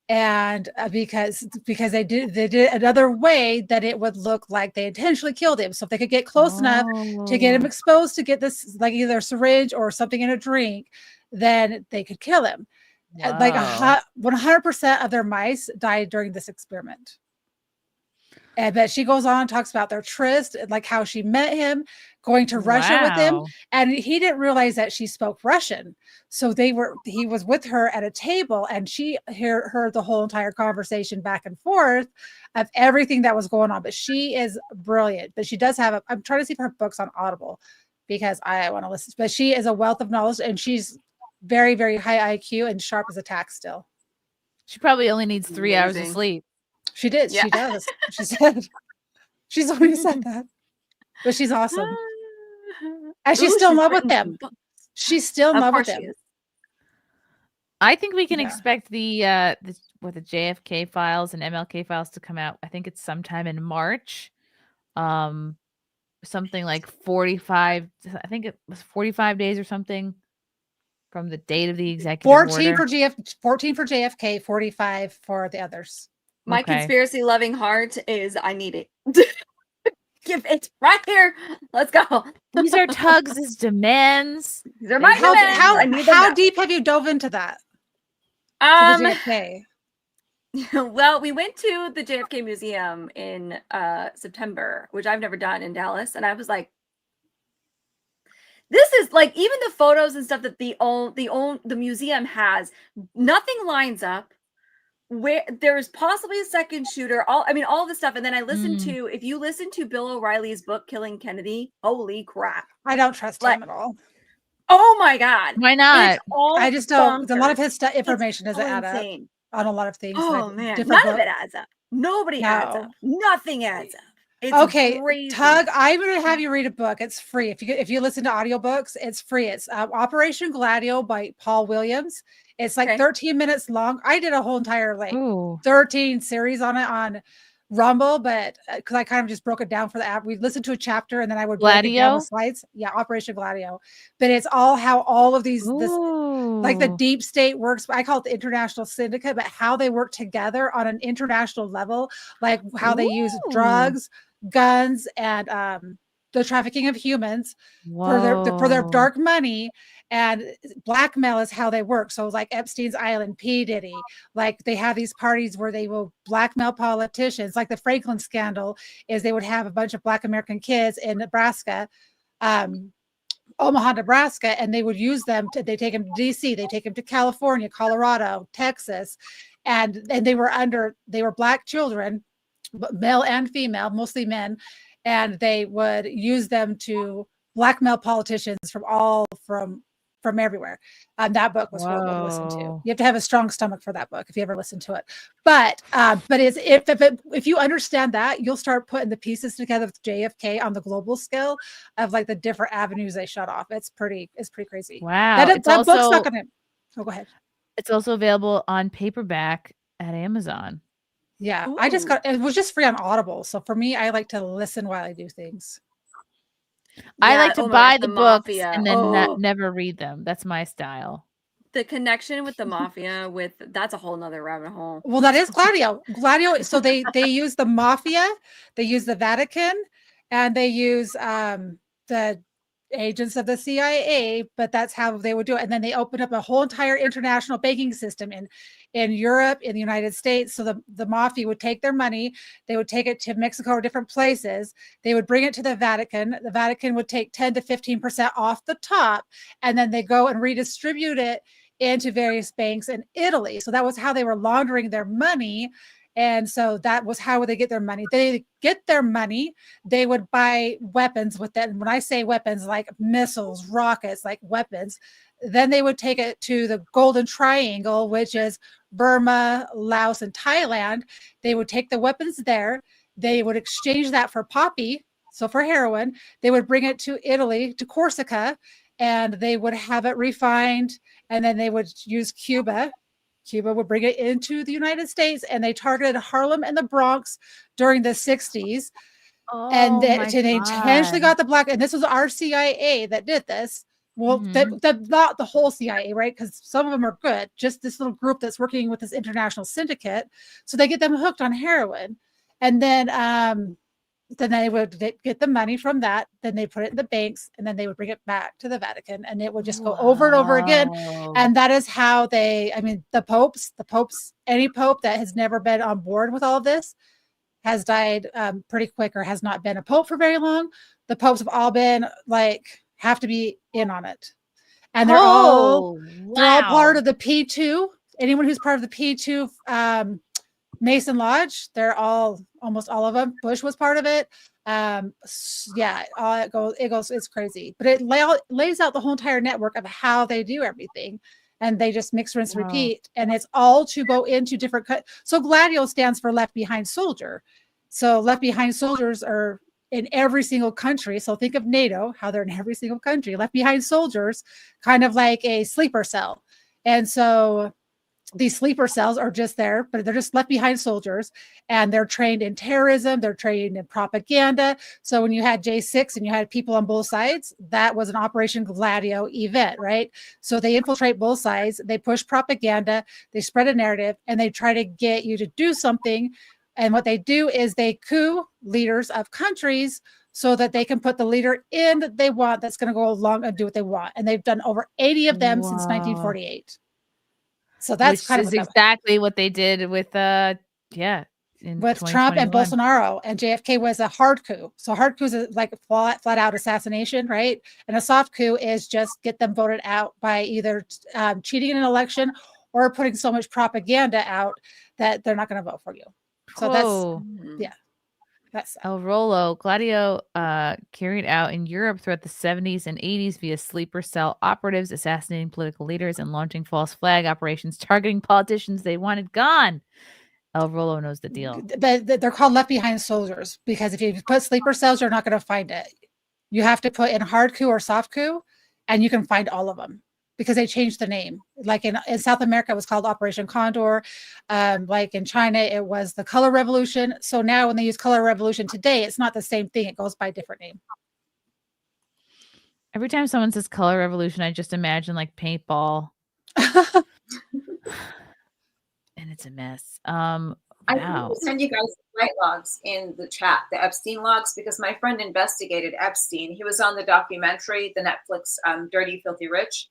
And because they did another way that it would look like they intentionally killed him. So if they could get close enough to get him exposed to get this, like either a syringe or something in a drink, then they could kill him. Wow. Like 100% of their mice died during this experiment. And but she goes on and talks about their tryst, like how she met him, going to Russia with him. And he didn't realize that she spoke Russian. So he was with her at a table, and she heard the whole entire conversation back and forth of everything that was going on. But she is brilliant. But she does have I'm trying to see if her book's on Audible because I want to listen. But she is a wealth of knowledge, and she's very, very high IQ and sharp as a tack still. She probably only needs 3 hours of sleep. She did. Yeah. She does. She said. She's already said that. But she's awesome. And she's still in love with them. She's still in love with them. I think we can expect the JFK files and MLK files to come out. I think it's sometime in March. Something like 45. I think it was 45 days or something from the date of the executive 14 order. 14 for JFK, 45 for the others. My conspiracy loving heart is I need it. Give it right here. Let's go. These are Tugg's demands. These are my demands. How deep have you dove into that? To the JFK? Well, we went to the JFK Museum in September, which I've never done in Dallas, and I was like, this is like even the photos and stuff that the museum has, nothing lines up. Where there's possibly a second shooter, all the stuff. And then I listened to, if you listen to Bill O'Reilly's book, Killing Kennedy, holy crap. I don't trust him at all. Oh my God. Why not? I just don't. A lot of his information doesn't add up on a lot of things. Oh man, none of it adds up. Nobody adds up. Nothing adds up. It's okay, crazy. Tugg, I'm going to have you read a book. It's free. If you listen to audiobooks, it's free. It's Operation Gladio by Paul Williams. It's like 13 minutes long. I did a whole entire 13 series on it on Rumble, but because I kind of just broke it down for the app. We listened to a chapter and then I would break it down with slides. Yeah, Operation Gladio. But it's all how all of these like the deep state works. I call it the international syndicate, but how they work together on an international level, like how they use drugs, guns, and the trafficking of humans for their dark money. And blackmail is how they work. So like Epstein's Island, P. Diddy, like they have these parties where they will blackmail politicians. Like the Franklin scandal is they would have a bunch of Black American kids in Nebraska, Omaha, Nebraska, and they would use them. They take them to DC, they take them to California, Colorado, Texas, and they were Black children, male and female, mostly men, and they would use them to blackmail politicians from everywhere. That book was horrible to listen to. You have to have a strong stomach for that book if you ever listen to it. But it's if you understand that, you'll start putting the pieces together with JFK on the global scale of like the different avenues they shut off. It's pretty crazy. Wow. That book's not gonna. Oh, go ahead. It's also available on paperback at Amazon. Yeah, I just it was just free on Audible. So for me, I like to listen while I do things. I like to buy the books and then never read them. That's my style. The connection with the mafia that's a whole nother rabbit hole. Well, that is Gladio. So they use the mafia, they use the Vatican, and they use the agents of the CIA, but that's how they would do it. And then they opened up a whole entire international banking system in Europe, in the United States. So the mafia would take their money, they would take it to Mexico or different places. They would bring it to the Vatican. The Vatican would take 10 to 15% off the top, and then they go and redistribute it into various banks in Italy. So that was how they were laundering their money. And so that was how would they get their money. They get their money. They would buy weapons with that. And when I say weapons, like missiles, rockets, like weapons, then they would take it to the Golden Triangle, which is Burma, Laos, and Thailand. They would take the weapons there. They would exchange that for poppy, so for heroin. They would bring it to Italy, to Corsica, and they would have it refined. And then they would use Cuba. Cuba would bring it into the United States, and they targeted Harlem and the Bronx during the 60s. And they intentionally got the black, and this was our CIA that did this. Well, not the whole CIA, right? Because some of them are good. Just this little group that's working with this international syndicate. So they get them hooked on heroin. And then they would get the money from that. Then they put it in the banks, and then they would bring it back to the Vatican, and it would just go over and over again. And that is how the popes, any pope that has never been on board with all of this has died pretty quick or has not been a pope for very long. The popes have all been have to be in on it. And they're all part of the P2. Anyone who's part of the P2 Mason Lodge, they're almost all of them. Bush was part of it. It's crazy. But it lays out the whole entire network of how they do everything. And they just mix, rinse, repeat. And it's all to go into different so Gladio stands for Left Behind Soldier. So Left Behind Soldiers are in every single country. So think of NATO, how they're in every single country. Left Behind Soldiers, kind of like a sleeper cell. And so these sleeper cells are just there, but they're just left behind soldiers, and they're trained in terrorism. They're trained in propaganda. So when you had J6 and you had people on both sides, that was an Operation Gladio event, right? So they infiltrate both sides. They push propaganda. They spread a narrative, and they try to get you to do something. And what they do is they coup leaders of countries so that they can put the leader in that they want that's going to go along and do what they want. And they've done over 80 of them since 1948. So that's kind of exactly what they did with with Trump and Bolsonaro, and JFK was a hard coup. So hard coup is like flat out assassination, right? And a soft coup is just get them voted out by either cheating in an election or putting so much propaganda out that they're not going to vote for you. So that's El Rolo. Gladio carried out in Europe throughout the 70s and 80s via sleeper cell operatives, assassinating political leaders and launching false flag operations targeting politicians they wanted gone. El Rolo knows the deal. But they're called Left Behind Soldiers because if you put sleeper cells, you're not going to find it. You have to put in hard coup or soft coup, and you can find all of them because they changed the name. Like in South America, it was called Operation Condor. Like in China, it was the Color Revolution. So now when they use Color Revolution today, it's not the same thing. It goes by a different name. Every time someone says Color Revolution, I just imagine like paintball. And it's a mess. I want to send you guys the flight logs in the chat, the Epstein logs, because my friend investigated Epstein. He was on the documentary, the Netflix Dirty Filthy Rich.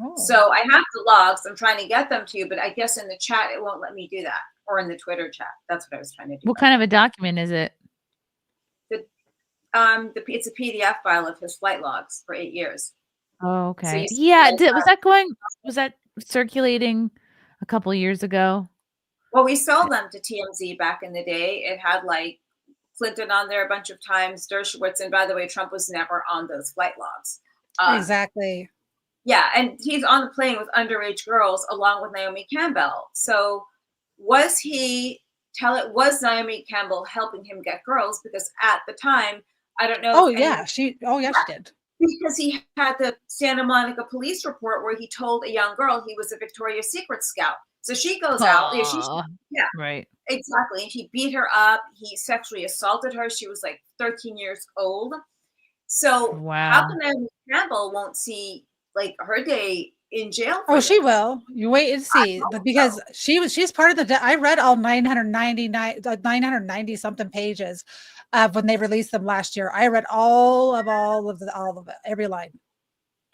Oh. So I have the logs. I'm trying to get them to you, but I guess in the chat it won't let me do that, or in the Twitter chat. That's what I was trying to do. What kind of a document is it? It's a PDF file of his flight logs for 8 years. Oh, okay. So yeah. Was that circulating a couple of years ago? Well, we sold them to TMZ back in the day. It had like Clinton on there a bunch of times, Dershowitz, and by the way, Trump was never on those flight logs. Exactly. Yeah, and he's on the plane with underage girls along with Naomi Campbell. So was Naomi Campbell helping him get girls? Because at the time, I don't know. She did. Because he had the Santa Monica police report where he told a young girl he was a Victoria's Secret scout. So she goes out. Right. Exactly. He beat her up. He sexually assaulted her. She was like 13 years old. So how come Naomi Campbell won't see like her day in jail? She will. You wait and see. But because she's part of I read all 990 something pages when they released them last year. I read all of it, every line.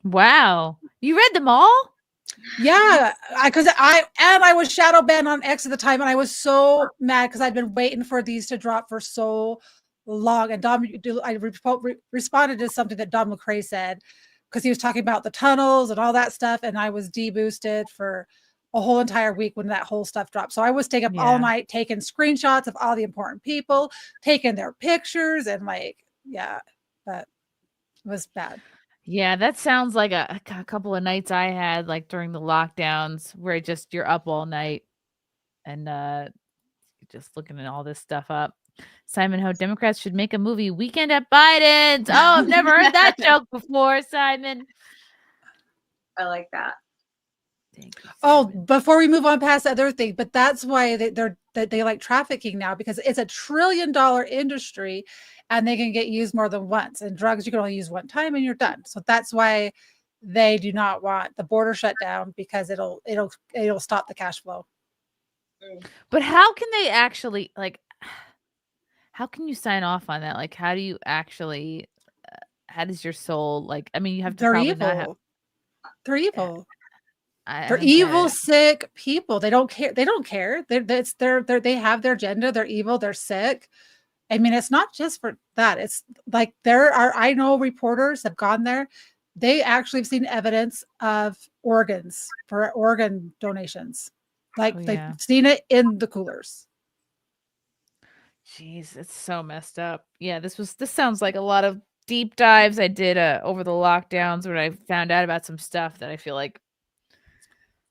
Wow. You read them all? Yeah, because I was shadow banned on X at the time, and I was so mad because I'd been waiting for these to drop for so long. And I responded to something that Don McCrae said because he was talking about the tunnels and all that stuff, and I was deboosted for a whole entire week when that whole stuff dropped. So I was staying up all night, taking screenshots of all the important people, taking their pictures, and like, yeah, but it was bad. Yeah, that sounds like a couple of nights I had like during the lockdowns where you're up all night and just looking at all this stuff up. Simon Ho, Democrats should make a movie Weekend at Biden's. Oh, I've never heard that joke before, Simon. I like that. Oh, before we move on past the other thing, but that's why they like trafficking now, because it's $1 trillion industry and they can get used more than once. And drugs, you can only use one time and you're done. So that's why they do not want the border shut down, because it'll stop the cash flow. But how can they actually, like, how can you sign off on that? Like, how do you actually, how does your soul, like, I mean, you have to probably not have. They're evil. They're evil, sick people. They don't care. They don't care. They have their agenda. They're evil. They're sick. I mean, it's not just for that. It's like I know reporters have gone there. They actually have seen evidence of organs for organ donations. Like they've seen it in the coolers. Jeez, it's so messed up. Yeah, this sounds like a lot of deep dives I did over the lockdowns when I found out about some stuff that I feel like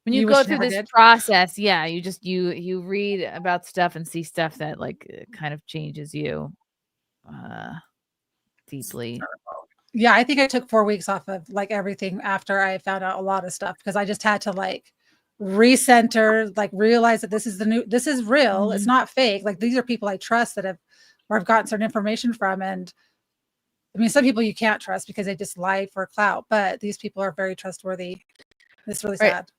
when you go through this process, yeah, you read about stuff and see stuff that like kind of changes you deeply. Yeah, I think I took 4 weeks off of like everything after I found out a lot of stuff, because I just had to like recenter, like realize that this is real. It's not fake. Like these are people I trust that I've gotten certain information from. And I mean, some people you can't trust because they just lie for clout, but these people are very trustworthy. It's really sad.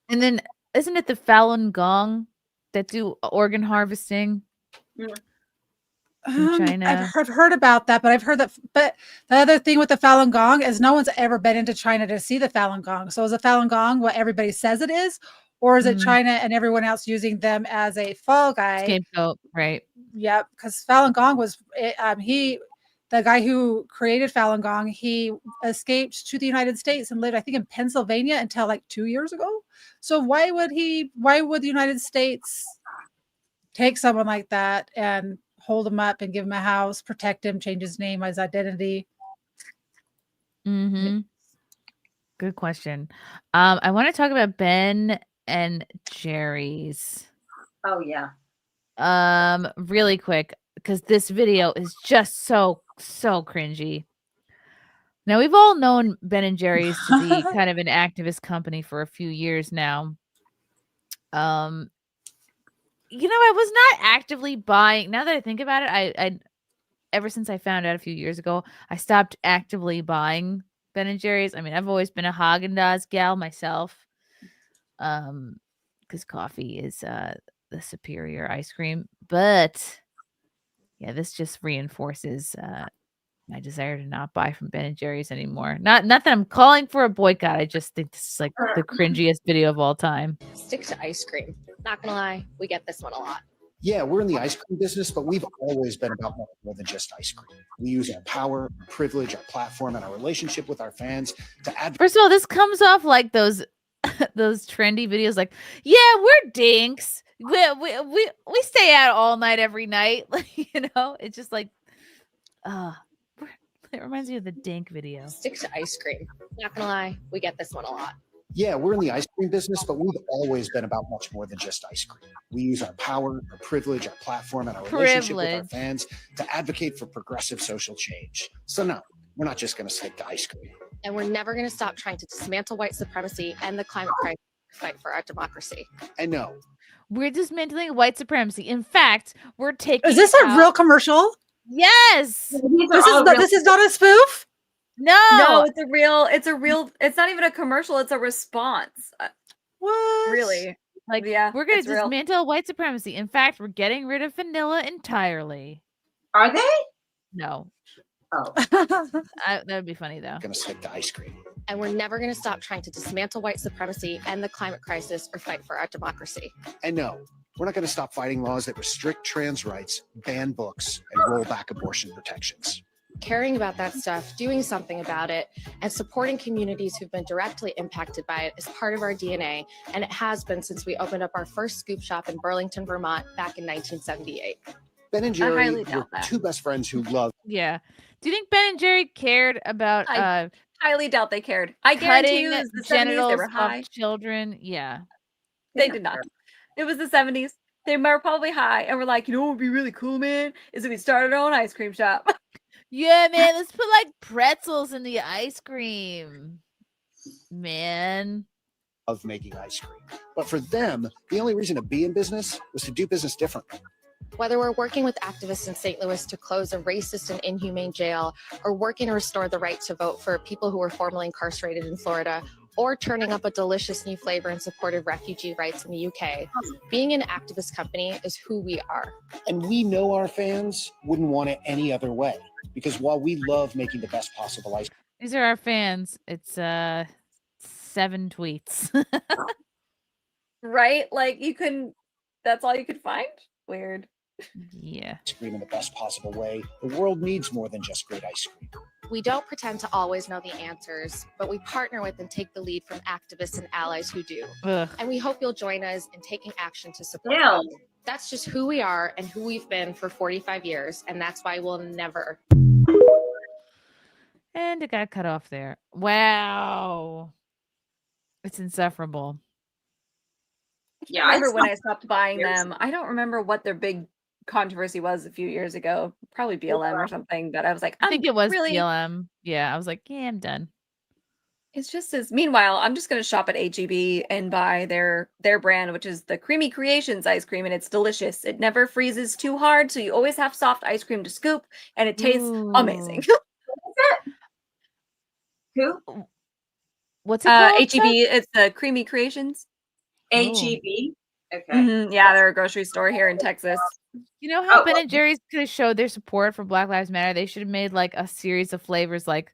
And then isn't it the Falun Gong that do organ harvesting in China? I've heard about that, but I've heard that. But the other thing with the Falun Gong is no one's ever been into China to see the Falun Gong. So is the Falun Gong what everybody says it is, or is it China and everyone else using them as a fall guy? Scapegoat, right? Yep, because Falun Gong was the guy who created Falun Gong. He escaped to the United States and lived, I think, in Pennsylvania until like 2 years ago. So why would the United States take someone like that and hold him up and give him a house, protect him, change his name, his identity? Mm-hmm. Good question. I want to talk about Ben and Jerry's. Oh yeah. Really quick, because this video is just so cringy. Now, we've all known Ben and Jerry's to be kind of an activist company for a few years now. I was not actively buying. Now that I think about it, I ever since I found out a few years ago, I stopped actively buying Ben and Jerry's. I mean, I've always been a Haagen-Dazs gal myself, because coffee is the superior ice cream. But yeah, this just reinforces my desire to not buy from Ben and Jerry's anymore. Not that I'm calling for a boycott. I just think this is like the cringiest video of all time. Stick to ice cream. Not gonna lie, we get this one a lot. Yeah, we're in the ice cream business, but we've always been about more than just ice cream. We use our power, our privilege, our platform, and our relationship with our fans to advocate. First of all, this comes off like those trendy videos like, yeah, we're dinks. We stay out all night every night. It's just like, it reminds me of the Dink video. Stick to ice cream. Not gonna lie, we get this one a lot. Yeah, we're in the ice cream business, but we've always been about much more than just ice cream. We use our power, our privilege, our platform, and our relationship with our fans to advocate for progressive social change. So no, we're not just going to stick to ice cream. And we're never going to stop trying to dismantle white supremacy and the climate crisis to fight for our democracy. And no, we're dismantling white supremacy. In fact, we're taking. Is this a real commercial? Yes. This is not a spoof? No, it's a real, it's not even a commercial, it's a response. What? Really? Like, yeah, we're going to dismantle white supremacy. In fact, we're getting rid of vanilla entirely. Are they? No. Oh. That would be funny, though. Going to stick to ice cream. And we're never going to stop trying to dismantle white supremacy and the climate crisis or fight for our democracy. And no, we're not going to stop fighting laws that restrict trans rights, ban books, and roll back abortion protections. caring about that stuff, doing something about it, and supporting communities who've been directly impacted by it is part of our DNA, and it has been since we opened up our first scoop shop in Burlington, Vermont back in 1978. Ben and Jerry highly were doubt that. two best friends who loved. Yeah. Do you think Ben and Jerry cared about I highly doubt they cared. I guarantee you, it was the 70s. They genitals were high. of children? Yeah. They did not. It was the 70s. They were probably high, and we're like, you know what would be really cool, man? Is if we started our own ice cream shop. Yeah, man. Let's put like pretzels in the ice cream. Man. Of making ice cream. But for them, the only reason to be in business was to do business differently. Whether we're working with activists in St. Louis to close a racist and inhumane jail, or working to restore the right to vote for people who were formerly incarcerated in Florida, or turning up a delicious new flavor in support of refugee rights in the UK, being an activist company is who we are. And we know our fans wouldn't want it any other way. Because while we love making the best possible ice cream, These are our fans. It's 7 tweets. Right? Like, you couldn't, that's all you could find? Weird. Yeah. ice cream in the best possible way, the world needs more than just great ice cream. We don't pretend to always know the answers, but we partner with and take the lead from activists and allies who do. Ugh. And we hope you'll join us in taking action to support them. That's just who we are and who we've been for 45 years, and that's why we'll never. And it got cut off there. Wow. It's insufferable. Yeah, I remember when I stopped buying them. I don't remember what their big controversy was a few years ago. Probably BLM or something. But I was like, I think it was really. BLM. Yeah, I was like, yeah, I'm done. It's just as. Meanwhile, I'm just going to shop at HEB and buy their brand, which is the Creamy Creations ice cream, and it's delicious. It never freezes too hard, so you always have soft ice cream to scoop, and it tastes amazing. Who? What's it called? HEB. It's the Creamy Creations. HEB. Okay. Yeah, they're a grocery store here in Texas. You know how Ben and Jerry's could have showed their support for Black Lives Matter? They should have made like a series of flavors, like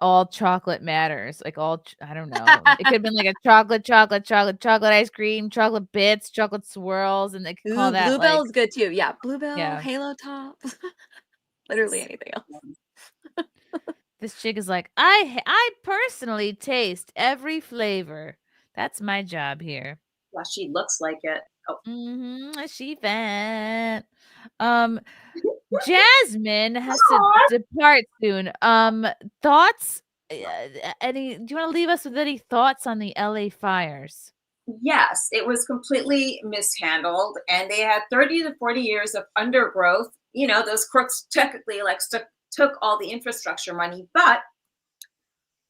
all chocolate matters, like all I don't know. It could have been like a chocolate ice cream, chocolate bits, chocolate swirls, and they could call that Bluebell's good too. Yeah, Bluebell, Yeah. Halo Top, literally anything else. This chick is like, I personally taste every flavor. That's my job here. Yeah, she looks like it. Oh. She fat. Jasmin has to depart soon. Thoughts? Do you want to leave us with any thoughts on the LA fires? Yes, it was completely mishandled, and they had 30 to 40 years of undergrowth. You know, those crooks technically took all the infrastructure money, but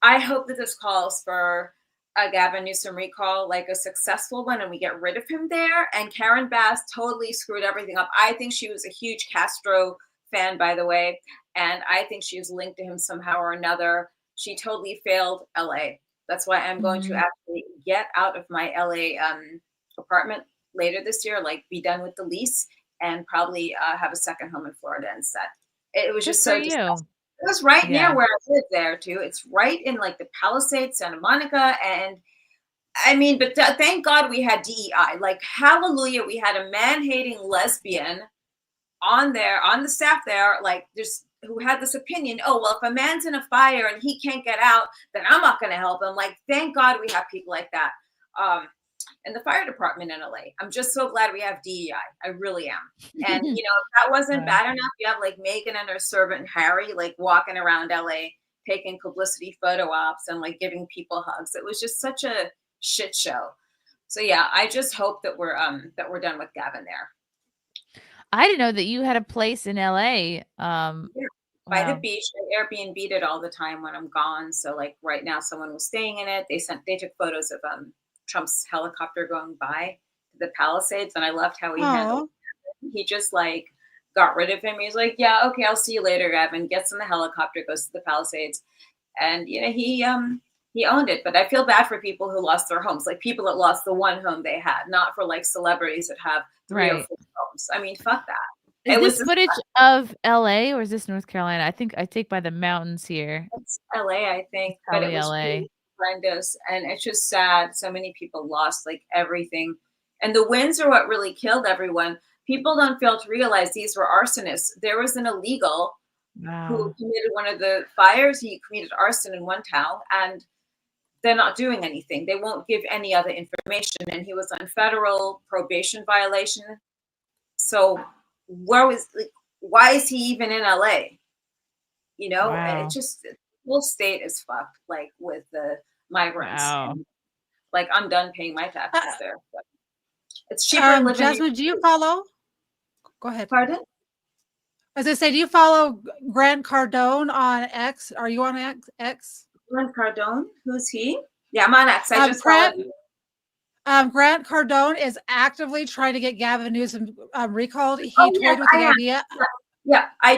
I hope that this calls for a Gavin Newsom recall, like a successful one, and we get rid of him there. And Karen Bass totally screwed everything up. I think she was a huge Castro fan, by the way, and I think she was linked to him somehow or another. She totally failed LA. That's why I'm going to actually get out of my LA apartment later this year, like be done with the lease, and probably have a second home in Florida instead. It was just so disgusting. It was right near where I live there too. It's right in like the Palisades, Santa Monica. And I mean, but thank God we had DEI. Like, hallelujah, we had a man-hating lesbian on the staff there, like just who had this opinion, oh, well, if a man's in a fire and he can't get out, then I'm not going to help him. Like, thank God we have people like that. In the fire department in LA. I'm just so glad we have DEI. I really am. And, you know, if that wasn't bad enough, you have like Megan and her servant Harry, like walking around LA, taking publicity photo ops and like giving people hugs. It was just such a shit show. So yeah, I just hope that we're done with Gavin there. I didn't know that you had a place in LA. By the beach. I Airbnb'd it all the time when I'm gone. So like right now someone was staying in it. They took photos of Trump's helicopter going by the Palisades, and I loved how he handled it. He just like got rid of him. He was like, yeah, okay, I'll see you later, Gavin. Gets in the helicopter, goes to the Palisades, and you know, he owned it. But I feel bad for people who lost their homes, like people that lost the one home they had, not for like celebrities that have 3 or 4 homes. I mean, fuck that. Is this footage of LA or is this North Carolina? I think I take by the mountains here. It's LA, I think, but it was LA. Really horrendous, and it's just sad. So many people lost like everything, and the winds are what really killed everyone. People don't fail to realize these were arsonists. There was an illegal who committed one of the fires. He committed arson in one town, and they're not doing anything. They won't give any other information, and he was on federal probation violation. So why is he even in LA? You know, and it just, the whole state is fucked, like with the migrants. And, like, I'm done paying my taxes there. But it's cheaper living. Jasmin, do you follow? Go ahead. Pardon? As I say, do you follow Grant Cardone on X? Are you on X? Grant Cardone? Who's he? Yeah, I'm on X. I just followed you. Grant Cardone is actively trying to get Gavin Newsom recalled. He toyed with the idea. Yeah, I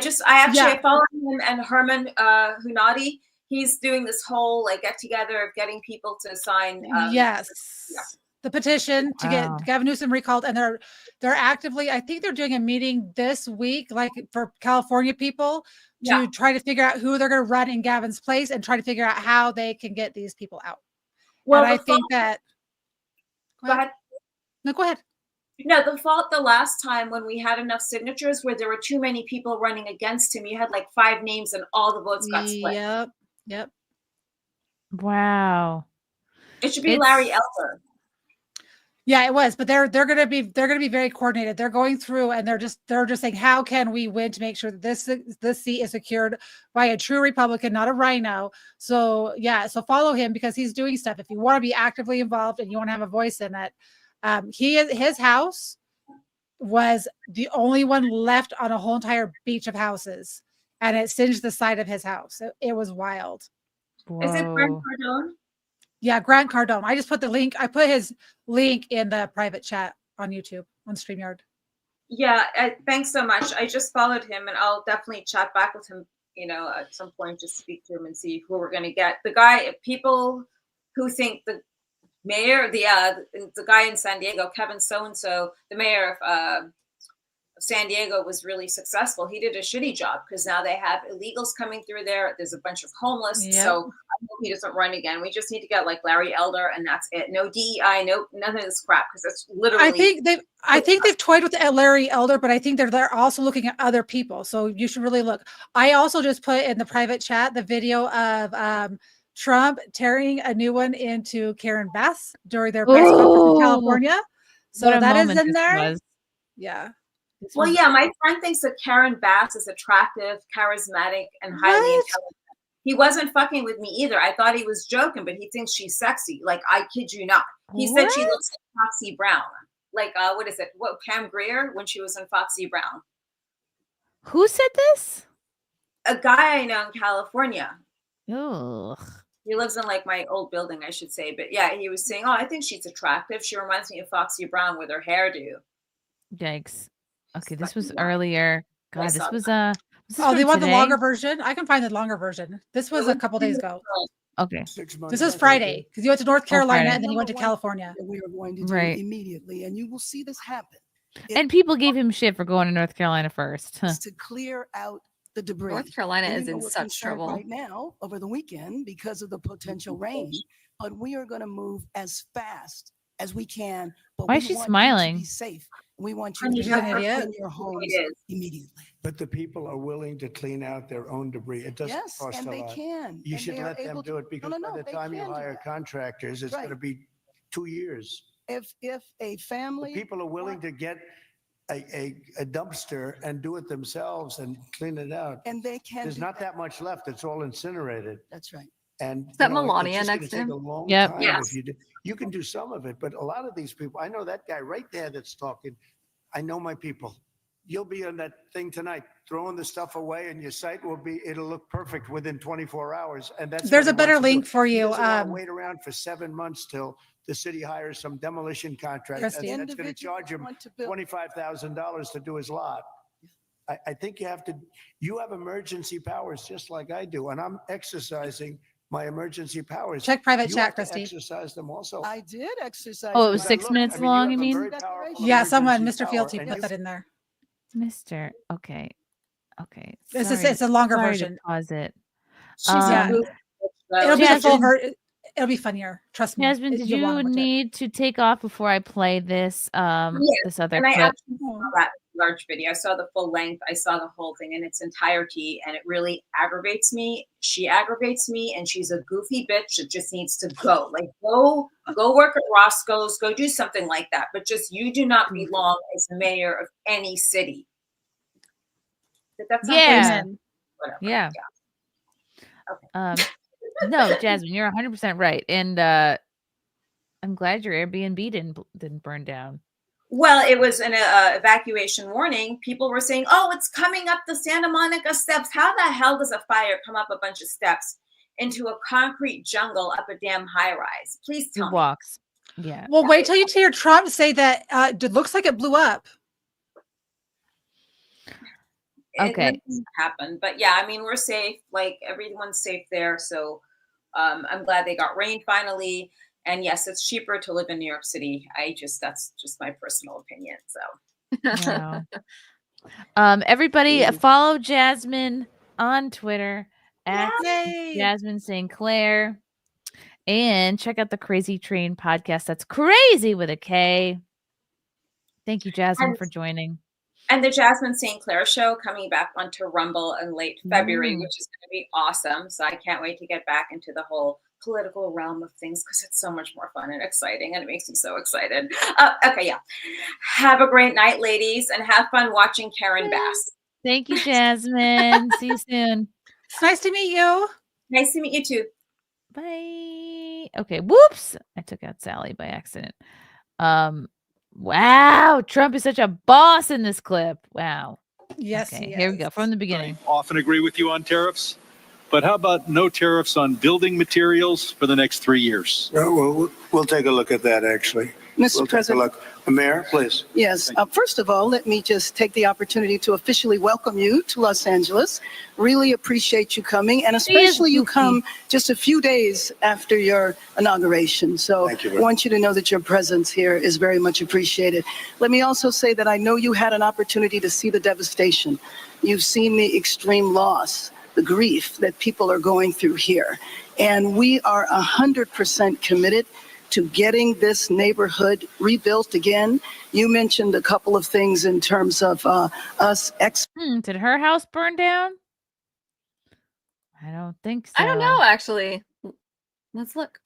follow him and Herman Hunati. He's doing this whole like get together of getting people to sign. The petition to get Gavin Newsom recalled, and they're actively. I think they're doing a meeting this week, like for California people, to try to figure out who they're going to run in Gavin's place and try to figure out how they can get these people out. Well, and I think that. Go ahead. No, go ahead. No, the last time when we had enough signatures where there were too many people running against him, you had like 5 names and all the votes got split. Yep. Wow. It should be Larry Elder. Yeah, it was, but they're gonna be very coordinated. They're going through and they're just saying, how can we win to make sure that this seat is secured by a true Republican, not a rhino. So so follow him because he's doing stuff. If you want to be actively involved and you want to have a voice in it, his house was the only one left on a whole entire beach of houses, and it singed the side of his house. It was wild. Whoa. Is it Grant Cardone? Yeah, Grant Cardone. I just put the link. I put his link in the private chat on YouTube on StreamYard. Yeah, thanks so much. I just followed him, and I'll definitely chat back with him. You know, at some point, just speak to him and see who we're going to get. The guy, people who think the mayor, the guy in San Diego, Kevin so-and-so, the mayor of San Diego was really successful. He did a shitty job because now they have illegals coming through there. There's a bunch of homeless. Yep. So I hope he doesn't run again. We just need to get like Larry Elder, and that's it. No DEI, no none of this crap, because it's literally. I think they've toyed with Larry Elder, but I think they're also looking at other people. So you should really look. I also just put in the private chat the video of Trump tearing a new one into Karen Bass during their press conference in California. So that is in there. Yeah. Well, yeah, my friend thinks that Karen Bass is attractive, charismatic, and highly intelligent. He wasn't fucking with me either. I thought he was joking, but he thinks she's sexy. Like, I kid you not. He said she looks like Foxy Brown. Like, what is it? What, Pam Grier when she was in Foxy Brown. Who said this? A guy I know in California. Ugh. He lives in like my old building, I should say. But yeah, he was saying, oh, I think she's attractive. She reminds me of Foxy Brown with her hairdo. Yikes. Okay, this was earlier. God, this was they want the longer version. I can find the longer version. This was a couple days ago. Okay. This is Friday because you went to North Carolina and then you went to California. We are going to do Right. immediately, and you will see this happen. And people gave him shit for going to North Carolina first. Huh. To clear out the debris. North Carolina And is you know in we're such concerned trouble. right now over the weekend because of the potential rain, but we are going to move as fast as we can. But Why we is she want you to smiling? be safe. We want you She's to an be idiot. in your homes immediately. But the people are willing to clean out their own debris. It doesn't Yes, cost and a they lot. can, You and should they are let them able do to- it because No, no, by the they time you can do hire that. contractors, it's Right. going to be 2 years. If a family People are willing to get a dumpster and do it themselves and clean it out. and they can There's do not that much left. It's all incinerated. That's right. And Is that you know, Melania it's just next gonna to take him? a long Yep. time Yes. if you do. You can do some of it, but a lot of these people, I know that guy right there that's talking. I know my people. You'll be on that thing tonight, throwing the stuff away, and your site it'll look perfect within 24 hours. And that's There's what a he better wants to do. link for He you. doesn't want to wait around for 7 months till the city hires some demolition contractor that's Christy. going to Individuals charge him want to build- $25,000 to do his lot. I think you have emergency powers just like I do, and I'm exercising my emergency powers. Check private You chat, have to Christy. Exercise them also. I did exercise. Oh, it was my- 6 minutes long, you have a mean? very powerful Yeah, someone, emergency Mr. Fealty, power, put and that in there. Mr. Okay. It's a longer Sorry to version. pause it. Yeah. It'll be the full version. It'll be funnier. Trust me. Jasmin, did You'll wanna you watch it. need to take off before I play this Yeah, this other and I clip? actually saw that large video. I saw the full length. I saw the whole thing in its entirety, and it really aggravates me. She aggravates me, and she's a goofy bitch that just needs to go. Like, go work at Roscoe's, go do something like that. But just, you do not belong as mayor of any city. That's not Yeah. whatever. Yeah. Okay. No, Jasmine, you're 100% right. And I'm glad your Airbnb didn't burn down. Well, it was an evacuation warning. People were saying, oh, it's coming up the Santa Monica steps. How the hell does a fire come up a bunch of steps into a concrete jungle up a damn high rise? Please tell me. Walks. Yeah. Well, wait till you hear Trump say that it looks like it blew up. Okay. It doesn't happen. But yeah, I mean, we're safe. Like, everyone's safe there. So I'm glad they got rain finally. And yes, it's cheaper to live in New York City. That's just my personal opinion. So wow. Everybody follow Jasmin on Twitter at Jasmin St. Clair. And check out the Crazy Train podcast. That's crazy with a K. Thank you, Jasmin, for joining. And the Jasmin St. Clair show coming back onto Rumble in late February, which is going to be awesome. So I can't wait to get back into the whole political realm of things because it's so much more fun and exciting, and it makes me so excited. Okay, yeah. Have a great night, ladies, and have fun watching Karen Bass. Thank you, Jasmin. See you soon. It's nice to meet you. Nice to meet you too. Bye. Okay. Whoops. I took out Sally by accident. Wow. Trump is such a boss in this clip. Wow. Yes. Okay, here we go from the beginning. Often agree with you on tariffs, but how about no tariffs on building materials for the next 3 years? Well, we'll take a look at that, actually. Mr. President. Mayor, please. Yes. First of all, let me just take the opportunity to officially welcome you to Los Angeles. Really appreciate you coming, and especially you come just a few days after your inauguration. So I want you to know that your presence here is very much appreciated. Let me also say that I know you had an opportunity to see the devastation. You've seen the extreme loss, the grief that people are going through here. And we are 100% committed to getting this neighborhood rebuilt again. You mentioned a couple of things in terms of us. Did her house burn down? I don't think so. I don't know, actually. Let's look.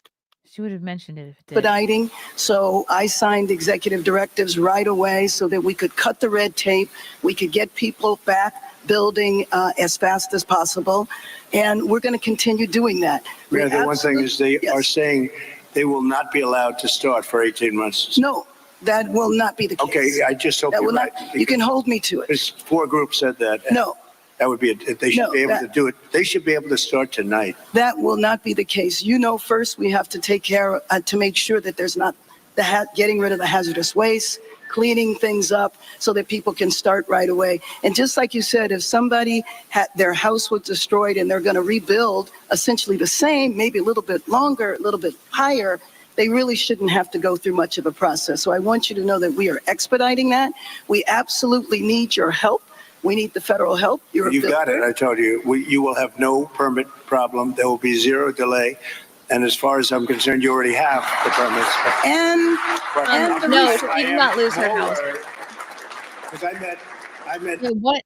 She would have mentioned it if it did. Expediting. So I signed executive directives right away so that we could cut the red tape. We could get people back building as fast as possible. And we're going to continue doing that. Yeah, the one thing is they are saying they will not be allowed to start for 18 months. No, that will not be the case. Okay, I just hope that you're will right. not, you can hold me to it. There's 4 groups said that. No. That would be, they should be able to do it. They should be able to start tonight. That will not be the case. You know, first we have to take care to make sure that there's not getting rid of the hazardous waste, cleaning things up so that people can start right away. And just like you said, if somebody had their house was destroyed and they're going to rebuild essentially the same, maybe a little bit longer, a little bit higher, they really shouldn't have to go through much of a process. So I want you to know that we are expediting that. We absolutely need your help. We need the federal help. You got it. I told you. You will have no permit problem. There will be 0 delay. And as far as I'm concerned, you already have the permits. And no, she did not lose her house. Because I met.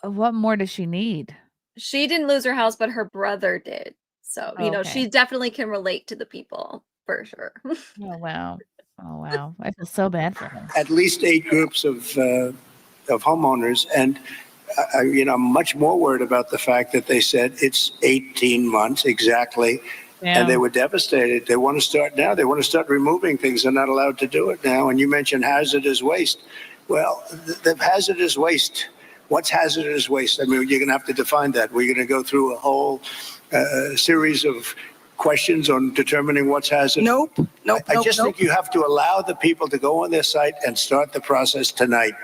What more does she need? She didn't lose her house, but her brother did. So, you know, she definitely can relate to the people for sure. Oh, wow. Oh, wow. I feel so bad for her. At least 8 groups of homeowners. And, I'm much more worried about the fact that they said it's 18 months exactly. Yeah. And they were devastated. They want to start now. They want to start removing things. They're not allowed to do it now. And you mentioned hazardous waste. Well, the hazardous waste, what's hazardous waste? I mean, you're going to have to define that. We're going to go through a whole series of questions on determining what's hazardous. Nope. I just think you have to allow the people to go on their site and start the process tonight.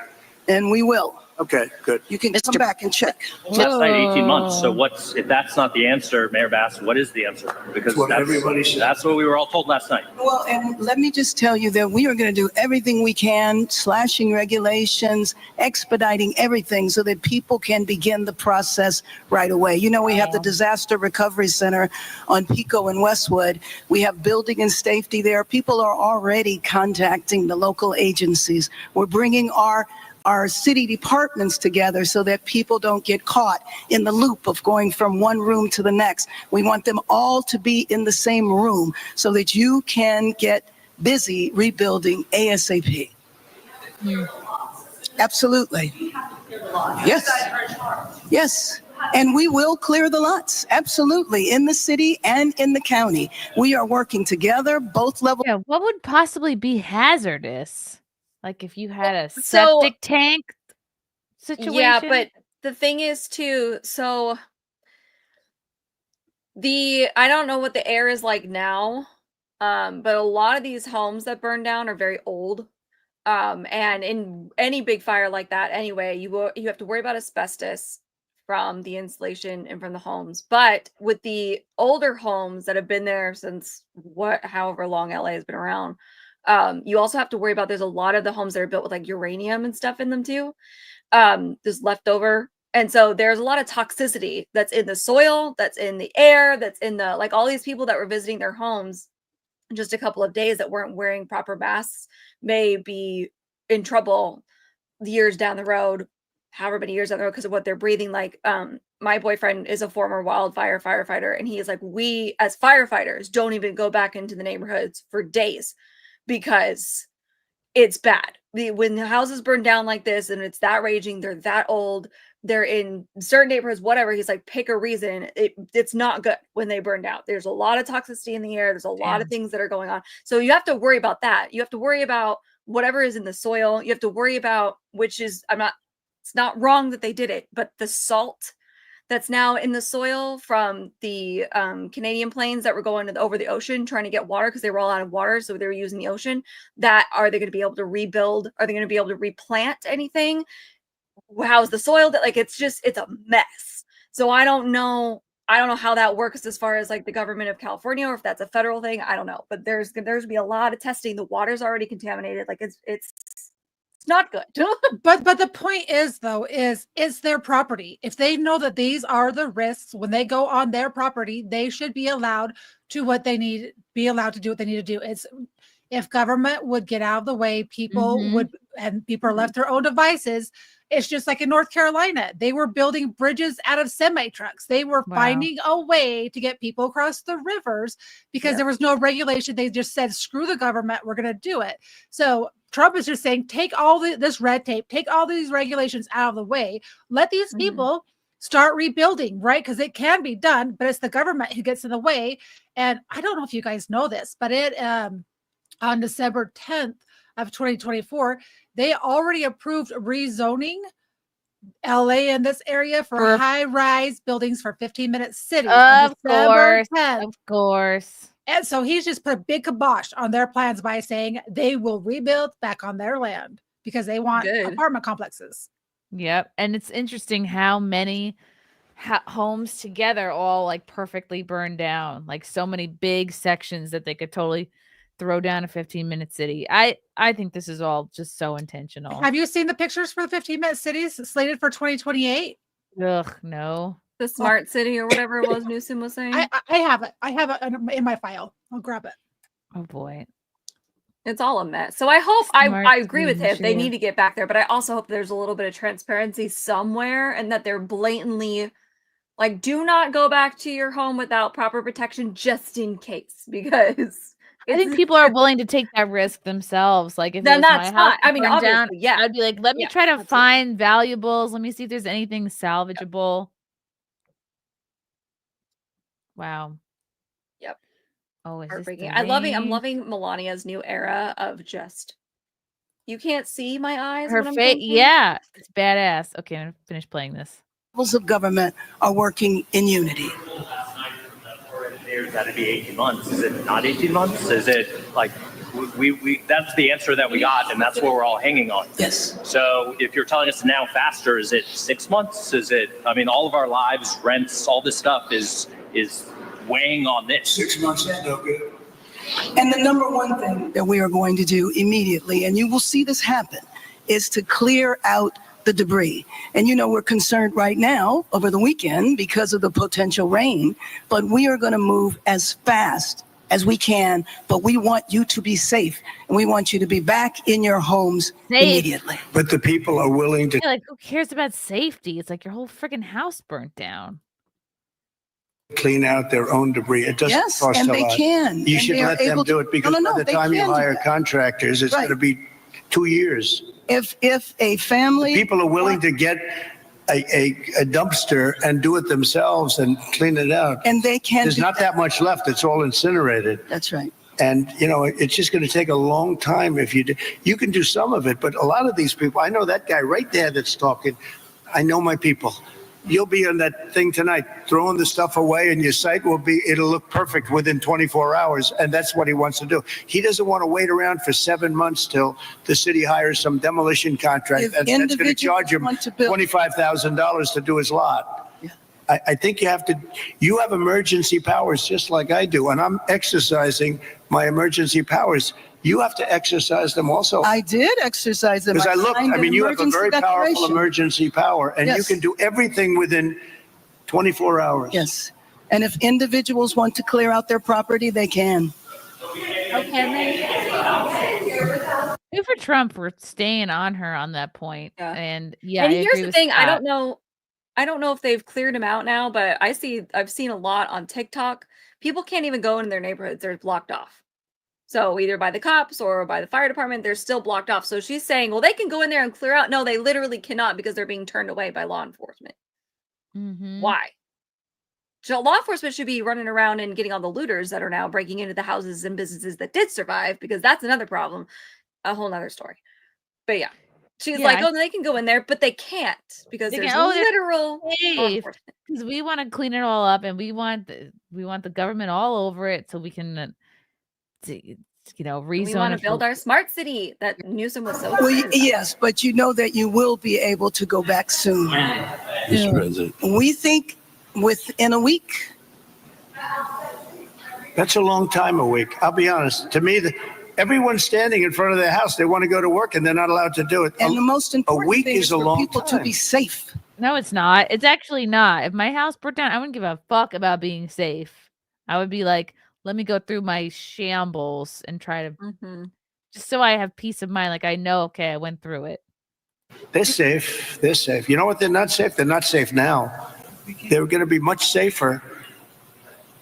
And we will. Okay, good. You can come back and check. Last night, 18 months. So if that's not the answer, Mayor Bass, what is the answer? Because that's what we were all told last night. Well, and let me just tell you that we are going to do everything we can, slashing regulations, expediting everything so that people can begin the process right away. You know, we have the Disaster Recovery Center on Pico and Westwood. We have building and safety there. People are already contacting the local agencies. We're bringing our our city departments together so that people don't get caught in the loop of going from one room to the next. We want them all to be in the same room so that you can get busy rebuilding ASAP. Absolutely. Yes. Yes. And we will clear the lots. Absolutely. In the city and in the county. We are working together, both levels. Yeah, what would possibly be hazardous? Like if you had a septic tank situation? Yeah, but the thing is too, so I don't know what the air is like now, but a lot of these homes that burn down are very old. And in any big fire like that, anyway, you have to worry about asbestos from the insulation and from the homes. But with the older homes that have been there since however long LA has been around, you also have to worry about, there's a lot of the homes that are built with like uranium and stuff in them too. There's leftover. And so there's a lot of toxicity that's in the soil, that's in the air, that's in the, like all these people that were visiting their homes in just a couple of days that weren't wearing proper masks may be in trouble years down the road, however many years down the road, because of what they're breathing. Like, my boyfriend is a former wildfire firefighter, and he is like, we as firefighters don't even go back into the neighborhoods for days because it's bad. When the houses burn down like this and it's that raging, they're that old, they're in certain neighborhoods, whatever. He's like, pick a reason. It's not good when they burned out. There's a lot of toxicity in the air. There's a lot of things that are going on. So you have to worry about that. You have to worry about whatever is in the soil. You have to worry about, it's not wrong that they did it, but the salt that's now in the soil from the Canadian planes that were going over the ocean trying to get water because they were all out of water, so they were using the ocean. That, are they going to be able to rebuild? Are they going to be able to replant anything? How's the soil? That, like, it's a mess. So I don't know how that works as far as like the government of California, or if that's a federal thing. I don't know, but there's going to be a lot of testing. The water's already contaminated. Like it's not good. But the point is, though, is their property. If they know that these are the risks when they go on their property, they should be allowed to do what they need to do. It's, if government would get out of the way, people would, and people are left their own devices. It's just like in North Carolina, they were building bridges out of semi trucks. They were finding a way to get people across the rivers because there was no regulation. They just said, screw the government, we're going to do it. So Trump is just saying, take all this red tape, take all these regulations out of the way, let these people start rebuilding, right? Because it can be done, but it's the government who gets in the way. And I don't know if you guys know this, but on December 10th of 2024, they already approved rezoning LA in this area for high-rise buildings for 15-minute cities. Of course. And so he's just put a big kibosh on their plans by saying they will rebuild back on their land because they want apartment complexes. Yep. And it's interesting how many homes together all like perfectly burned down, like so many big sections that they could totally throw down a 15-minute city. I think this is all just so intentional. Have you seen the pictures for the 15-minute cities slated for 2028? Ugh, no. The smart city or whatever it was Newsom was saying. I have it. I have it in my file. I'll grab it. Oh boy. It's all a mess. So I hope I agree with him. They need to get back there, but I also hope there's a little bit of transparency somewhere and that they're blatantly like, do not go back to your home without proper protection just in case, because I think people are willing to take that risk themselves. Like if then it was that's my house fine. I mean, obviously, down, yeah. I'd be like, let me try to find valuables. Let me see if there's anything salvageable. Wow. Yep. Oh, is heartbreaking. this I'm loving Melania's new era of just, you can't see my eyes. Her face, yeah, it's badass. Okay, I'm gonna finish playing this. Levels of government are working in unity. That'd be 18 months. Is it not 18 months? Is it like we that's the answer that we got, and that's what we're all hanging on. Yes. So if you're telling us now faster, is it 6 months? Is it, I mean, all of our lives, rents, all this stuff is weighing on this. 6 months is no good. And the number one thing that we are going to do immediately, and you will see this happen, is to clear out the debris. And we're concerned right now over the weekend because of the potential rain, but we are going to move as fast as we can, but we want you to be safe and we want you to be back in your homes immediately. But the people are willing to Yeah, like, who cares about safety? It's like your whole freaking house burnt down. clean out their own debris. It doesn't Yes, cost and a they lot. can, You and should they are let them able do to- it because No, no, by no, the they time you can do hire that. contractors, it's Right. going to be 2 years. If a family People are willing to get a dumpster and do it themselves and clean it out. And they can There's do not that much left. It's all incinerated. That's right. And, you know, it's just going to take a long time if you do. You can do some of it, but a lot of these people, I know that guy right there that's talking. I know my people. You'll be on that thing tonight, throwing the stuff away, and your site it'll look perfect within 24 hours. And that's what he wants to do. He doesn't want to wait around for 7 months till the city hires some demolition contract If that's going to individuals charge him want to build- $25,000 to do his lot. I think you have emergency powers just like I do, and I'm exercising my emergency powers. You have to exercise them also. I did exercise them. Because I looked, signed I an mean, you have a emergency very powerful declaration. emergency power, and you Yes. can do everything within 24 hours. Yes. And if individuals want to clear out their property, they can. Good for Trump for staying on her on that point. And yeah, and I here's agree the with thing, I Scott. don't know if they've cleared him out now, but I've seen a lot on TikTok. People can't even go in their neighborhoods. They're blocked off. So either by the cops or by the fire department, they're still blocked off. So she's saying, well, they can go in there and clear out. No, they literally cannot because they're being turned away by law enforcement. Mm-hmm. Why? So law enforcement should be running around and getting all the looters that are now breaking into the houses and businesses that did survive, because that's another problem. A whole nother story. But yeah. She's Yeah, like, oh, they can go in there, but they can't because They there's can- oh, they're literal law safe. enforcement. Because we want to clean it all up, and we want the government all over it, so we can, rezone. We want it to build for- our smart city that Newsom was so Well, excited about. yes, but you know that you will be able to go back soon. Mr. President. We think within a week. That's a long time, a week. I'll be honest. To me, everyone's standing in front of their house. They want to go to work, and they're not allowed to do it. And the most important week thing is is a for long people to time. be safe. No, it's not. It's actually not. If my house burnt down, I wouldn't give a fuck about being safe. I would be like, let me go through my shambles and try to, just so I have peace of mind. Like I know, okay, I went through it. They're safe. They're safe. You know what? They're not safe. They're not safe now. They're going to be much safer.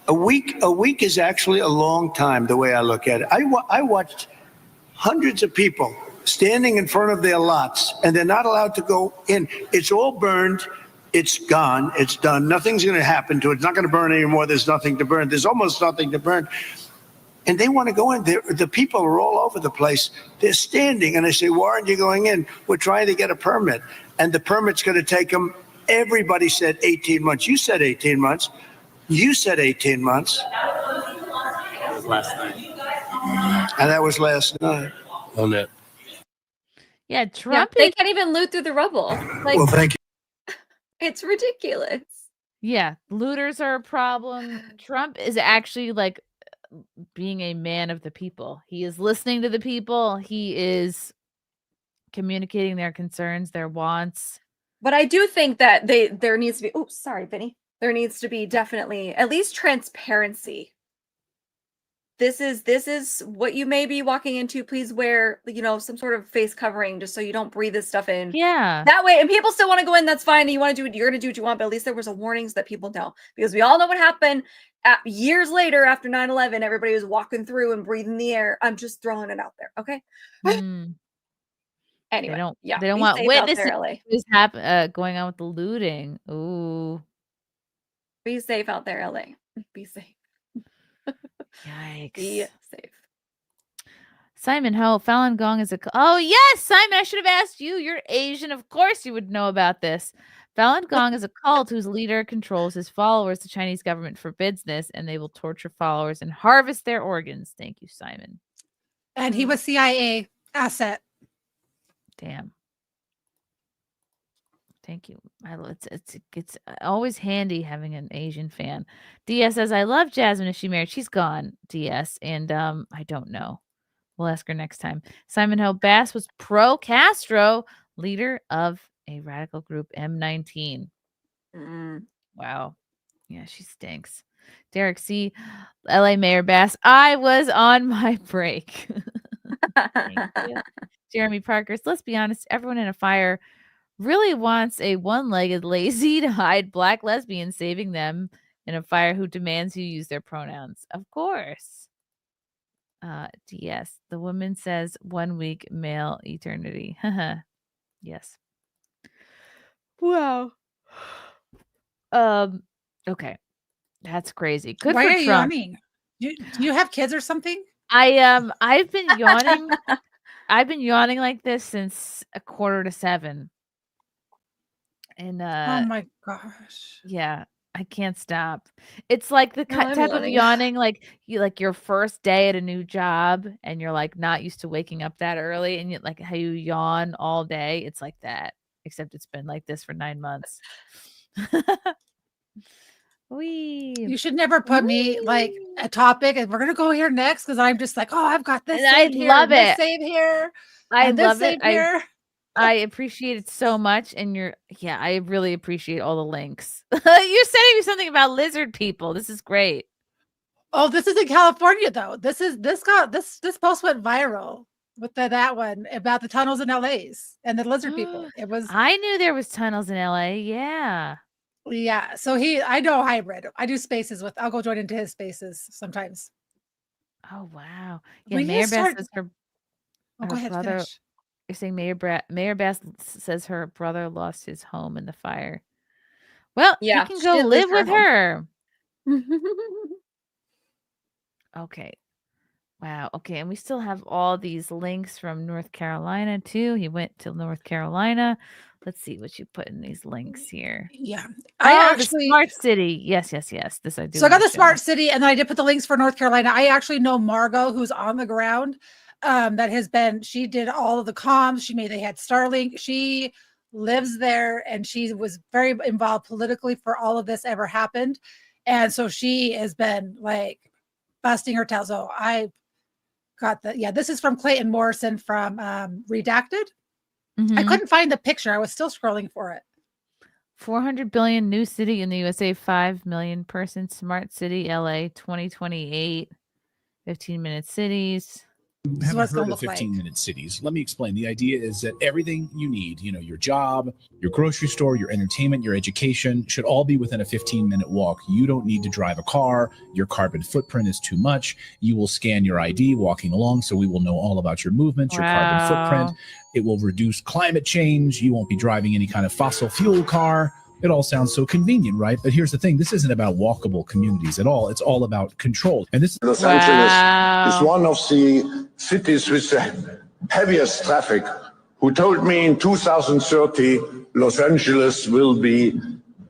A week is actually a long time, the way I look at it. I watched hundreds of people standing in front of their lots, and they're not allowed to go in. It's all burned. It's gone. It's done. Nothing's going to happen to it. It's not going to burn anymore. There's nothing to burn. There's almost nothing to burn. And they want to go in. The people are all over the place. They're standing. And I say, why aren't you going in? We're trying to get a permit. And the permit's going to take them. Everybody said 18 months. You said 18 months. You said 18 months. That was last night. And that was last night. On that. Yeah, Trump. They can't even loot through the rubble. Like, Well, thank you. it's ridiculous. Yeah, looters are a problem. Trump is actually like being a man of the people. He is listening to the people. He is communicating their concerns, their wants. But I do think that there needs to be, oh, sorry, Vinny. There needs to be definitely at least transparency. This is what you may be walking into. Please wear, some sort of face covering just so you don't breathe this stuff in. Yeah. That way, and people still want to go in, that's fine. You want to do it, you're going to do what you want, but at least there was a warning so that people know. Because we all know what happened years later after 9/11. Everybody was walking through and breathing the air. I'm just throwing it out there, okay? Mm. Anyway, They don't be want safe out witnesses there, LA. who's going on with the looting. Ooh. Be safe out there, LA. Be safe. Yikes. Be safe. Simon Ho, Falun Gong is oh yes, Simon, I should have asked you. You're Asian. Of course you would know about this. Falun Gong is a cult whose leader controls his followers. The Chinese government forbids this, and they will torture followers and harvest their organs. Thank you, Simon. And he was CIA asset. Damn. Thank you. It's always handy having an Asian fan. DS says, I love Jasmin. Is she married? She's gone, DS. And I don't know. We'll ask her next time. Simon Ho Bass was pro-Castro, leader of a radical group, M19. Wow. Yeah, she stinks. Derek C. LA Mayor Bass. I was on my break. Thank you. Jeremy Parker. Let's be honest. Everyone in a fire really wants a one-legged lazy to hide black lesbian saving them in a fire who demands you use their pronouns. Of course. DS. The woman says 1 week male eternity. Yes. Wow. Okay. That's crazy. Good Why for are you Trump. yawning? Do you have kids or something? I've been yawning. I've been yawning like this since 6:45. And Oh my gosh. yeah, I can't stop. It's like the No, I'm type of yawning. yawning like your first day at a new job and you're like not used to waking up that early and you like how you yawn all day. It's like that, except it's been like this for 9 months. You should never put me like a topic and we're gonna go here next because I'm just like, oh, I've got this. And I saved here, love and this it. Save here. I and this love it. saved here. I appreciate it so much. And I really appreciate all the links. You're sending me something about lizard people. This is great. Oh, this is in California though. This post went viral with that one about the tunnels in LA's and the lizard people. It was I knew there was tunnels in LA. Yeah. Yeah. So I know hybrid. I do spaces I'll go join into his spaces sometimes. Oh wow. Yeah, We need to Mayor Bass start- says her Oh, go ahead, brother. finish. You're saying Mayor Bass says her brother lost his home in the fire. Well, Yeah, he can she go did live lose with her her. Okay. Wow. Okay. And we still have all these links from North Carolina too. He went to North Carolina. Let's see what you put in these links here. Yeah. The smart city. Yes. This I do. So I got the wanna smart show. city, and then I did put the links for North Carolina. I actually know Margot, who's on the ground. She did all of the comms. They had Starlink. She lives there, and she was very involved politically for all of this ever happened. And so she has been like busting her tail. So I got this is from Clayton Morrison from Redacted. I Mhm. couldn't find the picture. I was still scrolling for it. 400 billion new city in the USA, 5 million person smart city, LA 2028, 15-minute cities. Haven't what it's gonna heard of look like. 15-minute cities. Let me explain. The idea is that everything you need, your job, your grocery store, your entertainment, your education, should all be within a 15-minute walk. You don't need to drive a car. Your carbon footprint is too much. You will scan your ID walking along, so we will know all about your movements, your carbon footprint. It will reduce climate change. You won't be driving any kind of fossil fuel car. It all sounds so convenient, right? But here's the thing. This isn't about walkable communities at all. It's all about control. And this Los Angeles is one of the cities with the heaviest traffic. Who told me in 2030 Los Angeles will be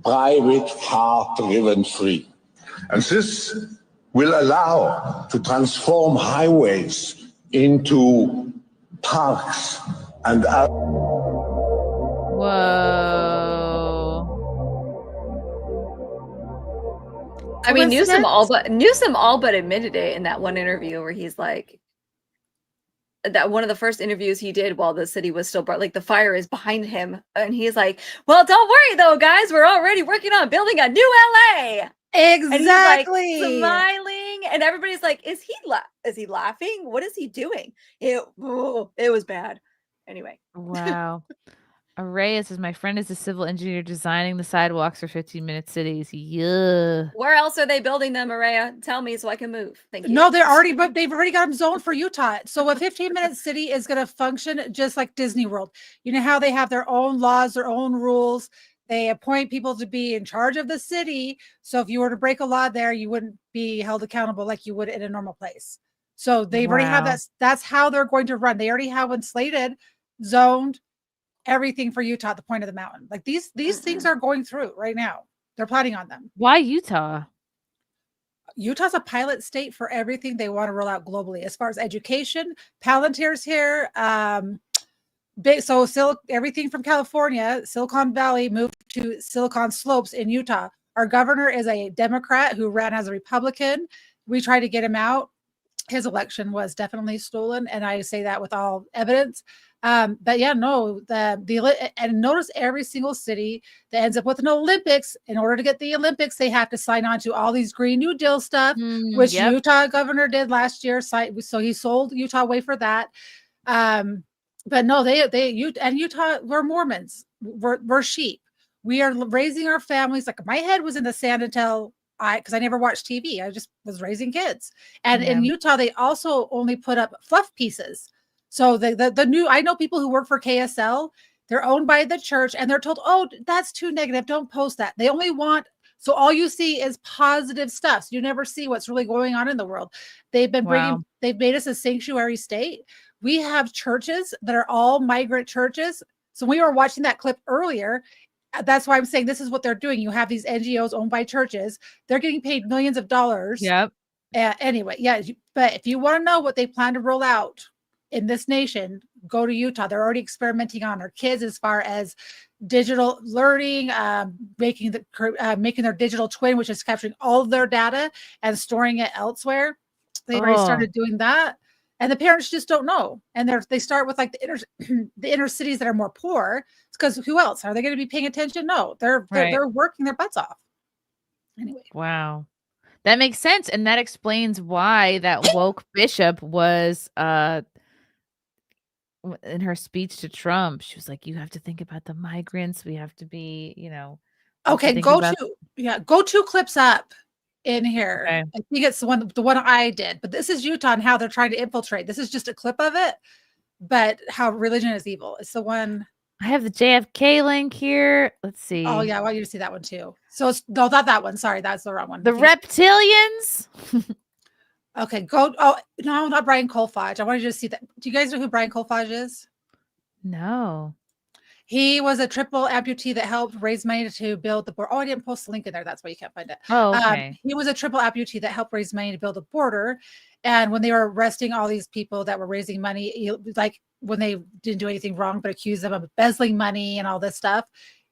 private car driven free. And this will allow to transform highways into parks and I mean, Newsom Coincidence? all but admitted it in that one interview where he's like, that one of the first interviews he did while the city was still like the fire is behind him, and he's like, "Well, don't worry though, guys, we're already working on building a new LA." Exactly. And he's like smiling, and everybody's like, "Is he laughing? What is he doing?" It was bad. Anyway. Wow. Araya says, my friend is a civil engineer designing the sidewalks for 15-minute cities. Yeah. Where else are they building them, Araya? Tell me so I can move. Thank you. No, they've already got them zoned for Utah. So a 15-minute city is going to function just like Disney World. You know how they have their own laws, their own rules. They appoint people to be in charge of the city. So if you were to break a law there, you wouldn't be held accountable like you would in a normal place. So they've already have that. That's how they're going to run. They already have one slated, zoned, everything for Utah at the point of the mountain. Like these things are going through right now. They're planning on them. Why Utah? Utah's a pilot state for everything they want to roll out globally. As far as education, Palantir's here. Everything from California, Silicon Valley moved to Silicon Slopes in Utah. Our governor is a Democrat who ran as a Republican. We tried to get him out. his election was definitely stolen, and I say that with all evidence. But yeah, no, and notice every single city that ends up with an Olympics, in order to get the Olympics, they have to sign on to all these Green New Deal stuff, which yep. Utah governor did last year. So he sold Utah away for that. But no, Utah, we're Mormons, we're sheep. We are raising our families. Like my head was in the sand until because I never watched TV. I just was raising kids. And in Utah, they also only put up fluff pieces. So the new, I know people who work for KSL, they're owned by the church and they're told, oh, that's too negative. Don't post that. They only want, so all you see is positive stuff. So you never see what's really going on in the world. They've been they've made us a sanctuary state. We have churches that are all migrant churches. So we were watching that clip earlier. That's why I'm saying this is what they're doing. You have these NGOs owned by churches. They're getting paid millions of dollars. Yep. Anyway, yeah. But if you want to know what they plan to roll out in this nation, go to Utah. They're already experimenting on our kids as far as digital learning, making their digital twin, which is capturing all of their data and storing it elsewhere. They've already started doing that. And the parents just don't know. And they start with like the inner cities that are more poor. It's because who else? Are they going to be paying attention? No, they're working their butts off. Anyway. Wow. That makes sense. And that explains why that woke bishop was in her speech to Trump. She was like, you have to think about the migrants. We have to be, Okay, go two clips up in here. Okay. I think it's the one I did, but this is Utah and how they're trying to infiltrate. This is just a clip of it, but how religion is evil. It's the one. I have the JFK link here. Let's see. Oh yeah, I want you to see that one too. So it's not that one. Sorry, that's the wrong one. The reptilians. Okay, go. Oh no, not Brian Colfage. I wanted you to see that. Do you guys know who Brian Colfage is? No. He was a triple amputee that helped raise money to build the border. Oh, I didn't post the link in there. That's why you can't find it. Oh, okay. He was a triple amputee that helped raise money to build a border. And when they were arresting all these people that were raising money, like when they didn't do anything wrong, but accused them of embezzling money and all this stuff,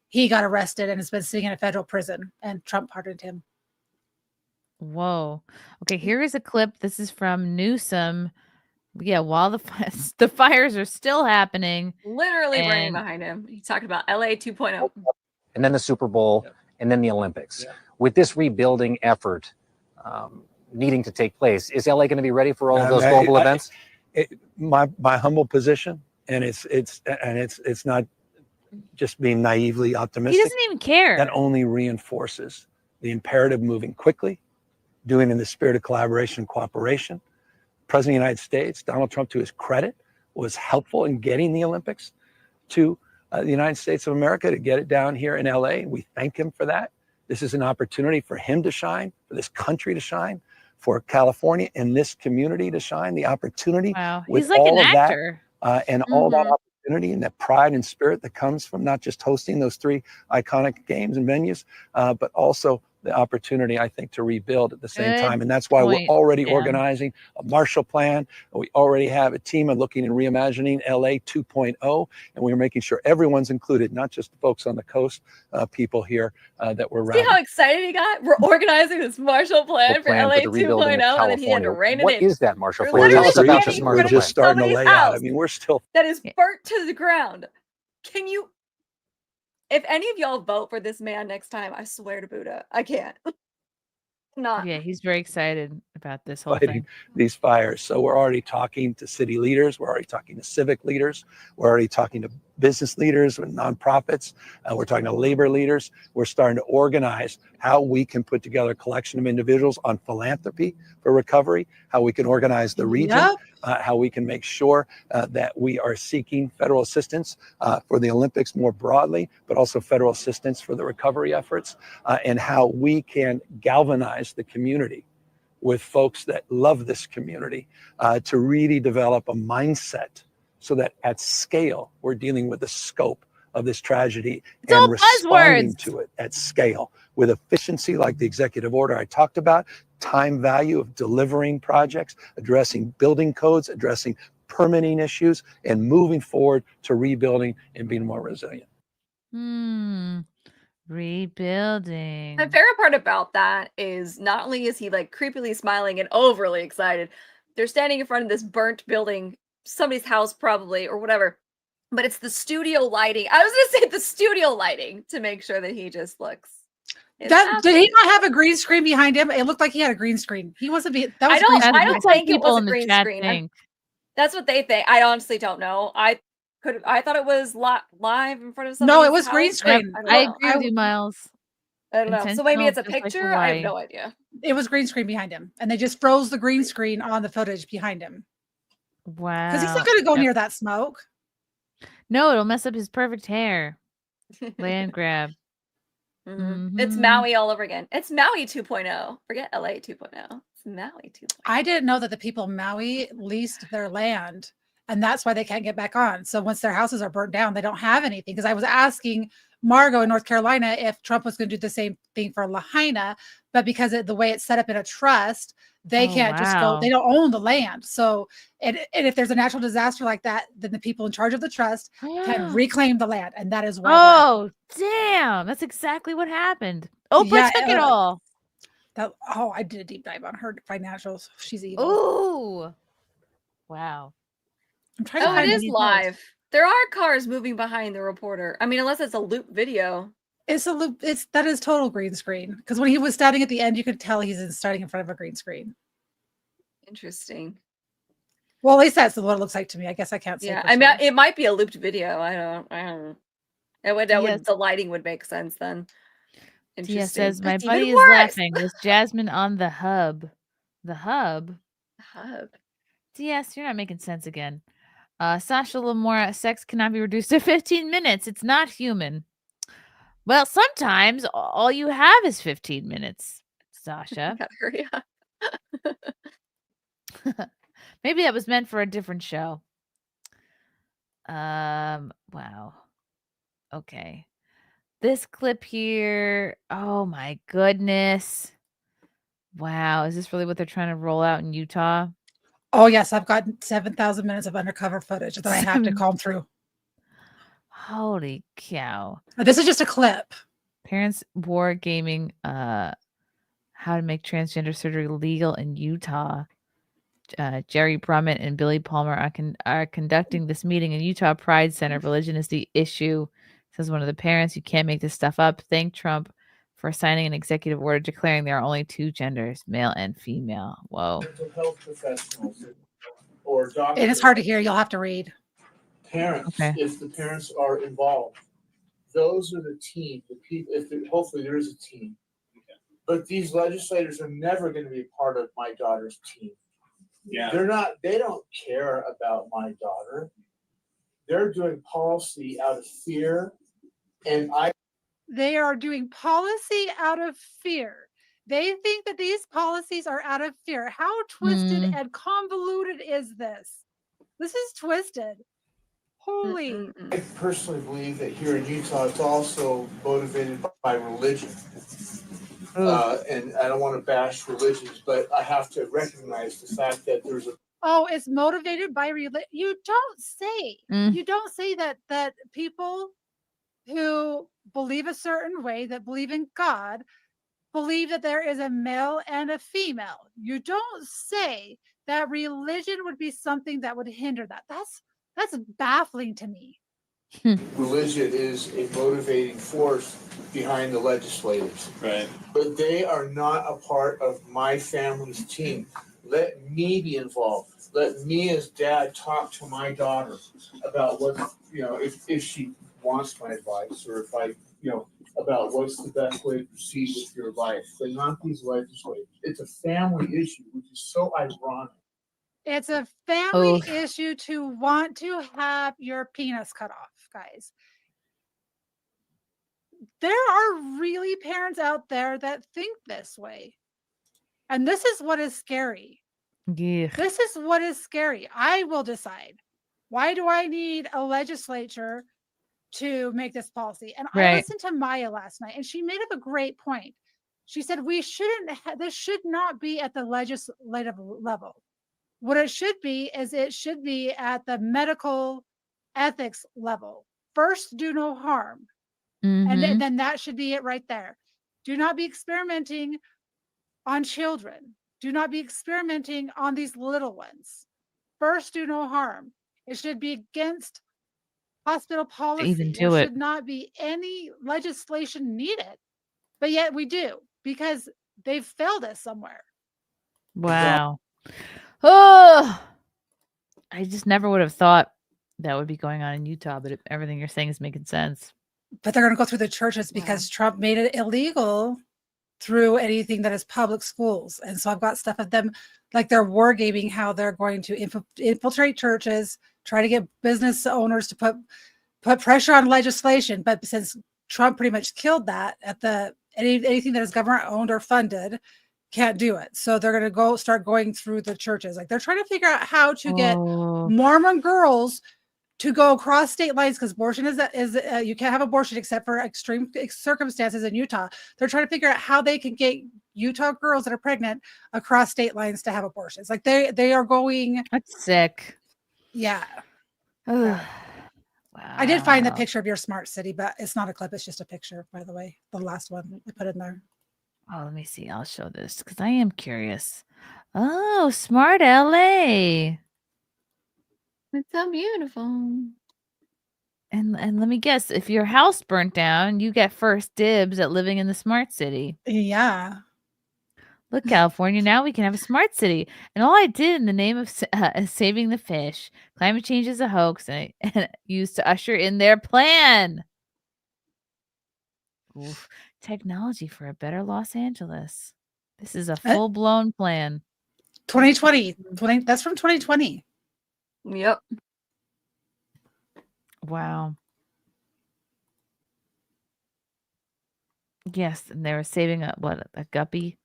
he got arrested and has been sitting in a federal prison. And Trump pardoned him. Whoa. Okay, here is a clip. This is from Newsom. Yeah, while the fires are still happening. Literally burning behind him. He's talking about LA 2.0. And then the Super Bowl, and then the Olympics. Yeah. With this rebuilding effort needing to take place, is LA going to be ready for all of those global events? My humble position, and it's not just being naively optimistic. He doesn't even care. That only reinforces the imperative moving quickly, doing it in the spirit of collaboration and cooperation. President of the United States, Donald Trump, to his credit, was helpful in getting the Olympics to the United States of America, to get it down here in LA. We thank him for that. This is an opportunity for him to shine, for this country to shine, for California and this community to shine. The opportunity with he's like all an of actor. That, and all that opportunity and that pride and spirit that comes from not just hosting those three iconic games and venues, but also the opportunity, I think, to rebuild at the same time. And that's why we're already organizing a Marshall Plan. We already have a team of looking and reimagining LA 2.0. And we're making sure everyone's included, not just the folks on the coast, people here that we're See how excited he got? We're organizing this Marshall Plan for LA 2.0, and then he had to rein it in. What is that Marshall Plan? Tell us about this Marshall Plan. We're just starting to lay out. I mean, we're still. That is burnt to the ground. Can you? If any of y'all vote for this man next time, I swear to Buddha, I can't. Not. Yeah, he's very excited about this whole Fighting thing. these fires. So we're already talking to city leaders. We're already talking to civic leaders. We're already talking to business leaders and nonprofits. We're talking to labor leaders. We're starting to organize how we can put together a collection of individuals on philanthropy for recovery, how we can organize the region, how we can make sure that we are seeking federal assistance for the Olympics more broadly, but also federal assistance for the recovery efforts, and how we can galvanize the community with folks that love this community to really develop a mindset so that at scale, we're dealing with the scope of this tragedy and responding to it at scale with efficiency, like the executive order I talked about, time value of delivering projects, addressing building codes, addressing permitting issues, and moving forward to rebuilding and being more resilient. Rebuilding. My favorite part about that is not only is he like creepily smiling and overly excited, They're standing in front of this burnt building, somebody's house probably, or whatever. But it's the studio lighting. I was gonna say the studio lighting to make sure that he just looks. Did he not have a green screen behind him? It looked like he had a green screen. He wasn't. That was I don't think it was a green screen. That's what they think. I honestly don't know. I thought it was live in front of somebody. No, it was green screen. I agree with you, Miles. I don't know. So maybe it's a Intentional, just like picture. I have Hawaii. no idea. It was green screen behind him, and they just froze the green screen on the footage behind him. Wow. Because he's not going to go near that smoke. No, it'll mess up his perfect hair. Land grab. It's Maui all over again. It's Maui 2.0. Forget LA 2.0. It's Maui 2.0. I didn't know that the people in Maui leased their land, and that's why they can't get back on. So once their houses are burnt down, they don't have anything. Because I was asking Margot in North Carolina if Trump was going to do the same thing for Lahaina, but because of the way it's set up in a trust, they can't just go. They don't own the land. So, and if there's a natural disaster like that, then the people in charge of the trust can reclaim the land, and that is why. Oh, damn! That's exactly what happened. Oprah took it all. I did a deep dive on her financials. She's evil. Ooh, wow! I'm trying to Oh, it find is any live. posts. There are cars moving behind the reporter. I mean, unless it's a loop video. It's a loop. That is total green screen. Because when he was standing at the end, you could tell he's standing in front of a green screen. Interesting. Well, at least that's what it looks like to me. I guess I can't say. Yeah, for I mean, sure. it might be a looped video. I don't. The lighting would make sense then. Tia Interesting. says, "My That's buddy even is worse." laughing. Was Jasmin on the hub? The hub? Hub. Yes, you're not making sense again." Sasha Lamora, sex cannot be reduced to 15 minutes. It's not human. Well, sometimes all you have is 15 minutes, Sasha. Gotta hurry up. Maybe that was meant for a different show. Wow. Okay. This clip here. Oh my goodness. Wow. Is this really what they're trying to roll out in Utah? Oh yes, I've got 7,000 minutes of undercover footage that I have to comb through. Holy cow. This is just a clip. Parents war gaming how to make transgender surgery legal in Utah. Jerry Brummett and Billy Palmer are conducting this meeting in Utah Pride Center. Religion is the issue, says one of the parents. You can't make this stuff up. Thank Trump for signing an executive order declaring there are only two genders, male and female. Whoa. Mental health professionals or doctors. And it's hard to hear. You'll have to read. Parents, if the parents are involved, those are the team. The people. Hopefully there is a team, but these legislators are never going to be part of my daughter's team. Yeah, they're not. They don't care about my daughter. They're doing policy out of fear, and They are doing policy out of fear. They think that these policies are out of fear. How twisted and convoluted is this? This is twisted. Holy. I personally believe that here in Utah, it's also motivated by religion. And I don't want to bash religions, but I have to recognize the fact that there's a Oh, it's motivated by religion. You don't say. You don't say that people who believe a certain way, that believe in God, believe that there is a male and a female. You don't say that religion would be something that would hinder that. That's baffling to me. religion is a motivating force behind the legislators. right. But they are not a part of my family's team. Let me be involved. Let me as dad talk to my daughter about what, if she wants my advice or if I, about what's the best way to proceed with your life. But not these legislators. It's a family issue, which is so ironic. It's a family issue to want to have your penis cut off, guys. There are really parents out there that think this way. And this is what is scary. Yeah. This is what is scary. I will decide. Why do I need a legislature to make this policy? And I listened to Maya last night, and she made up a great point. She said, we shouldn't, this should not be at the legislative level. What it should be is it should be at the medical ethics level. First, do no harm. And then that should be it right there. Do not be experimenting on children. do not be experimenting on these little ones. First, do no harm. It should be against hospital policy. even There do it. should not be any legislation needed, but yet we do because they've failed us somewhere. Wow. Oh, I just never would have thought that would be going on in Utah, but everything you're saying is making sense. But they're going to go through the churches because Trump made it illegal through anything that is public schools. And so I've got stuff of them, like they're wargaming how they're going to infiltrate churches, try to get business owners to put pressure on legislation. But since Trump pretty much killed that at anything that is government owned or funded, can't do it. So they're going to start going through the churches. Like they're trying to figure out how to get Mormon girls to go across state lines, because abortion is you can't have abortion except for extreme circumstances in Utah. They're trying to figure out how they can get Utah girls that are pregnant across state lines to have abortions. Like they are going. That's sick. Yeah. Wow. I did find the picture of your smart city, but it's not a clip. It's just a picture, by the way. The last one I put in there. Oh, let me see. I'll show this because I am curious. Oh, smart LA. It's so beautiful. And let me guess, if your house burnt down, you get first dibs at living in the smart city. Yeah. Look, California, now we can have a smart city. And all I did in the name of saving the fish, climate change is a hoax, and used to usher in their plan. Oof. Technology for a better Los Angeles. This is a full-blown plan. 2020. That's from 2020. Yep. Wow. Yes, and they were saving a guppy,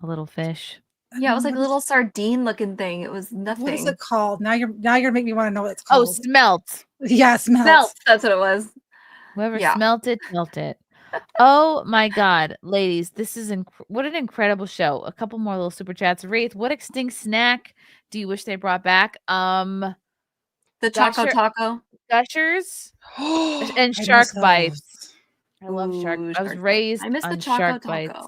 a little fish. Yeah, it was like a little sardine looking thing. It was nothing. What is it called? Now you're making me want to know what it's called. Oh, smelt. Yeah, smelt. Smelt. That's what it was. Whoever smelt it, smelt it. Oh my God, ladies, this is what an incredible show. A couple more little super chats. Wraith, what extinct snack do you wish they brought back? The Choco Taco. Gushers and shark bites. I love shark. I was raised on shark bites.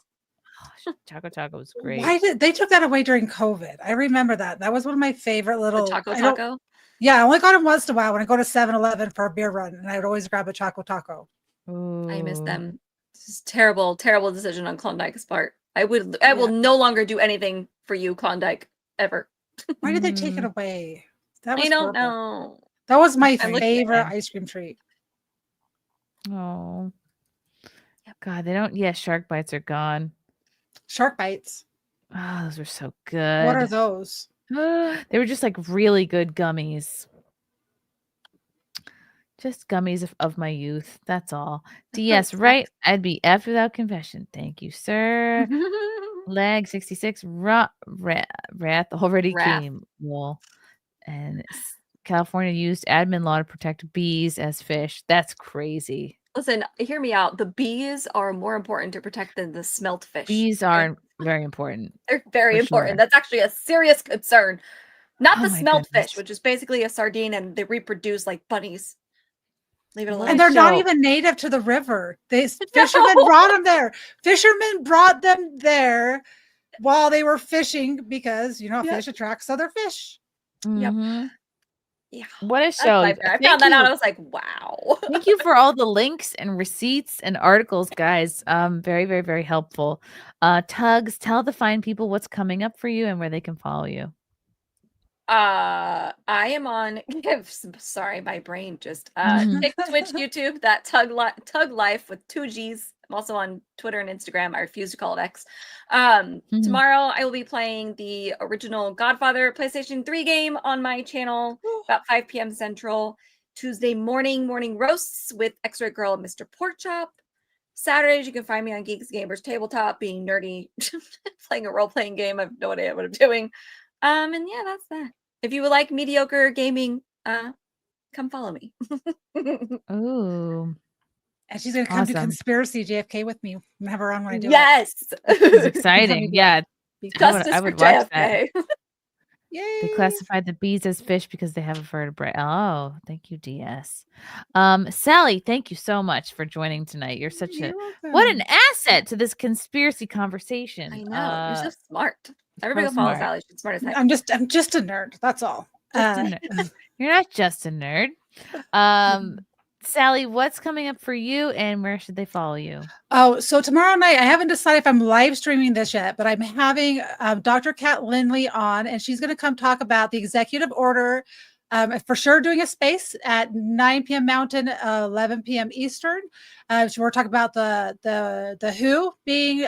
Choco Taco was great. Why did they took that away during COVID? I remember that. That was one of my favorite little Choco Taco. Yeah, I only got them once in a while when I go to 7-Eleven for a beer run, and I would always grab a Choco Taco. Ooh. I miss them. This is terrible decision on Klondike's part. I will no longer do anything for you, Klondike, ever. Why did they take it away? That was I don't horrible. know. That was my favorite ice cream treat. Oh. God, they don't. Yeah, shark bites are gone. Shark bites. Oh, those were so good. What are those? They were just like really good gummies. Just gummies of my youth. That's all. DS, right? I'd be F without confession. Thank you, sir. Leg 66. Wrath already came. Well, and California used admin law to protect bees as fish. That's crazy. Listen, hear me out. The bees are more important to protect than the smelt fish. Bees are very important. They're very For important. sure. That's actually a serious concern. Not the my smelt goodness. fish, which is basically a sardine, and they reproduce like bunnies. Leave it alone. And they're not even native to the river. Fishermen brought them there. Fishermen brought them there while they were fishing because, fish attracts other fish. Mhm. Yeah. What a That's show. my favorite. I found that out. I was like, wow. Thank you for all the links and receipts and articles, guys. Very, very, very helpful. Tugs, tell the fine people what's coming up for you and where they can follow you. I am on sorry, my brain just Twitch, YouTube, that Tugg Life with 2 G's. I'm also on Twitter and Instagram. I refuse to call it X. Tomorrow I will be playing the original Godfather PlayStation 3 game on my channel about 5 p.m. Central. Tuesday morning roasts with X-Ray Girl and Mr. Porkchop. Saturdays you can find me on Geeks Gamers Tabletop being nerdy, playing a role-playing game. I have no idea what I'm doing. And yeah, that's that. If you would like mediocre gaming, come follow me. Ooh. And she's going to come to Conspiracy JFK with me and have her on when I do yes. it. This is exciting. Yeah. Justice I for would watch JFK. that. Yay. They classified the bees as fish because they have a vertebrae. Oh, thank you, DS. Sally, thank you so much for joining tonight. You're what an asset to this conspiracy conversation. I know. You're so smart. Everybody go follow Sally. She's smart as heck. I'm just a nerd. That's all. Just a nerd. You're not just a nerd. Sally, what's coming up for you and where should they follow you? Oh, so tomorrow night, I haven't decided if I'm live streaming this yet, but I'm having Dr. Kat Lindley on, and she's going to come talk about the executive order. For sure doing a space at 9 p.m. Mountain, 11 p.m. Eastern. So we're talking about the WHO being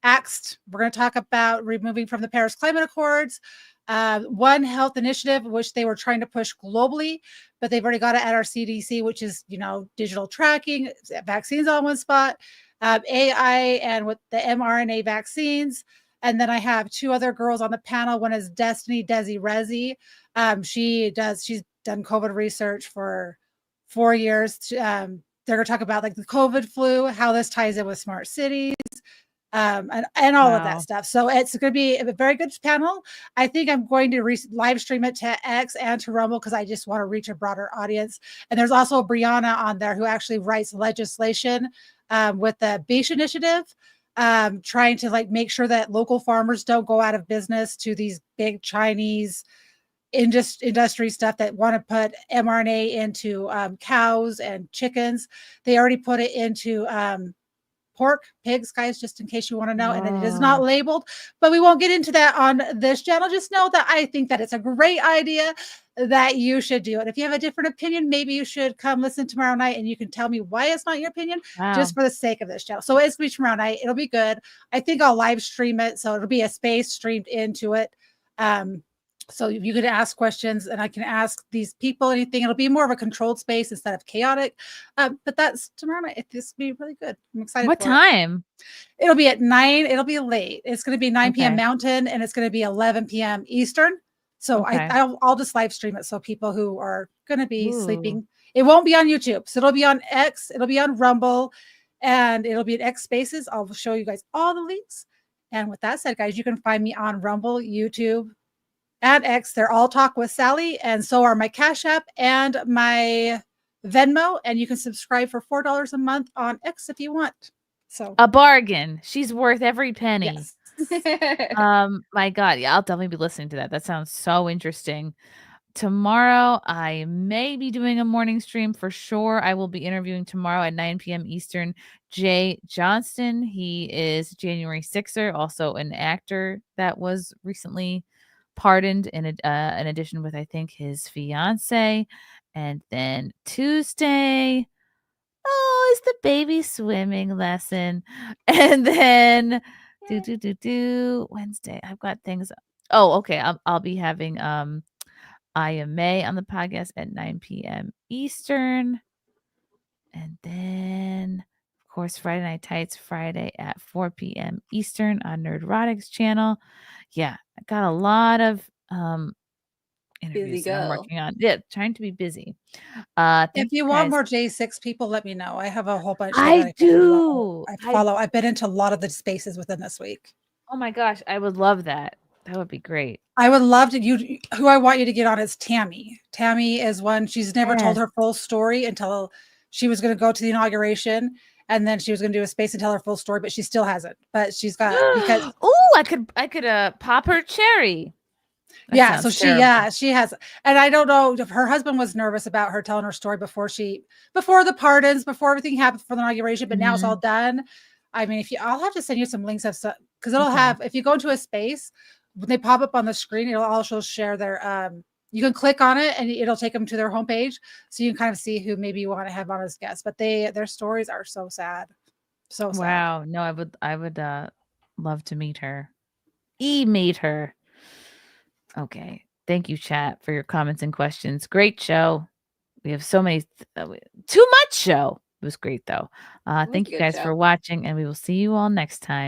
axed. We're going to talk about removing from the Paris Climate Accords. One Health initiative, which they were trying to push globally, but they've already got it at our CDC, which is, digital tracking, vaccines all in one spot, AI, and with the mRNA vaccines. And then I have two other girls on the panel. One is Destiny Desi Rezi. She's done COVID research for 4 years. They're going to talk about like the COVID flu, how this ties in with smart cities. And all of that stuff. So it's going to be a very good panel. I think I'm going to live stream it to X and to Rumble because I just want to reach a broader audience. And there's also Brianna on there who actually writes legislation with the Beach Initiative, trying to like make sure that local farmers don't go out of business to these big Chinese industry stuff that want to put mRNA into cows and chickens. They already put it into pork, pigs, guys, just in case you want to know. And it is not labeled, but we won't get into that on this channel. Just know that I think that it's a great idea that you should do it. If you have a different opinion, maybe you should come listen tomorrow night and you can tell me why it's not your opinion, just for the sake of this channel. So it's going to be tomorrow night. It'll be good. I think I'll live stream it. So it'll be a space streamed into it. So you could ask questions and I can ask these people anything. It'll be more of a controlled space instead of chaotic. But that's tomorrow night. This will be really good. I'm excited. What time? It'll be at 9. It'll be late. It's going to be 9 p.m. Mountain and it's going to be 11 p.m. Eastern. So I'll just live stream it. So people who are going to be sleeping, it won't be on YouTube. So it'll be on X, it'll be on Rumble, and it'll be at X Spaces. I'll show you guys all the links. And with that said, guys, you can find me on Rumble, YouTube, and X. They're all Talk with Sally, and so are my Cash App and my Venmo. And you can subscribe for $4 a month on X if you want. So a bargain. She's worth every penny. Yes. My God, yeah, I'll definitely be listening to that. That sounds so interesting. Tomorrow, I may be doing a morning stream for sure. I will be interviewing tomorrow at 9 p.m. Eastern, Jay Johnston. He is January 6er, also an actor that was recently pardoned in addition with, I think, his fiance. And then Tuesday, it's the baby swimming lesson. And then Wednesday, I've got things. Oh, okay. I'll be having IMA on the podcast at 9 p.m. Eastern. And then, of course, Friday Night Tights Friday at 4 p.m. Eastern on Nerdrotics channel. Yeah, I got a lot of interviews that I'm working on. Yeah, trying to be busy. If you want more J6 people, let me know. I have a whole bunch. I do. I follow. I've been into a lot of the spaces within this week. Oh my gosh, I would love that. That would be great. I would love to. Who I want you to get on is Tammy. Tammy is one. She's never told her full story until she was going to go to the inauguration, and then she was going to do a space and tell her full story, but she still hasn't. But she's got because. I could pop her cherry. That so she has, and I don't know if her husband was nervous about her telling her story before the pardons, before everything happened for the inauguration, but now it's all done. I mean, I'll have to send you some links of stuff because it'll have, if you go into a space, when they pop up on the screen, it'll also share their, you can click on it and it'll take them to their homepage. So you can kind of see who maybe you want to have on as guests, but their stories are so sad. So sad. Wow. No, I would love to meet her. Meet her. Okay. Thank you, chat, for your comments and questions. Great show. We have so many, too much show. It was great though. Thank you guys for watching, and we will see you all next time.